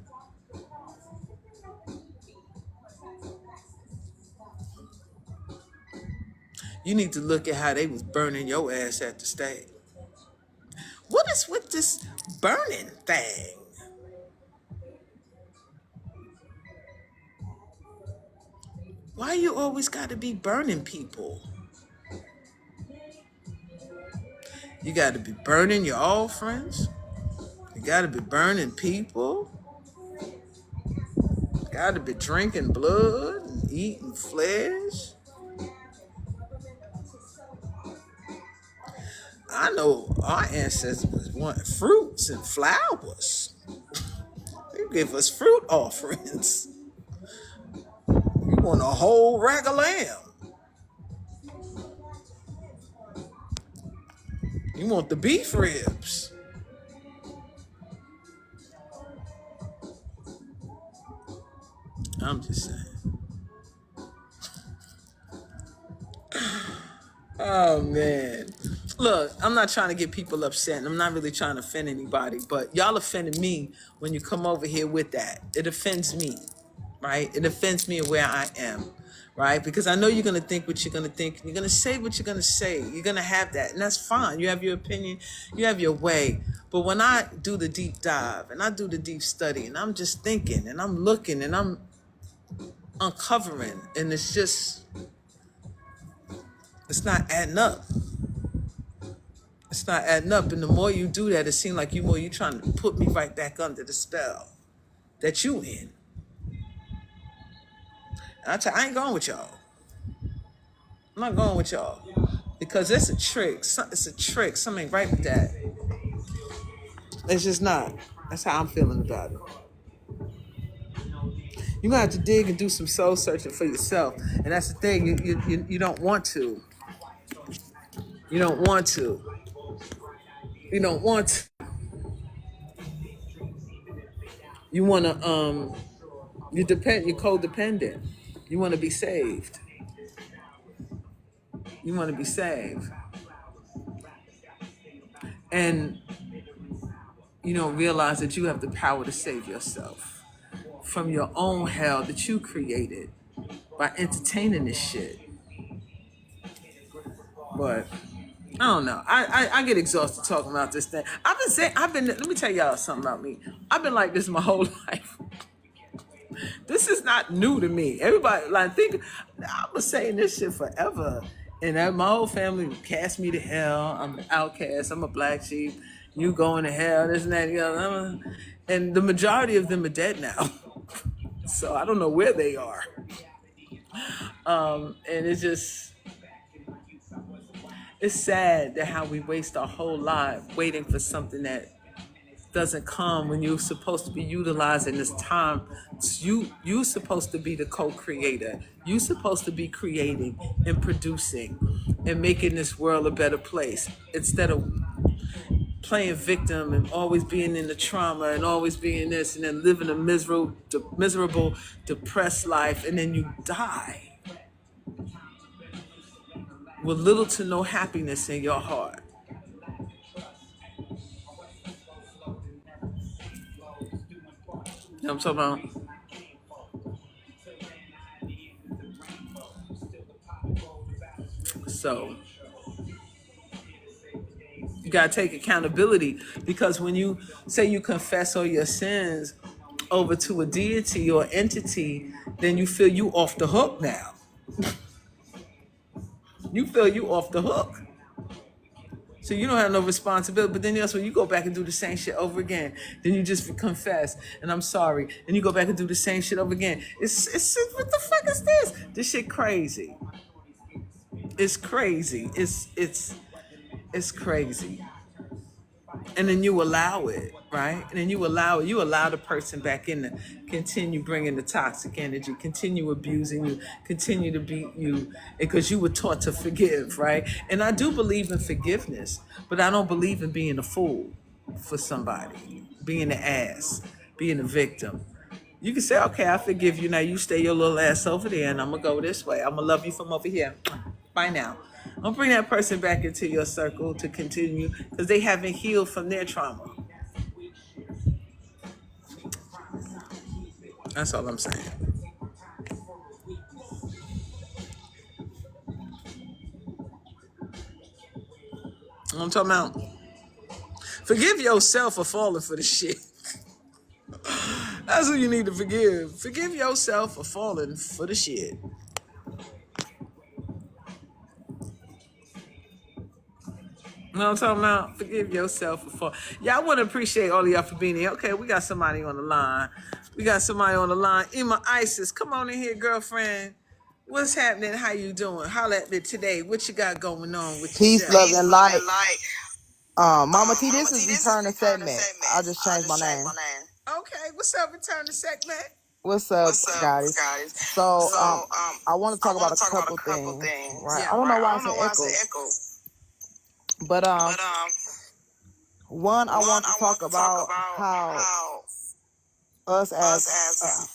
You need to look at how they was burning your ass at the stake. What is with this burning thing? Why you always got to be burning people? You got to be burning your old friends. You got to be burning people. You got to be drinking blood and eating flesh. I know our ancestors wanted fruits and flowers. They give us fruit offerings. You want a whole rack of lamb. You want the beef ribs. I'm just saying. Oh, man. Look, I'm not trying to get people upset, and I'm not really trying to offend anybody, but y'all offended me when you come over here with that. It offends me, right? It offends me where I am, right? Because I know you're going to think what you're going to think. You're going to say what you're going to say. You're going to have that. And that's fine. You have your opinion. You have your way. But when I do the deep dive and I do the deep study and I'm just thinking and I'm looking and I'm uncovering and it's not adding up. It's not adding up. And the more you do that, it seems like you're trying to put me right back under the spell that you in. And I ain't going with y'all. I'm not going with y'all. Because it's a trick. It's a trick. Something ain't right with that. It's just not. That's how I'm feeling about it. You're going to have to dig and do some soul searching for yourself. And that's the thing. You don't want to. You don't want to. You don't want to. You want to, you're codependent. You want to be saved. You want to be saved. And you don't realize that you have the power to save yourself from your own hell that you created by entertaining this shit. But I don't know. I get exhausted talking about this thing. Let me tell y'all something about me. I've been like this my whole life. This is not new to me. Everybody, I was saying this shit forever. And my whole family cast me to hell. I'm an outcast. I'm a black sheep. You going to hell, this and that, the other. And the majority of them are dead now. So I don't know where they are. And it's sad that how we waste our whole life waiting for something that doesn't come when you're supposed to be utilizing this time. You're supposed to be the co-creator. You're supposed to be creating and producing and making this world a better place instead of playing victim and always being in the trauma and always being this and then living a miserable, depressed life, and then you die with little to no happiness in your heart. You know what I'm talking about? So you gotta take accountability, because when you say you confess all your sins over to a deity or entity, then you feel you off the hook now. You feel you off the hook. So you don't have no responsibility. But then that's when you go back and do the same shit over again. Then you just confess and I'm sorry. And you go back and do the same shit over again. It's what the fuck is this? This shit crazy. It's crazy. It's crazy. And then you allow it, right? And then you allow the person back in to continue bringing the toxic energy, continue abusing you, continue to beat you, because you were taught to forgive, right? And I do believe in forgiveness, but I don't believe in being a fool for somebody, being an ass, being a victim. You can say, okay, I forgive you. Now you stay your little ass over there and I'm going to go this way. I'm going to love you from over here. Bye now. Don't bring that person back into your circle to continue, because they haven't healed from their trauma. That's all I'm saying. I'm talking about, forgive yourself for falling for the shit. That's who you need to forgive. Forgive yourself for falling for the shit. You know what I'm talking about? Forgive yourself for fall. Yeah, I want to appreciate all of y'all for being here. Okay, we got somebody on the line. Emma Isis, come on in here, girlfriend. What's happening? How you doing? Holla at me today. What you got going on with Peace, yourself? love, and light. Mama T, this is Return to Segment. I just changed my name. Okay, what's up, Return to Segment? What's up, guys? So, I want to talk about a couple things, right? Yeah. I don't know why it's an echo, but one, I want to talk about how us as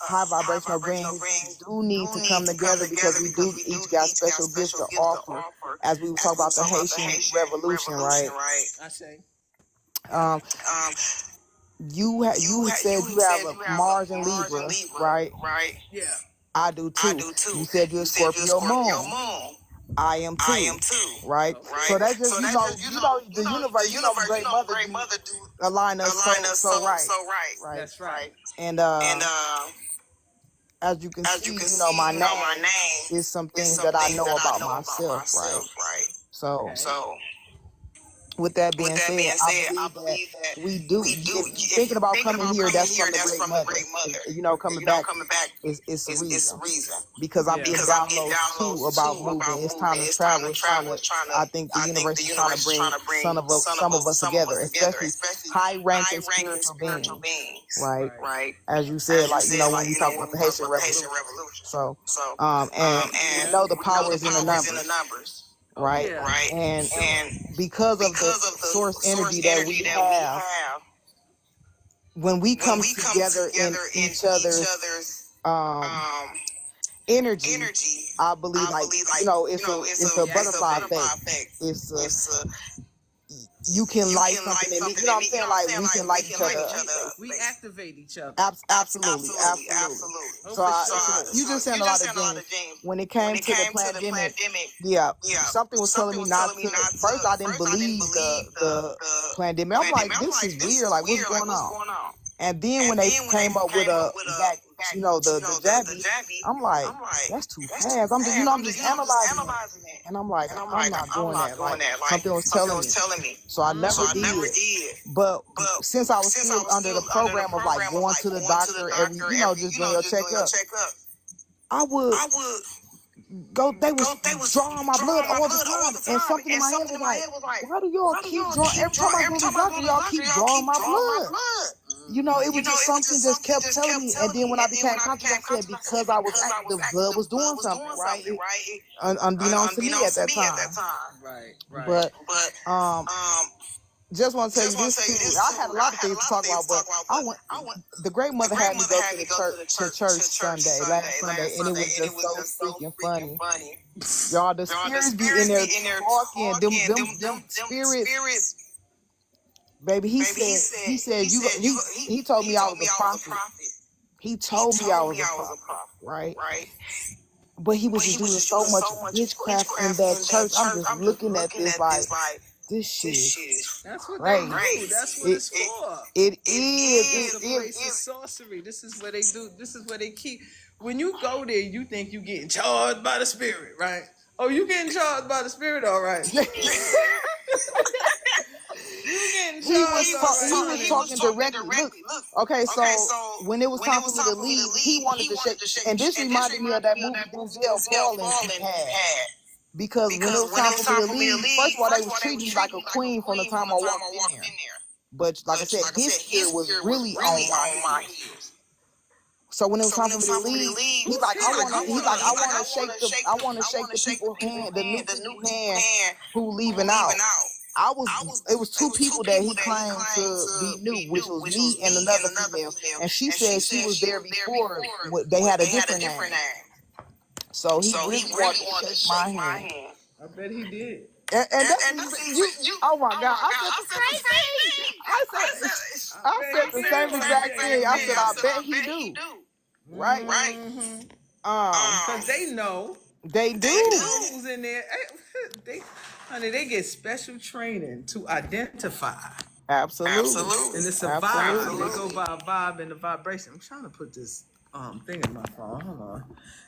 high vibrational beings do need to come together, because we do each got special gifts to offer, as we talk about the Haitian Revolution, right? I say. Um, you said you have a Mars and Libra, right? Yeah. I do too. You said you're a Scorpio moon. I am too, right? Okay. So that's just the universe. The Great Mother do align us so right, right. That's right. And as you can see, my name is some things that I know about myself, right? So Okay. with that being said, I believe that we do. If you thinking about coming here, that's from the Great Mother. Coming back is a reason because I'm Yeah. getting downloads too about moving. It's time to travel. It's trying to. I think the universe is trying to bring some of us together, especially high ranking spiritual beings, right? Right. As you said, like when we talk about the Haitian Revolution. So, and we Yeah. know the power is in the numbers, Oh right? yeah. And because of the source energy that we have, when we come together in each other's um energy, I believe it's a butterfly effect. It's a you can like something in me. You know what I'm saying? Like we can like each other up, We basically. activate each other. Absolutely. Oh, So, for sure. you just saying a lot of James. When it came to the pandemic, yeah, something was telling me not to. First, I didn't believe the pandemic. I'm like, this is weird. Like, what's going on? And then when they came up with a the jabby, I'm like, that's too fast. I'm just analyzing it, and I'm like, I'm not doing that. Like something was telling me, so I never did. But since I was still under the program of like going to the doctor every, just doing your checkup, I would go. They was drawing my blood all the time, and something in my head was like, why do y'all keep drawing? Every time I go to the doctor, y'all keep drawing my blood. It was just something just kept telling me. And then when I became conscious, I said, because I was active, the blood was doing something, right? Unbeknownst to me at that time. Right. Right. But just want to tell you this too. I had a lot of things to talk about, but the Great Mother had me go to the church Sunday, last Sunday, and it was just so freaking funny. Y'all, the spirits be in there talking. Them spirits. Baby, he said he told me I was a prophet. He told me I was a prophet, right? But he was just doing so much witchcraft in that church. I'm just looking at this like, this shit is That's what they crazy. do. That's what it's for. It It's a is. place of sorcery. This is where they do. This is where they keep. When you go there, you think you getting charged by the spirit, right? Oh, you getting charged by the spirit, all right? You getting charged, all right? He was talking directly. Look, okay, so when it was time for me to leave, he wanted to shake, and this reminded me of that movie Denzel Fallen had. Because when it was time for me to leave, first of all, they was treating me like a queen from the time I walked in there. But like I said, his spirit was really on my heels. So when it was time for me to leave, he's like, I want to shake the people's hand, the new people's hand who leaving out. It was two people that he claimed to be new, which was me and another female, and she said she was there before. They had a different name. So he really wanted to shake my hand. I bet he did. And that's you. Oh my God! I said the same thing. I said the same exact thing. I said I bet he do. Right. Because they know. They do. Who's in there? They get special training to identify. Absolutely. And it's a vibe. They go by a vibe and a vibration. I'm trying to put this thing in my phone. Hold on.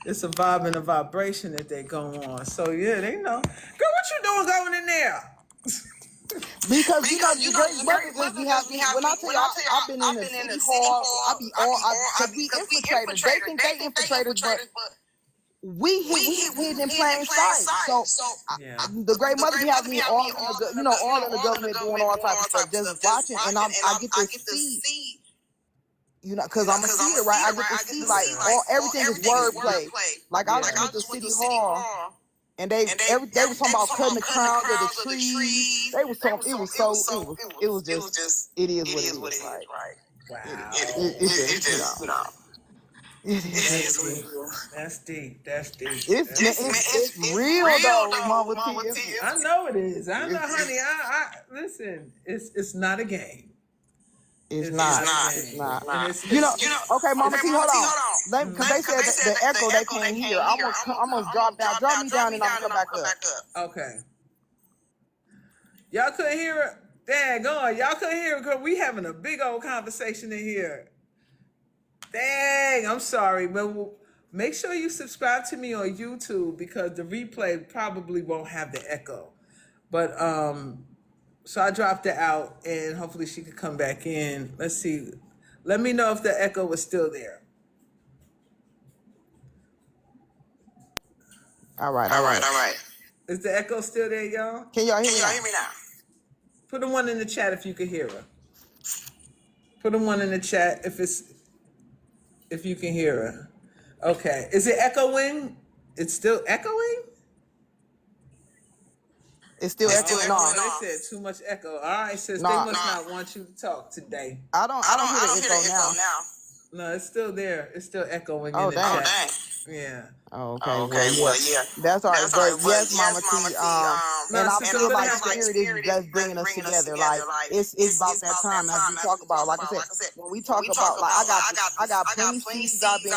It's a vibe and a vibration that they go on. So yeah, they know. Girl, what you doing going in there? Because the Great Mother just be having. When I tell you, I've been in the city hall. Because we infiltrators. They think they infiltrators, but we hid in plain sight. So the Great Mother be having me all in the government doing all types of stuff, just watching, and I get to see. Because I'm a seer, right? I get to see like everything is wordplay. Like I went to City Hall, and they was talking about cutting the crowns of the trees. They was talking. It was just. It is what it is, right? Wow. It's just It is. That's deep. That's deep. It's real though, Mama T. I know it is. I know, honey. I listen. It's not a game. It's It's not. not a It's game. not. And it's Okay, Mama T, hold on. Because they said that the echo they can't hear. I'm gonna drop down. Drop me down, and I'm gonna come back up. okay. Y'all couldn't hear it? Dang on. Y'all couldn't hear it because we having a big old conversation in here. Dang, I'm sorry. But make sure you subscribe to me on YouTube because the replay probably won't have the echo. But so I dropped it out and hopefully she could come back in. Let's see. Let me know if the echo was still there. All right. Is the echo still there, y'all? Can y'all hear me now? Put a one in the chat if you can hear her. Put a one in the chat if you can hear her. Okay. Is it echoing? It's still echoing? It's still echoing. No, They said too much echo. All right, sis. They must not want you to talk today. I don't hear the echo now. No, it's still there. It's still echoing in the dang. chat. Yeah. Oh, okay. Well, yeah. That's all right. But yes, Mama T. And I feel like spirit is just bringing us together. Like it's about that time as we talk about. Like I said, when we talk about like I got plenty seeds I've been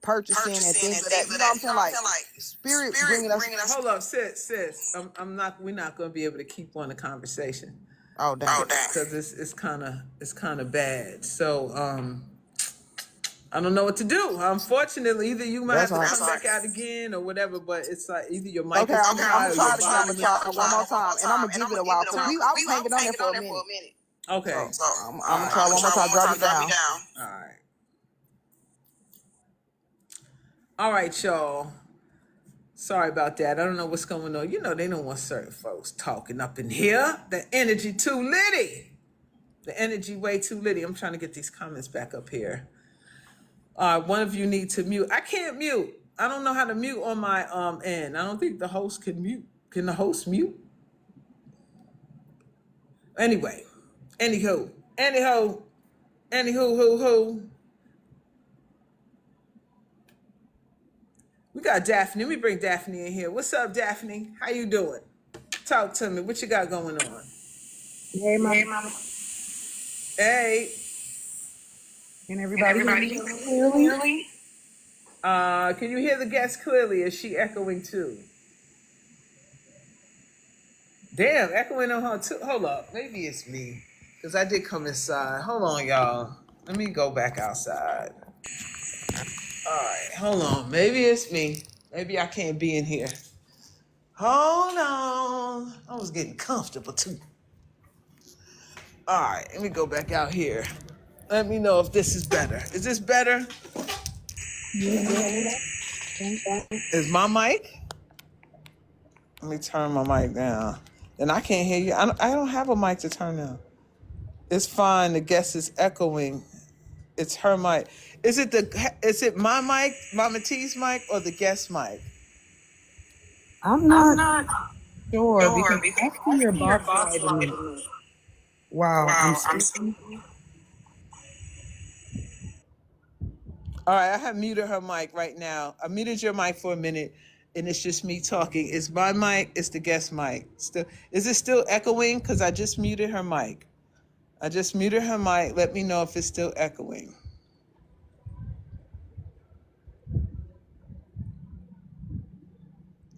purchasing and things like that. You know what I'm saying? Like spirit bringing us. Hold up, sis. I'm not. We're not going to be able to keep on the conversation. Oh dang. Because it's kind of bad. So I don't know what to do. Unfortunately, either you might have to come back out again or whatever. But it's like either your mic is I'm too gonna high try or to your volume. one more time, and I'm gonna give it a while. I was hanging on there for a minute. Okay. So I'm gonna try one more time. Drop me down. All right. All right, y'all. Sorry about that. I don't know what's going on. You know, they don't want certain folks talking up in here. The energy too litty. The energy way too litty. I'm trying to get these comments back up here. One of you need to mute. I can't mute. I don't know how to mute on my end. I don't think the host can mute. Can the host mute? Anyway. Anywho. Who. We got Daphne. Let me bring Daphne in here. What's up, Daphne? How you doing? Talk to me. What you got going on? Hey, Mama. Hey. Can everybody hear me clearly? Can you hear the guest clearly? Is she echoing too? Damn, echoing on her too. Hold up. Maybe it's me. Because I did come inside. Hold on, y'all. Let me go back outside. All right, hold on. Maybe it's me. Maybe I can't be in here. Hold on. I was getting comfortable too. All right, let me go back out here. Let me know if this is better. Is this better? Is my mic? Let me turn my mic down. And I can't hear you. I don't have a mic to turn down. It's fine. The guest is echoing. It's her mic. Is it my mic, Mama T's mic, or the guest mic? I'm not sure because I see your box light in me. Wow, I'm speaking. All right, I have muted her mic right now. I muted your mic for a minute, and it's just me talking. It's my mic. It's the guest mic. Is it still echoing? Because I just muted her mic. Let me know if it's still echoing.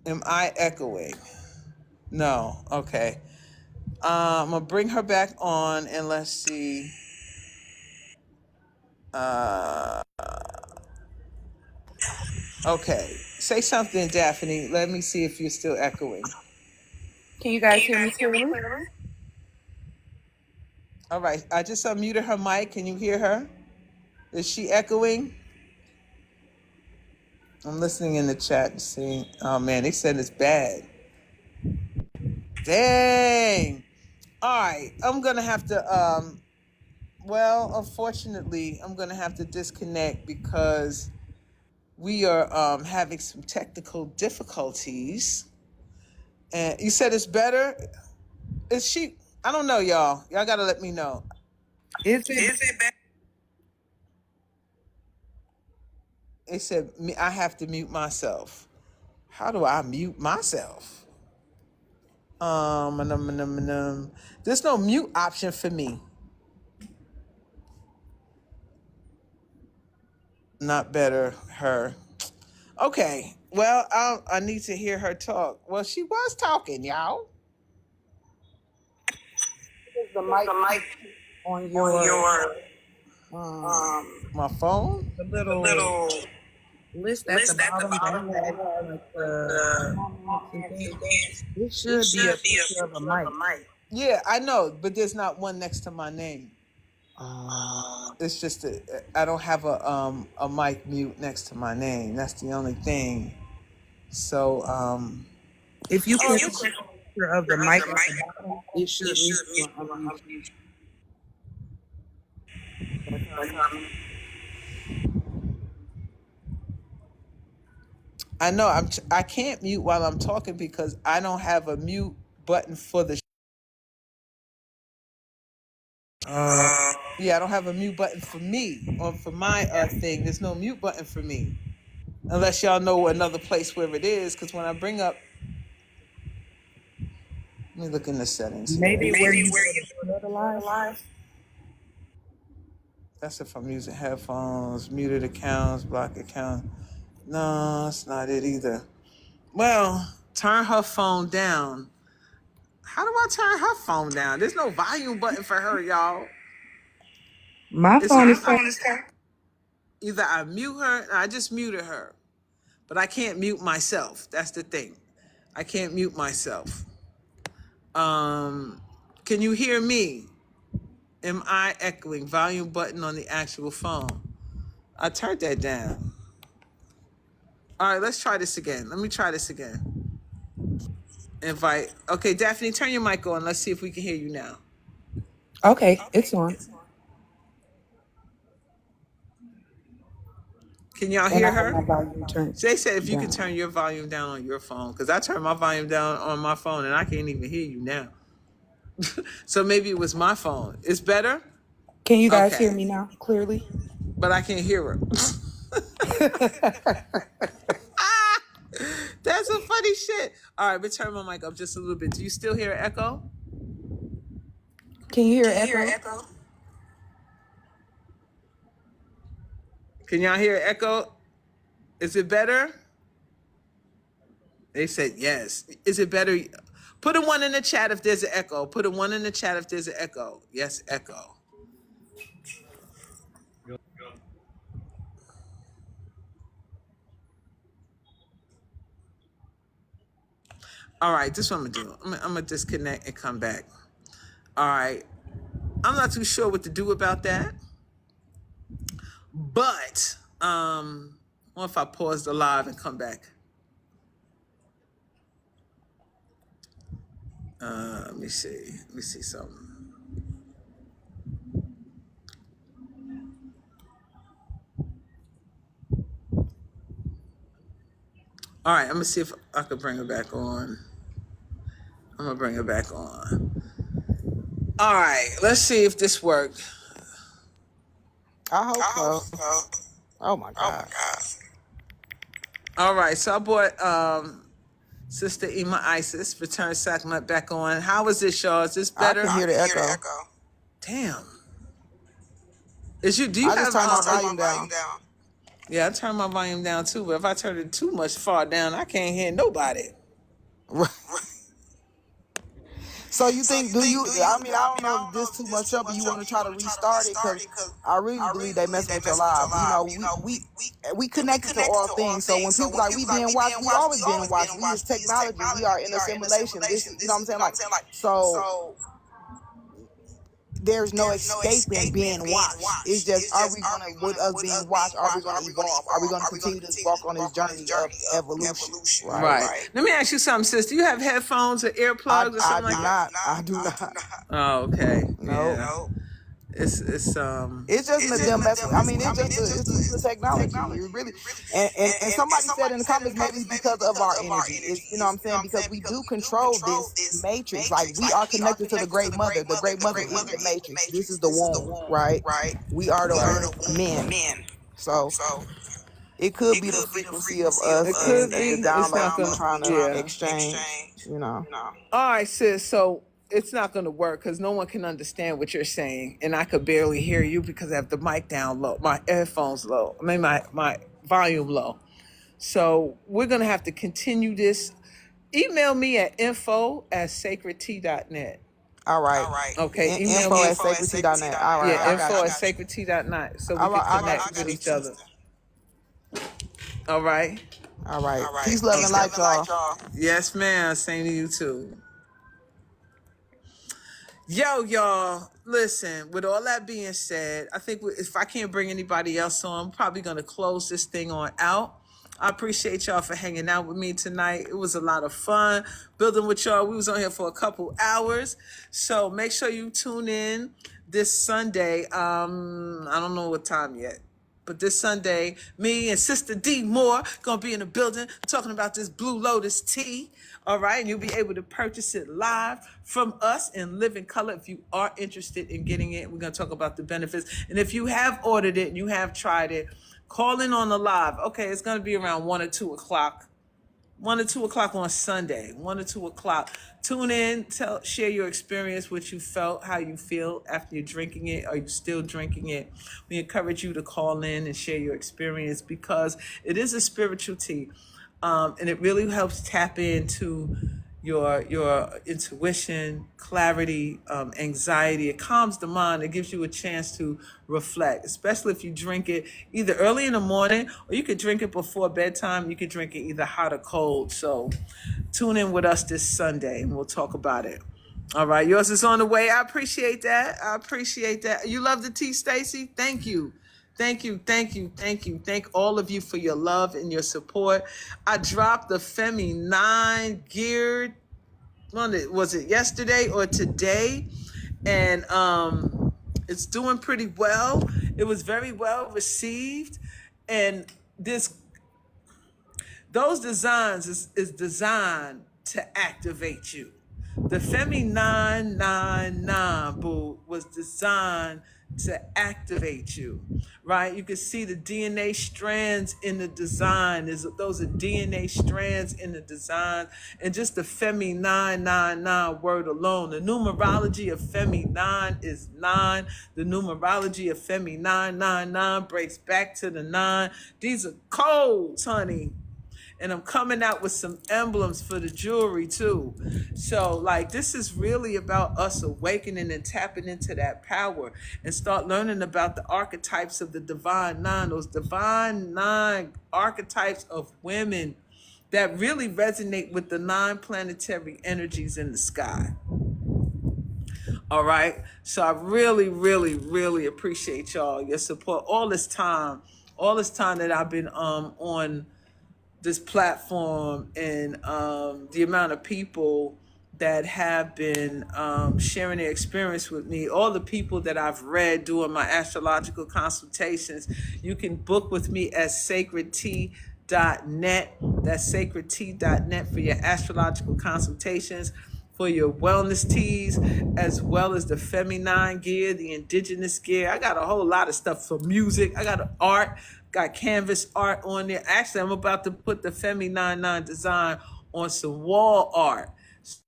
Am I echoing? No. Okay. I'm gonna bring her back on, and let's see. Okay. Say something, Daphne. Let me see if you're still echoing. Can you guys hear me clearly? All right. I just unmuted her mic. Can you hear her? Is she echoing? I'm listening in the chat and seeing. Oh man, they said it's bad. Dang. All right. I'm gonna have to. Well, unfortunately, I'm gonna have to disconnect because we are having some technical difficulties. And you said it's better. Is she? I don't know, y'all. Y'all gotta let me know. Is it better? They said I have to mute myself. How do I mute myself? There's no mute option for me. Not better. Her. Okay. Well, I need to hear her talk. Well, she was talking, y'all. Is the mic on your um My phone. the little list at the bottom that has like the comments and things? It should be a picture of a mic. Yeah, I know, but there's not one next to my name. It's just I don't have a mic mute next to my name. That's the only thing. So If you can see a picture of the mic at the bottom, it should mean you are unmute. I know I can't mute while I'm talking because I don't have a mute button for the. Yeah, I don't have a mute button for me or for my thing. There's no mute button for me unless y'all know another place where it is. Because when I bring up, let me look in the settings here. Maybe where you go to share the live. That's if I'm using headphones, muted accounts, block account. No, that's not it either. Well, turn her phone down. How do I turn her phone down? There's no volume button for her, y'all. My It's phone is either I mute her, I just muted her, but I can't mute myself. That's the thing. I can't mute myself. Can you hear me? Am I echoing? Volume button on the actual phone. I turned that down. All right, let's try this again. Let me try this again. Invite. Okay, Daphne, turn your mic on. Let's see if we can hear you now. okay. It's on, Can y'all and I hear have my her? volume turned They said if you can down. turn your volume down on your phone, because I turned my volume down on my phone and I can't even hear you now. So maybe it was my phone. It's better? Can you guys hear Okay. me now clearly? But I can't hear her. That's some funny shit. All right, but turn my mic up just a little bit. Do you still hear an echo? Can you hear echo? Can y'all hear echo? Is it better? They said yes. Is it better? Put a one in the chat if there's an echo. Put a one in the chat if there's an echo. Yes, echo. All right, this is what I'm gonna do. I'm gonna disconnect and come back. All right. I'm not too sure what to do about that. But what if I pause the live and come back? Let me see. Let me see something. All right, I'm gonna see if I can bring her back on. I'm gonna bring her back on. All right, let's see if this worked. I hope so. Oh my God. All right, so I bought Sister Ema Isis, Return Sacrament back on. How is this, y'all? Is this I better? can hear the echo. Damn. Is you? Do you I just have? turned my volume down. Yeah, I turned my volume down too. But if I turn it too much far down, I can't hear nobody. So you think, do you, I mean, I don't know if this too much trouble, you want to try to restart it, because I really believe they messing with your live. You know, we connected to all things. So when people like, we being watched, we always being watched. We is technology. We are in a simulation. This, you know what I'm saying? Like, so there's no escaping being watched. It's just, are we going to, with us being watched, are we going to evolve? Are we going to continue to walk on this journey of evolution? Right? Right. Let me ask you something, sis. Do you have headphones or earplugs or I something do like that? not. I do not. Oh, okay. No. Yeah. It's It's just them messing. I mean, it's the technology. It really, and somebody said in the comments, maybe it's because of our energy. It's, you know what I'm saying, because we do control this matrix. Like, we are connected to the Great Mother. The Great Mother is the matrix. This is the womb, right? We are the womb men. So it could be the frequency of it us could and the be. It's not downloads we gonna. trying to Yeah. exchange. You know. All right, sis. So it's not going to work because no one can understand what you're saying, and I could barely hear you because I have the mic down low, my headphones low. I mean, my volume low. So we're going to have to continue this. Email me at info@sacredtea.net. All right. Okay, email Info me. at sacredtea.net. All right, Yeah, I got you. info@sacredtea.net so we All right, can I got connect you, with each sister. other. All right. All right. Peace, love, and light, y'all. Yes, ma'am. Same to you too. Yo, y'all, listen, with all that being said, I think if I can't bring anybody else on, I'm probably going to close this thing on out. I appreciate y'all for hanging out with me tonight. It was a lot of fun building with y'all. We was on here for a couple hours. So make sure you tune in this Sunday. I don't know what time yet. But this Sunday, me and Sister D Moore gonna be in the building talking about this Blue Lotus tea. All right, and you'll be able to purchase it live from us in living color if you are interested in getting it. We're gonna talk about the benefits, and if you have ordered it and you have tried it, call in on the live. Okay, it's gonna be around 1 or 2 o'clock. 1 or 2 o'clock on Sunday, 1 or 2 o'clock. Tune in, share your experience, what you felt, how you feel after you're drinking it. Are you still drinking it? We encourage you to call in and share your experience because it is a spiritual tea. And it really helps tap into your intuition, clarity, anxiety. It calms the mind. It gives you a chance to reflect, especially if you drink it either early in the morning or you could drink it before bedtime. You could drink it either hot or cold. So tune in with us this Sunday and we'll talk about it. All right, yours is on the way. I appreciate that. You love the tea, Stacy? Thank you. Thank you. Thank all of you for your love and your support. I dropped the Femi 9 geared, was it yesterday or today? And it's doing pretty well. It was very well received. And those designs is designed to activate you. The Femi 999 boo was designed to activate you, right? You can see the DNA strands in the design. Those are DNA strands in the design. And just the Femi 999 word alone. The numerology of Femi 9 is 9. The numerology of Femi 999 breaks back to the 9. These are codes, honey. And I'm coming out with some emblems for the jewelry too. So like this is really about us awakening and tapping into that power and start learning about the archetypes of the divine 9, those divine 9 archetypes of women that really resonate with the 9 planetary energies in the sky. All right. So I really appreciate y'all, your support all this time that I've been on this platform, and the amount of people that have been sharing their experience with me, all the people that I've read doing my astrological consultations. You can book with me at sacredtea.net. That's sacredtea.net for your astrological consultations, for your wellness teas, as well as the Femi 9 gear, the indigenous gear. I got a whole lot of stuff for music. I got art, got canvas art on there. Actually, I'm about to put the Femi 99 design on some wall art.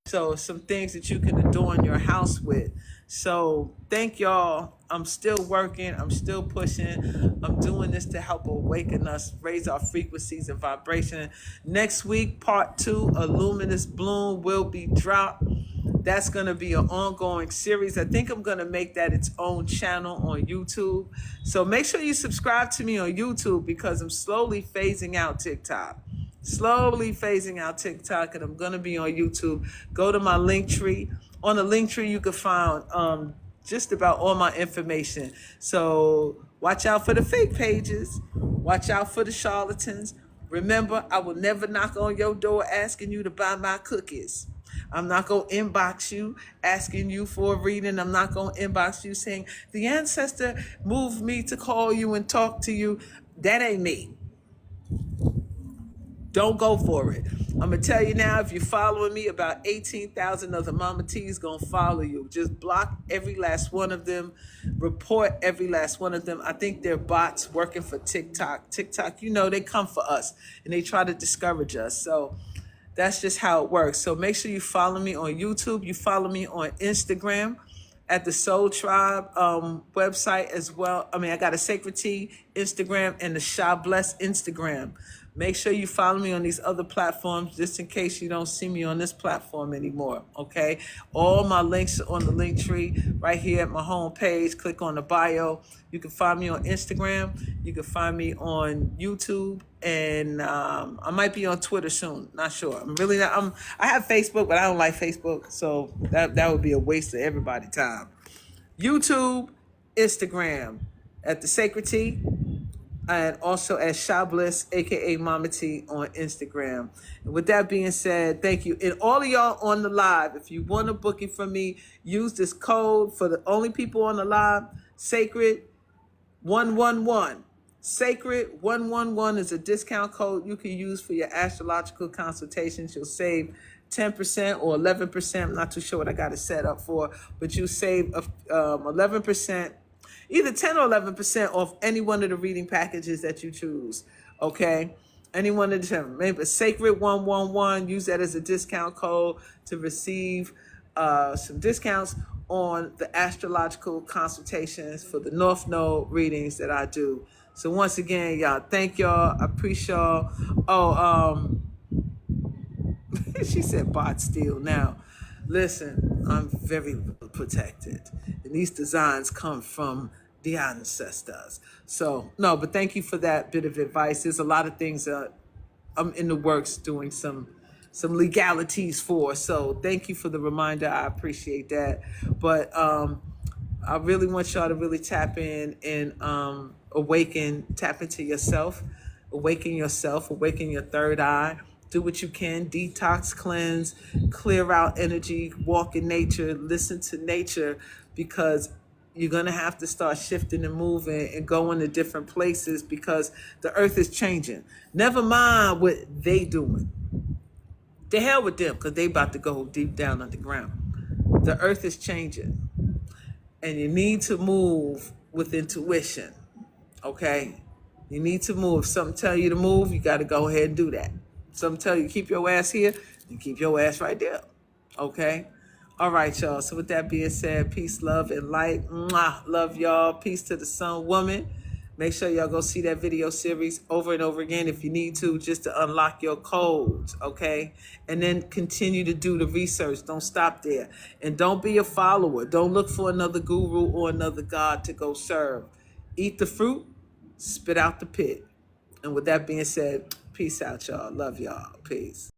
So some things that you can adorn your house with. So thank y'all. I'm still working. I'm still pushing. I'm doing this to help awaken us, raise our frequencies and vibration. Next week, part 2, A Luminous Bloom, will be dropped. That's going to be an ongoing series. I think I'm going to make that its own channel on YouTube. So make sure you subscribe to me on YouTube because I'm slowly phasing out TikTok. And I'm going to be on YouTube. Go to my link tree. On the link tree, you can find just about all my information. So watch out for the fake pages. Watch out for the charlatans. Remember, I will never knock on your door asking you to buy my cookies. I'm not going to inbox you asking you for a reading. I'm not going to inbox you saying, the ancestor moved me to call you and talk to you. That ain't me. Don't go for it. I'm going to tell you now, if you're following me, about 18,000 of the Mama T's going to follow you. Just block every last one of them. Report every last one of them. I think they're bots working for TikTok. TikTok, they come for us and they try to discourage us. So That's just how it works. So make sure you follow me on YouTube. You follow me on Instagram at the Soul Tribe website as well. I mean, I got a Sacred Tea Instagram and the SHA BLYSS Instagram. Make sure you follow me on these other platforms just in case you don't see me on this platform anymore, okay? All my links are on the link tree right here at my home page. Click on the bio. You can find me on Instagram. You can find me on YouTube. And I might be on Twitter soon. Not sure. I'm really not. I have Facebook, but I don't like Facebook, so that would be a waste of everybody's time. YouTube, Instagram, at the Sacred Tea, and also at SHA BLYSS, aka MahMah T, on Instagram. And with that being said, thank you. And all of y'all on the live, if you want a booking from me, use this code for the only people on the live, Sacred 111. Sacred 111 is a discount code you can use for your astrological consultations. You'll save 10% or 11%. I'm not too sure what I got it set up for, but you save 11%, either 10 or 11% off any one of the reading packages that you choose. Okay? Any one of them. Maybe Sacred 111, use that as a discount code to receive some discounts on the astrological consultations for the North Node readings that I do. So once again, y'all, thank y'all. I appreciate y'all. Oh, she said bot steal. Now, listen, I'm very well protected. And these designs come from the ancestors. So, no, but thank you for that bit of advice. There's a lot of things that I'm in the works doing some legalities for. So thank you for the reminder. I appreciate that. But I really want y'all to really tap in and tap into yourself, awaken your third eye. Do what you can, detox, cleanse, clear out energy, walk in nature, listen to nature, because you're going to have to start shifting and moving and going to different places because the earth is changing. Never mind what they doing. The hell with them, because they about to go deep down underground. The earth is changing. And you need to move with intuition. Okay? You need to move. If something tell you to move, you got to go ahead and do that. If something tell you to keep your ass here, you keep your ass right there. Okay? All right, y'all. So with that being said, peace, love, and light. Mwah. Love y'all. Peace to the sun woman. Make sure y'all go see that video series over and over again if you need to, just to unlock your codes, okay? And then continue to do the research. Don't stop there. And don't be a follower. Don't look for another guru or another god to go serve. Eat the fruit, spit out the pit. And with that being said, peace out, y'all. Love y'all. Peace.